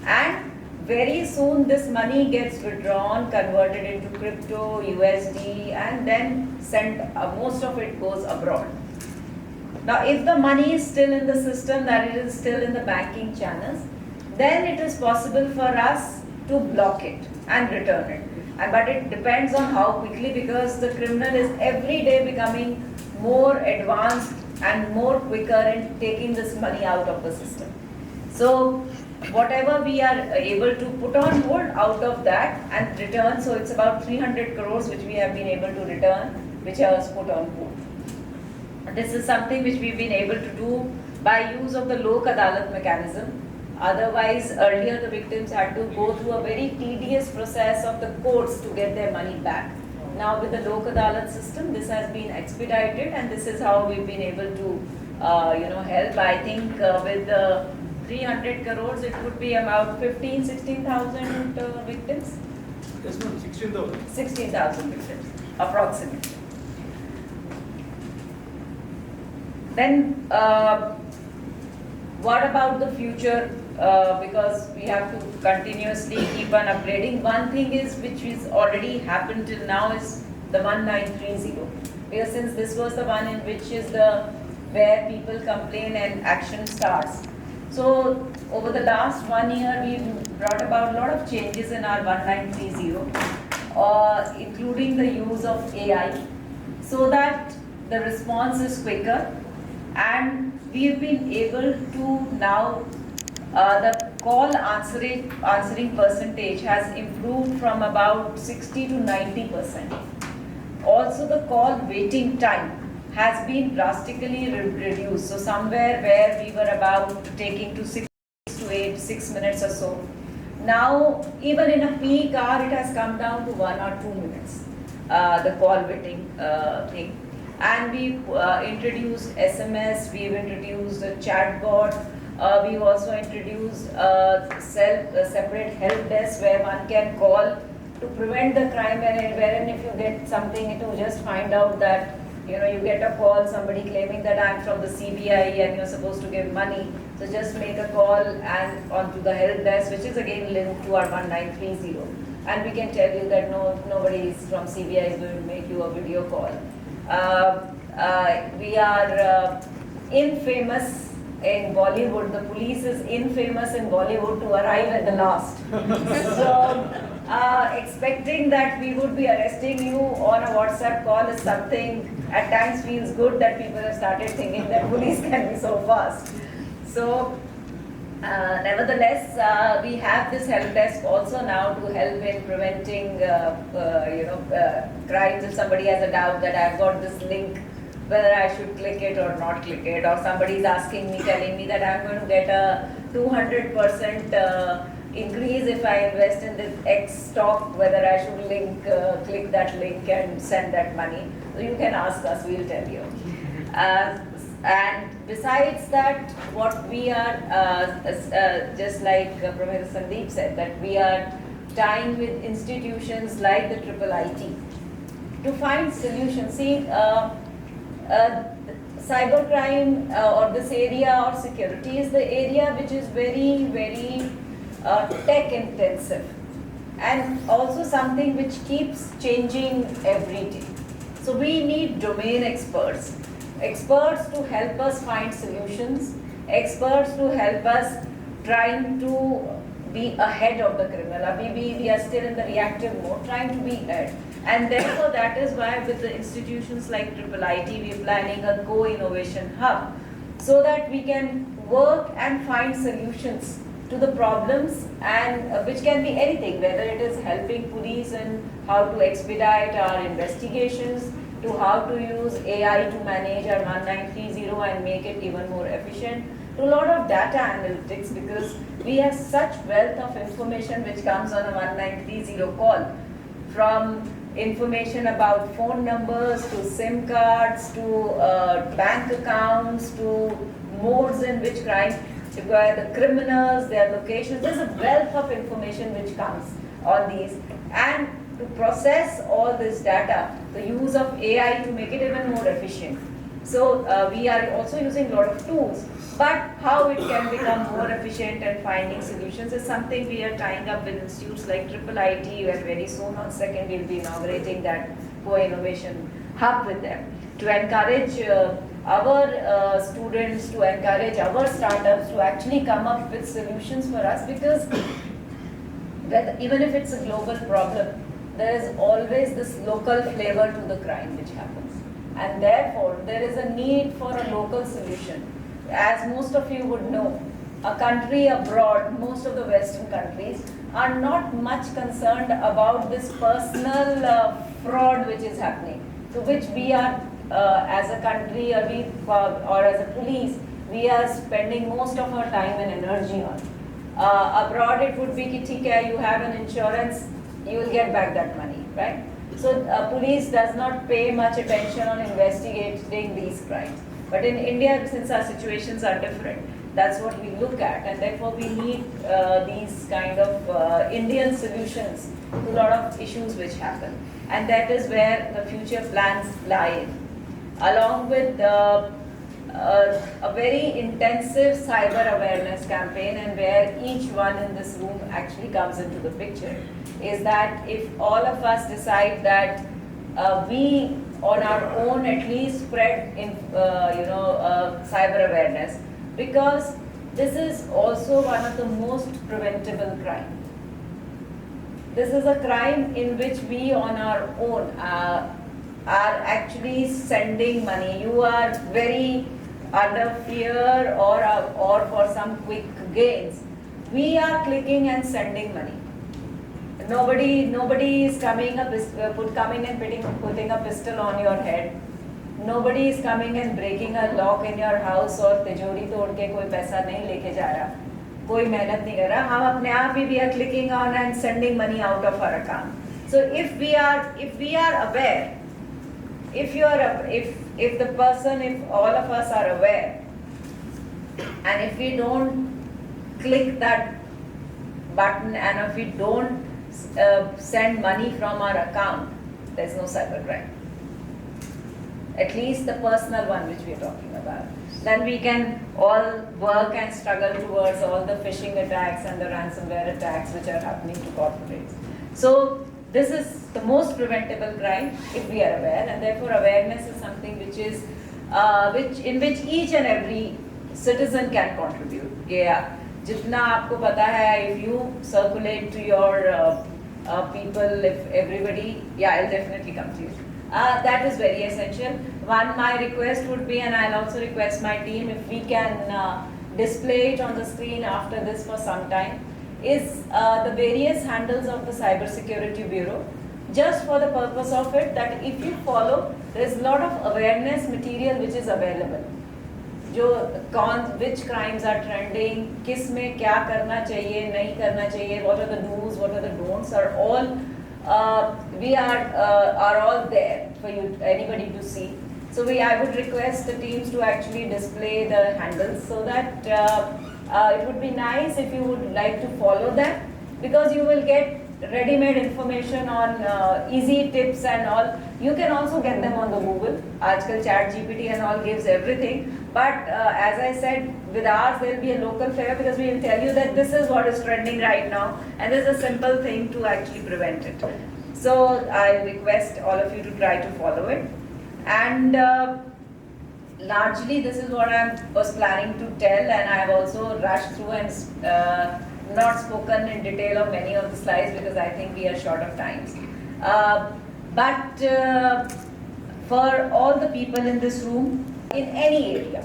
And very soon this money gets withdrawn, converted into crypto, USD, and then sent, most of it goes abroad. Now if the money is still in the system, that it is still in the banking channels, then it is possible for us to block it and return it. But it depends on how quickly, because the criminal is every day becoming more advanced and more quicker in taking this money out of the system. So whatever we are able to put on hold out of that and return, so it's about 300 crores which we have been able to return, which was put on hold. This is something which we've been able to do by use of the Lok Adalat mechanism. Otherwise, earlier the victims had to go through a very tedious process of the courts to get their money back. Now with the Lok Adalat system, this has been expedited, and this is how we've been able to help. I think with the 300 crores, it would be about 16,000 victims. Yes, ma'am, 16,000. 16,000 victims, approximately. Then, what about the future? Because we have to continuously keep on upgrading. One thing is, which is already happened till now, is the 1930. Because since this was the one in which is where people complain and action starts. So over the last 1 year, we've brought about a lot of changes in our 1930, including the use of AI, so that the response is quicker, and we've been able to now, the call answering percentage has improved from about 60 to 90%. Also the call waiting time has been drastically reduced. So somewhere where we were about taking to 6 minutes or so, now even in a peak hour it has come down to 1 or 2 minutes, the call waiting thing. And we've introduced SMS, we've introduced a chatbot, we've also introduced a separate help desk where one can call to prevent the crime, wherein if you get something, to just find out that you get a call, somebody claiming that I'm from the CBI and you're supposed to give money. So just make a call and onto the help desk, which is again linked to our 1930. And we can tell you that nobody from CBI is going to make you a video call. We are infamous in Bollywood. The police is infamous in Bollywood to arrive at the last. So expecting that we would be arresting you on a WhatsApp call is something at times feels good, that people have started thinking that police can be so fast. So nevertheless, we have this help desk also now to help in preventing crimes. If somebody has a doubt that I've got this link, whether I should click it or not click it, or somebody is asking me, telling me that I'm going to get a 200% increase if I invest in this X stock, whether I should click that link and send that money. So you can ask us, we'll tell you. And besides that, what we are, just like Professor Sandeep said, that we are tying with institutions like the IIIT to find solutions. See, cybercrime or this area or security is the area which is very, very tech intensive, and also something which keeps changing every day. So we need domain experts, experts to help us find solutions, experts to help us trying to be ahead of the criminal. Maybe we are still in the reactive mode, trying to be ahead. And therefore that is why with the institutions like IIIT, we are planning a co-innovation hub so that we can work and find solutions to the problems, and which can be anything, whether it is helping police and how to expedite our investigations, to how to use AI to manage our 1930 and make it even more efficient, to a lot of data analytics, because we have such wealth of information which comes on a 1930 call, from information about phone numbers to SIM cards to bank accounts to modes in which crime, where the criminals, their locations. There's a wealth of information which comes on these, and to process all this data, the use of AI to make it even more efficient. So we are also using a lot of tools, but how it can become more efficient and finding solutions is something we are tying up with institutes like IIIT, where very soon on 2nd we'll be inaugurating that co-innovation hub with them, to encourage our students, to encourage our startups to actually come up with solutions for us, because even if it's a global problem, there is always this local flavor to the crime which happens. And therefore, there is a need for a local solution. As most of you would know, a country abroad, most of the Western countries, are not much concerned about this personal fraud which is happening, to which we are, as a country or as a police, we are spending most of our time and energy on. Abroad it would be, ki, theek hai, you have an insurance, you will get back that money, right? So police does not pay much attention on investigating these crimes. But in India, since our situations are different, that's what we look at, and therefore we need these kind of Indian solutions to a lot of issues which happen. And that is where the future plans lie, along with a very intensive cyber awareness campaign, and where each one in this room actually comes into the picture, is that if all of us decide that we on our own at least spread in, cyber awareness, because this is also one of the most preventable crime. This is a crime in which we on our own are actually sending money. You are very under fear or for some quick gains. We are clicking and sending money. Nobody is coming and putting a pistol on your head. Nobody is coming and breaking a lock in your house और तिजोरी तोड़ के कोई पैसा नहीं लेके जा रहा, कोई मेहनत नहीं कर रहा. हम अपने आप ही we are clicking on and sending money out of our account. So if we are aware, if all of us are aware, and if we don't click that button, and if we don't send money from our account, there's no cybercrime. At least the personal one which we are talking about. Then we can all work and struggle towards all the phishing attacks and the ransomware attacks which are happening to corporates. So this is the most preventable crime if we are aware, and therefore awareness is something which is in which each and every citizen can contribute. Yeah. Jitna aapko pata hai, if you circulate to your people, if everybody, yeah, I'll definitely come to you. That is very essential. My request would be, and I'll also request my team, if we can display it on the screen after this for some time, is the various handles of the Cybersecurity Bureau, just for the purpose of it, that if you follow, there is a lot of awareness material which is available. Which crimes are trending, किस में क्या करना चाहिए, नहीं करना चाहिए, what are the do's, what are the don'ts, are all are all there for you, anybody to see. So I would request the teams to actually display the handles, so that it would be nice if you would like to follow them, because you will get ready-made information on easy tips and all. You can also get them on the Google. Aajkal Chat GPT and all gives everything. But as I said, with ours there will be a local flavor because we will tell you that this is what is trending right now, and there's a simple thing to actually prevent it. So I request all of you to try to follow it. And largely this is what I was planning to tell, and I have also rushed through and not spoken in detail of many of the slides because I think we are short of time. But for all the people in this room, in any area,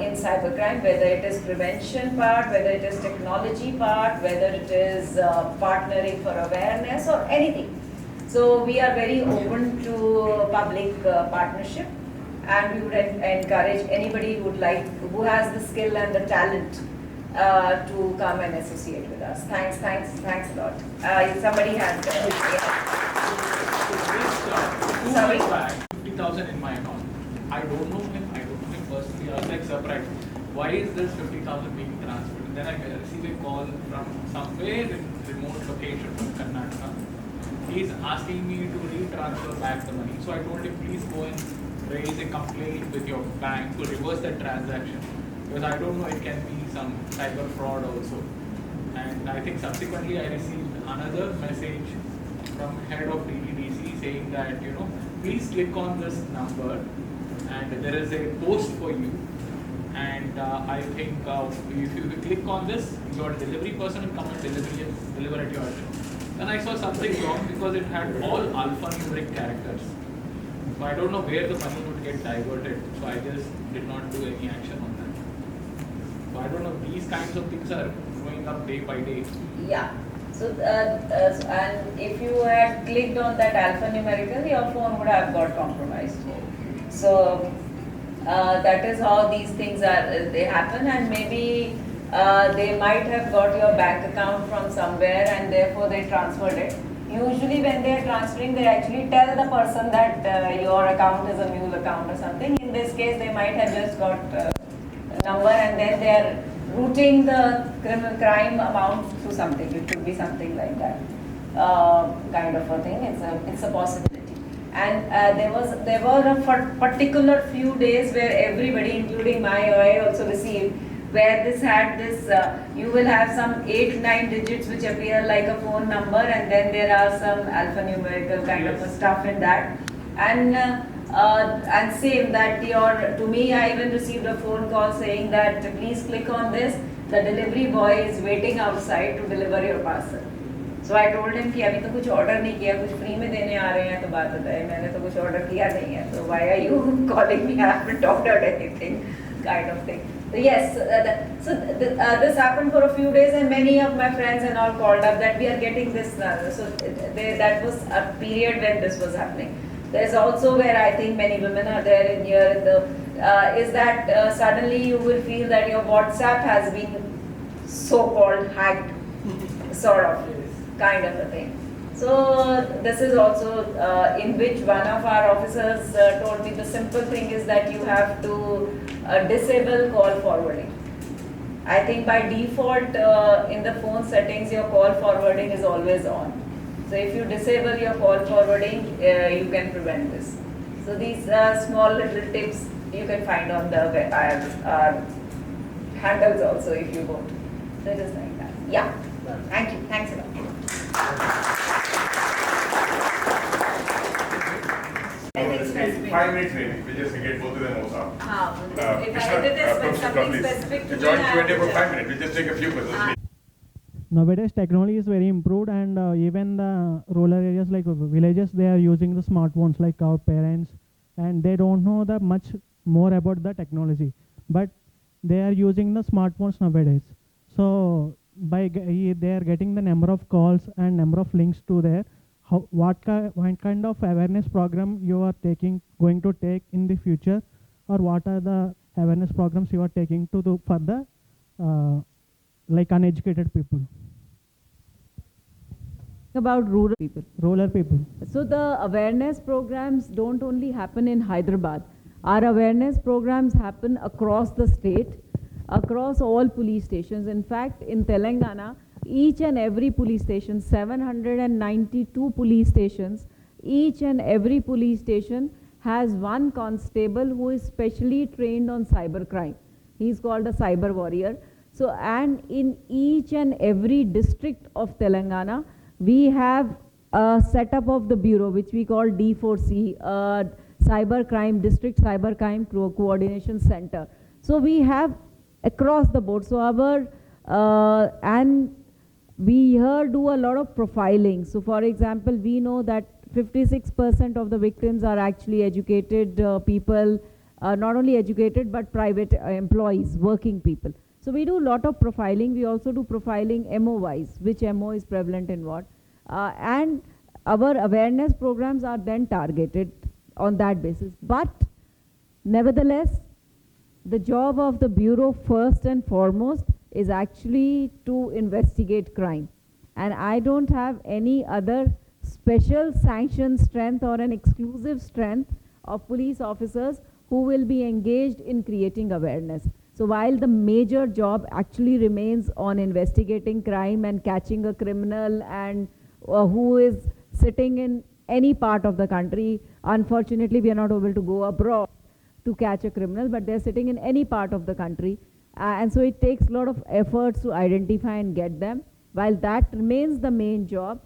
in cybercrime, whether it is prevention part, whether it is technology part, whether it is partnering for awareness or anything. So we are very open to public partnership, and we would encourage anybody who would like, who has the skill and the talent to come and associate with us. Thanks a lot. Somebody has sorry. 50,000 in my account. I don't know him personally. I was like surprised. Why is this 50,000 being transferred? And then I received a call from somewhere in remote location from Karnataka. He's asking me to retransfer back the money. So I told him, please go and raise a complaint with your bank to reverse that transaction. Because I don't know, it can be some cyber fraud also. And I think subsequently I received another message from head of DTDC saying that, please click on this number and there is a post for you. And I think if you click on this, your delivery person will come and deliver at your address. Then I saw something wrong because it had all alphanumeric characters. So I don't know where the money would get diverted. So I just did not do any action on that. So I don't know, these kinds of things are growing up day by day. Yeah. So and if you had clicked on that alphanumerical, your phone would have got compromised. So that is how these things they happen, and maybe they might have got your bank account from somewhere and therefore they transferred it. Usually when they are transferring, they actually tell the person that your account is a mule account or something. In this case, they might have just got a number and then they are routing the crime amount to something. It could be something like that kind of a thing. It's a possibility. And there were a particular few days where everybody, including I also received, where this had this, you will have some 8-9 digits which appear like a phone number, and then there are some alphanumerical kind of a stuff in that. And same that to me, I even received a phone call saying that please click on this, the delivery boy is waiting outside to deliver your parcel. So I told him कि अभी तो कुछ order नहीं किया, कुछ free में देने आ रहे हैं तो बात होता है, मैंने तो कुछ order किया नहीं है, so why are you calling me? I haven't ordered anything, kind of thing. So yes, this happened for a few days, and many of my friends and all called up that we are getting this. That was a period when this was happening. There's also where I think many women are there in here. Is that suddenly you will feel that your WhatsApp has been so-called hacked, sort of, kind of a thing. So this is also in which one of our officers told me the simple thing is that you have to disable call forwarding. I think by default in the phone settings your call forwarding is always on. So if you disable your call forwarding, you can prevent this. So these small little tips you can find on the handles also if you go. So it is like that. Yeah. Thank you. Thanks a lot. Maybe 5 minutes maybe. We just get both of them also. If I did this something specific to join Q&A for 5 minutes. We'll just take a few questions. Nowadays, technology is very improved, and even the rural areas like villages, they are using the smartphones like our parents, and they don't know that much more about the technology, but they are using the smartphones nowadays. So they are getting the number of calls and number of links to there. What kind of awareness program you are going to take in the future, or what are the awareness programs you are taking to do for the like uneducated people? About rural people. Rural people. So the awareness programs don't only happen in Hyderabad. Our awareness programs happen across the state, across all police stations. In fact, in Telangana, each and every police station, 792 police stations, each and every police station has one constable who is specially trained on cybercrime. He's called a cyber warrior. So, and in each and every district of Telangana, we have a setup of the bureau, which we call D4C, Cybercrime District Cybercrime Coordination Center. So we have across the board. So our, and we here do a lot of profiling. So for example, we know that 56% of the victims are actually educated people, not only educated, but private employees, working people. So we do a lot of profiling. We also do profiling MO-wise, which MO is prevalent in what. And our awareness programs are then targeted on that basis. But nevertheless, the job of the Bureau first and foremost is actually to investigate crime. And I don't have any other special sanction strength or an exclusive strength of police officers who will be engaged in creating awareness. So while the major job actually remains on investigating crime and catching a criminal and who is sitting in any part of the country, unfortunately we are not able to go abroad to catch a criminal, but they're sitting in any part of the country. And so it takes a lot of efforts to identify and get them. While that remains the main job,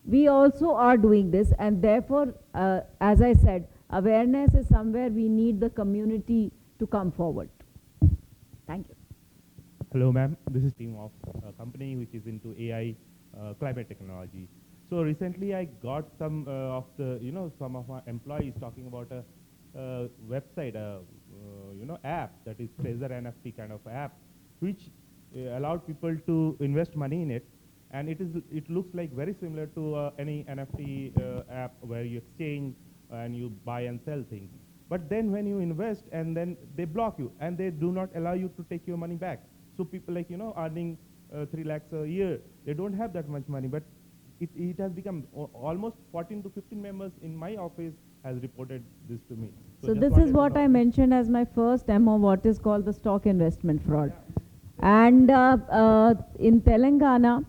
we also are doing this, and therefore, as I said, awareness is somewhere we need the community to come forward. Thank you. Hello, ma'am. This is team of a company which is into AI climate technology. So recently, I got some of the, some of my employees talking about a website, app that is Treasure NFT kind of app, which allowed people to invest money in it, and it looks like very similar to any NFT app where you exchange and you buy and sell things. But then when you invest, and then they block you, and they do not allow you to take your money back. So people like, earning 3 lakhs a year, they don't have that much money, but it has become almost 14 to 15 members in my office has reported this to me. So this is what I mentioned as my first MO, what is called the stock investment fraud. Yeah. And in Telangana,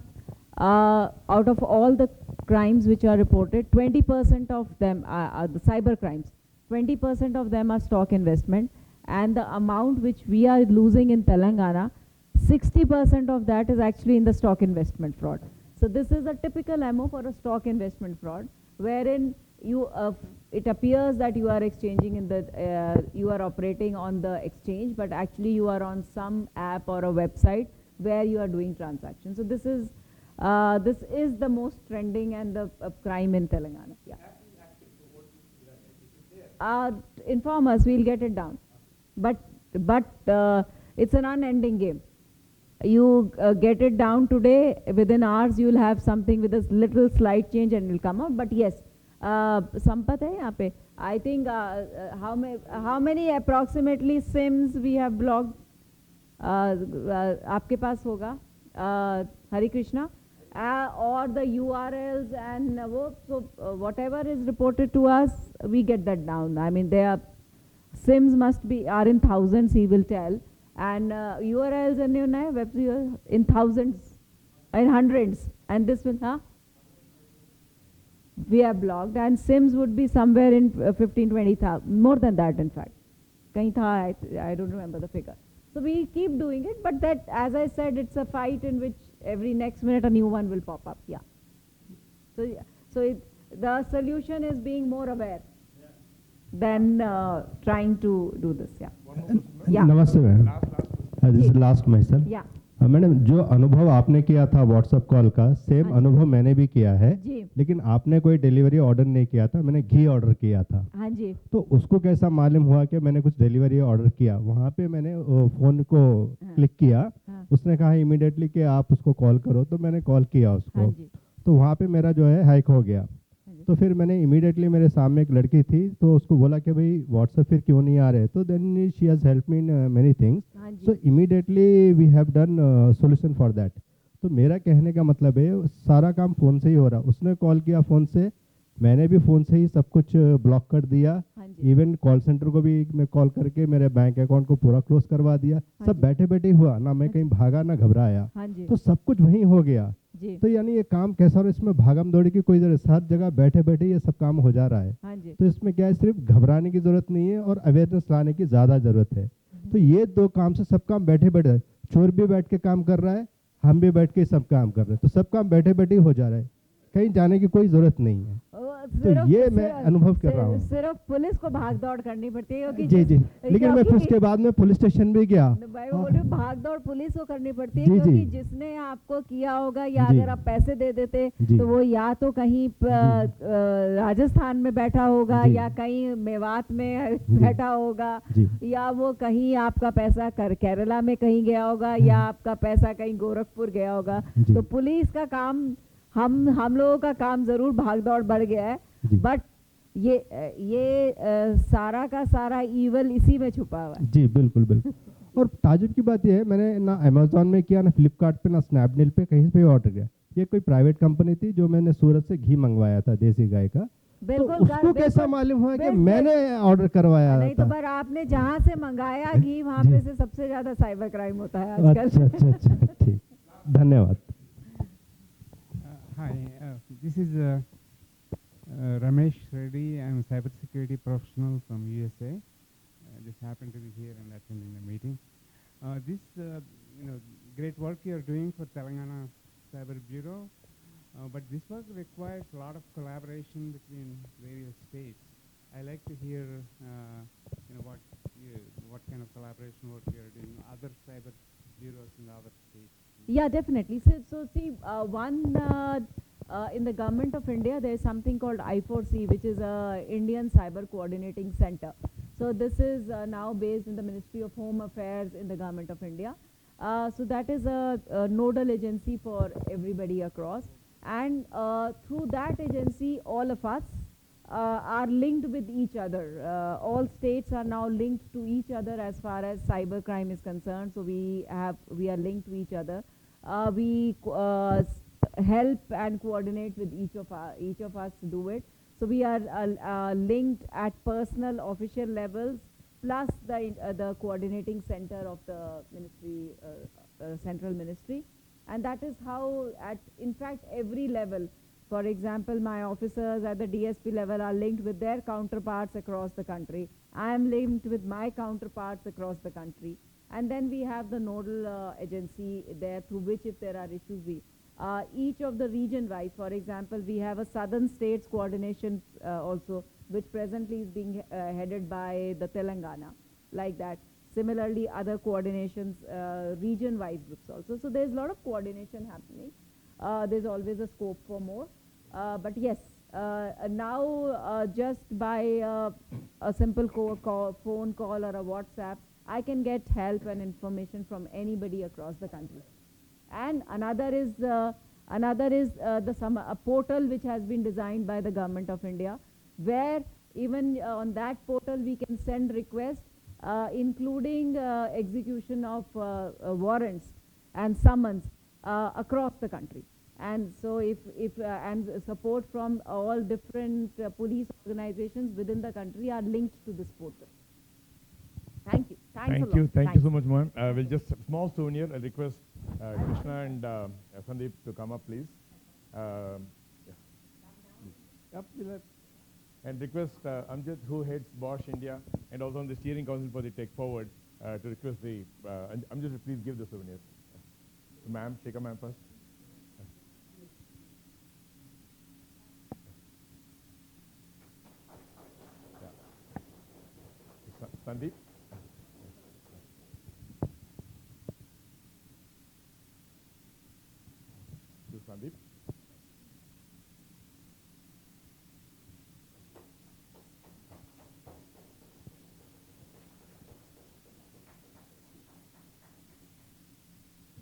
out of all the crimes which are reported, 20% of them are the cyber crimes. 20% of them are stock investment, and the amount which we are losing in Telangana, 60% of that is actually in the stock investment fraud. So this is a typical MO for a stock investment fraud, wherein you it appears that you are exchanging in the you are operating on the exchange, but actually you are on some app or a website where you are doing transactions. So this is the most trending and the crime in Telangana. Yeah. Inform us, we'll get it down. But it's an unending game. You get it down today, within hours you'll have something with a little slight change and it will come out. But yes, Sampath hai yahan pe. I think how many approximately SIMs we have blocked? Aapke paas hoga, Hari Krishna, or the URLs and so whatever is reported to us, we get that down. I mean, their SIMs are in thousands, he will tell, and URLs and web in thousands, in hundreds, and this will, we have blocked, and SIMs would be somewhere in 15, 20,000, more than that in fact. I don't remember the figure. So we keep doing it, but that, as I said, it's a fight in which every next minute a new one will pop up. Yeah. So the solution is being more aware than trying to do this. Yeah. Yeah. Namaste, ma'am. This is last myself. Yeah. Madam, जो अनुभव आपने किया था WhatsApp call का, same अनुभव मैंने भी किया है, लेकिन आपने कोई डिलीवरी ऑर्डर नहीं किया था, मैंने घी ऑर्डर किया था। हाँ जी। तो उसको कैसा मालूम हुआ कि मैंने कुछ डिलीवरी ऑर्डर किया? वहाँ पे मैंने फोन को क्लिक किया, उसने कहा इमीडिएटली कि आप उसको कॉल करो, तो मैंने कॉल किया उसको, तो वहाँ पे मेरा जो है हैक हो गया। तो फिर मैंने इमीडिएटली, मेरे सामने एक लड़की थी, तो उसको बोला कि भाई व्हाट्सएप फिर क्यों नहीं आ रहे, तो then she has help me in many things, so immediately we have done solution for that. तो मेरा कहने का मतलब है, सारा काम फ़ोन से ही हो रहा। उसने कॉल किया फ़ोन से, मैंने भी फ़ोन से ही सब कुछ ब्लॉक कर दिया, हाँ जी। इवन कॉल सेंटर को भी मैं कॉल करके मेरे बैंक अकाउंट को पूरा क्लोज करवा दिया। हाँ सब जी। बैठे बैठे ही हुआ ना, मैं कहीं भागा ना घबराया। हाँ जी। तो सब कुछ वहीं हो गया। जी। तो यानी ये काम कैसा, और इसमें भागम दौड़ी की कोई जरूरत, हर जगह बैठे बैठे ये सब काम हो जा रहा है। हाँ जी। तो इसमें क्या है, सिर्फ घबराने की जरूरत नहीं है और अवेयरनेस लाने की ज़्यादा ज़रूरत है। तो ये दो काम से सब काम बैठे बैठे, चोर भी बैठ के काम कर रहा है, हम भी बैठ के सब काम कर रहे हैं, तो सब काम बैठे बैठे ही हो जा रहा है, कहीं जाने की कोई जरूरत नहीं है। तो ये मैं अनुभव कर रहा हूँ। सिर्फ पुलिस को भाग दौड़ करनी पड़ती है क्योंकि जी जी, लेकिन मैं फिर उसके बाद में पुलिस स्टेशन भी गया। भाई बोल रहे भाग दौड़ पुलिस को करनी पड़ती है जी, क्योंकि जी। जिसने आपको किया होगा, या जी। अगर आप पैसे दे देते जी। तो वो या तो कहीं राजस्थान में बैठा होगा, जी। या कहीं मेवात में जी। बैठा होगा, जी। या वो कहीं आपका पैसा केरला में कहीं गया होगा, या आपका पैसा कहीं गोरखपुर गया होगा। जी। तो पुलिस का काम, हम लोगों का काम जरूर भाग दौड़ बढ़ गया है, बट ये सारा का सारा ईवल इसी में छुपा हुआ है। जी बिल्कुल बिल्कुल। और ताजुब की बात यह है, मैंने ना अमेज़ॉन में किया, ना फ्लिपकार्ट पे, ना स्नैपडील पे, कहीं पे ऑर्डर किया। ये कोई प्राइवेट कंपनी थी जो मैंने सूरत से घी मंगवाया था, देसी गाय का। तो उसको कैसा मालूम हुआ कि मैंने ऑर्डर करवाया नहीं तो था? पर आपने जहाँ से मंगाया घी, वहाँ पे से सबसे ज्यादा साइबर क्राइम होता है आजकल। अच्छा अच्छा अच्छा, ठीक, धन्यवाद। Hi, this is Ramesh Reddy. I'm a cybersecurity professional from USA. Just happened to be here and attending the meeting. Great work you are doing for Telangana Cyber Bureau, but this work requires a lot of collaboration between various states. I like to hear, what kind of collaboration work you are doing other cyber bureaus in other states. Yeah, definitely. So see, in the government of India, there is something called I4C, which is a Indian Cyber Coordinating Center. So this is now based in the Ministry of Home Affairs in the government of India. So that is a nodal agency for everybody across. And through that agency, all of us are linked with each other. All states are now linked to each other as far as cyber crime is concerned. So we are linked to each other. We help and coordinate with each of us to do it. So we are linked at personal official levels, plus the coordinating center of the ministry, central ministry, and that is how in fact every level. For example, my officers at the DSP level are linked with their counterparts across the country. I am linked with my counterparts across the country. And then we have the nodal agency there through which, if there are issues, each of the region-wise, for example, we have a southern states coordination also, which presently is being headed by the Telangana, like that. Similarly, other coordinations, region-wise groups also. So there's a lot of coordination happening. There's always a scope for more. But yes, now just by a simple phone call or a WhatsApp, I can get help and information from anybody across the country. And another is a portal which has been designed by the government of India, where even on that portal we can send requests, including execution of warrants and summons across the country. And so and support from all different police organizations within the country are linked to this portal. Thank you. Thanks a lot. Thank you so much, ma'am. We'll just small souvenir. I'll request Krishna and Sandeep to come up, please. And request Amjad, who heads Bosch India and also on the steering council for the TechForward, to request the Amjad, please give the souvenirs. Ma'am, Shekha ma'am first. Sandeep. Sandeep.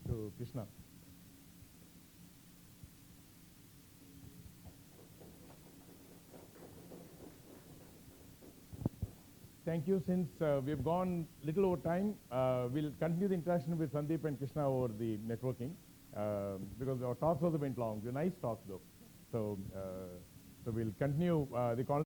To Krishna. Thank you. Since we've gone little over time, we'll continue the interaction with Sandeep and Krishna over the networking, because our talks also went long. They're nice talks though. So So we'll continue the conversation.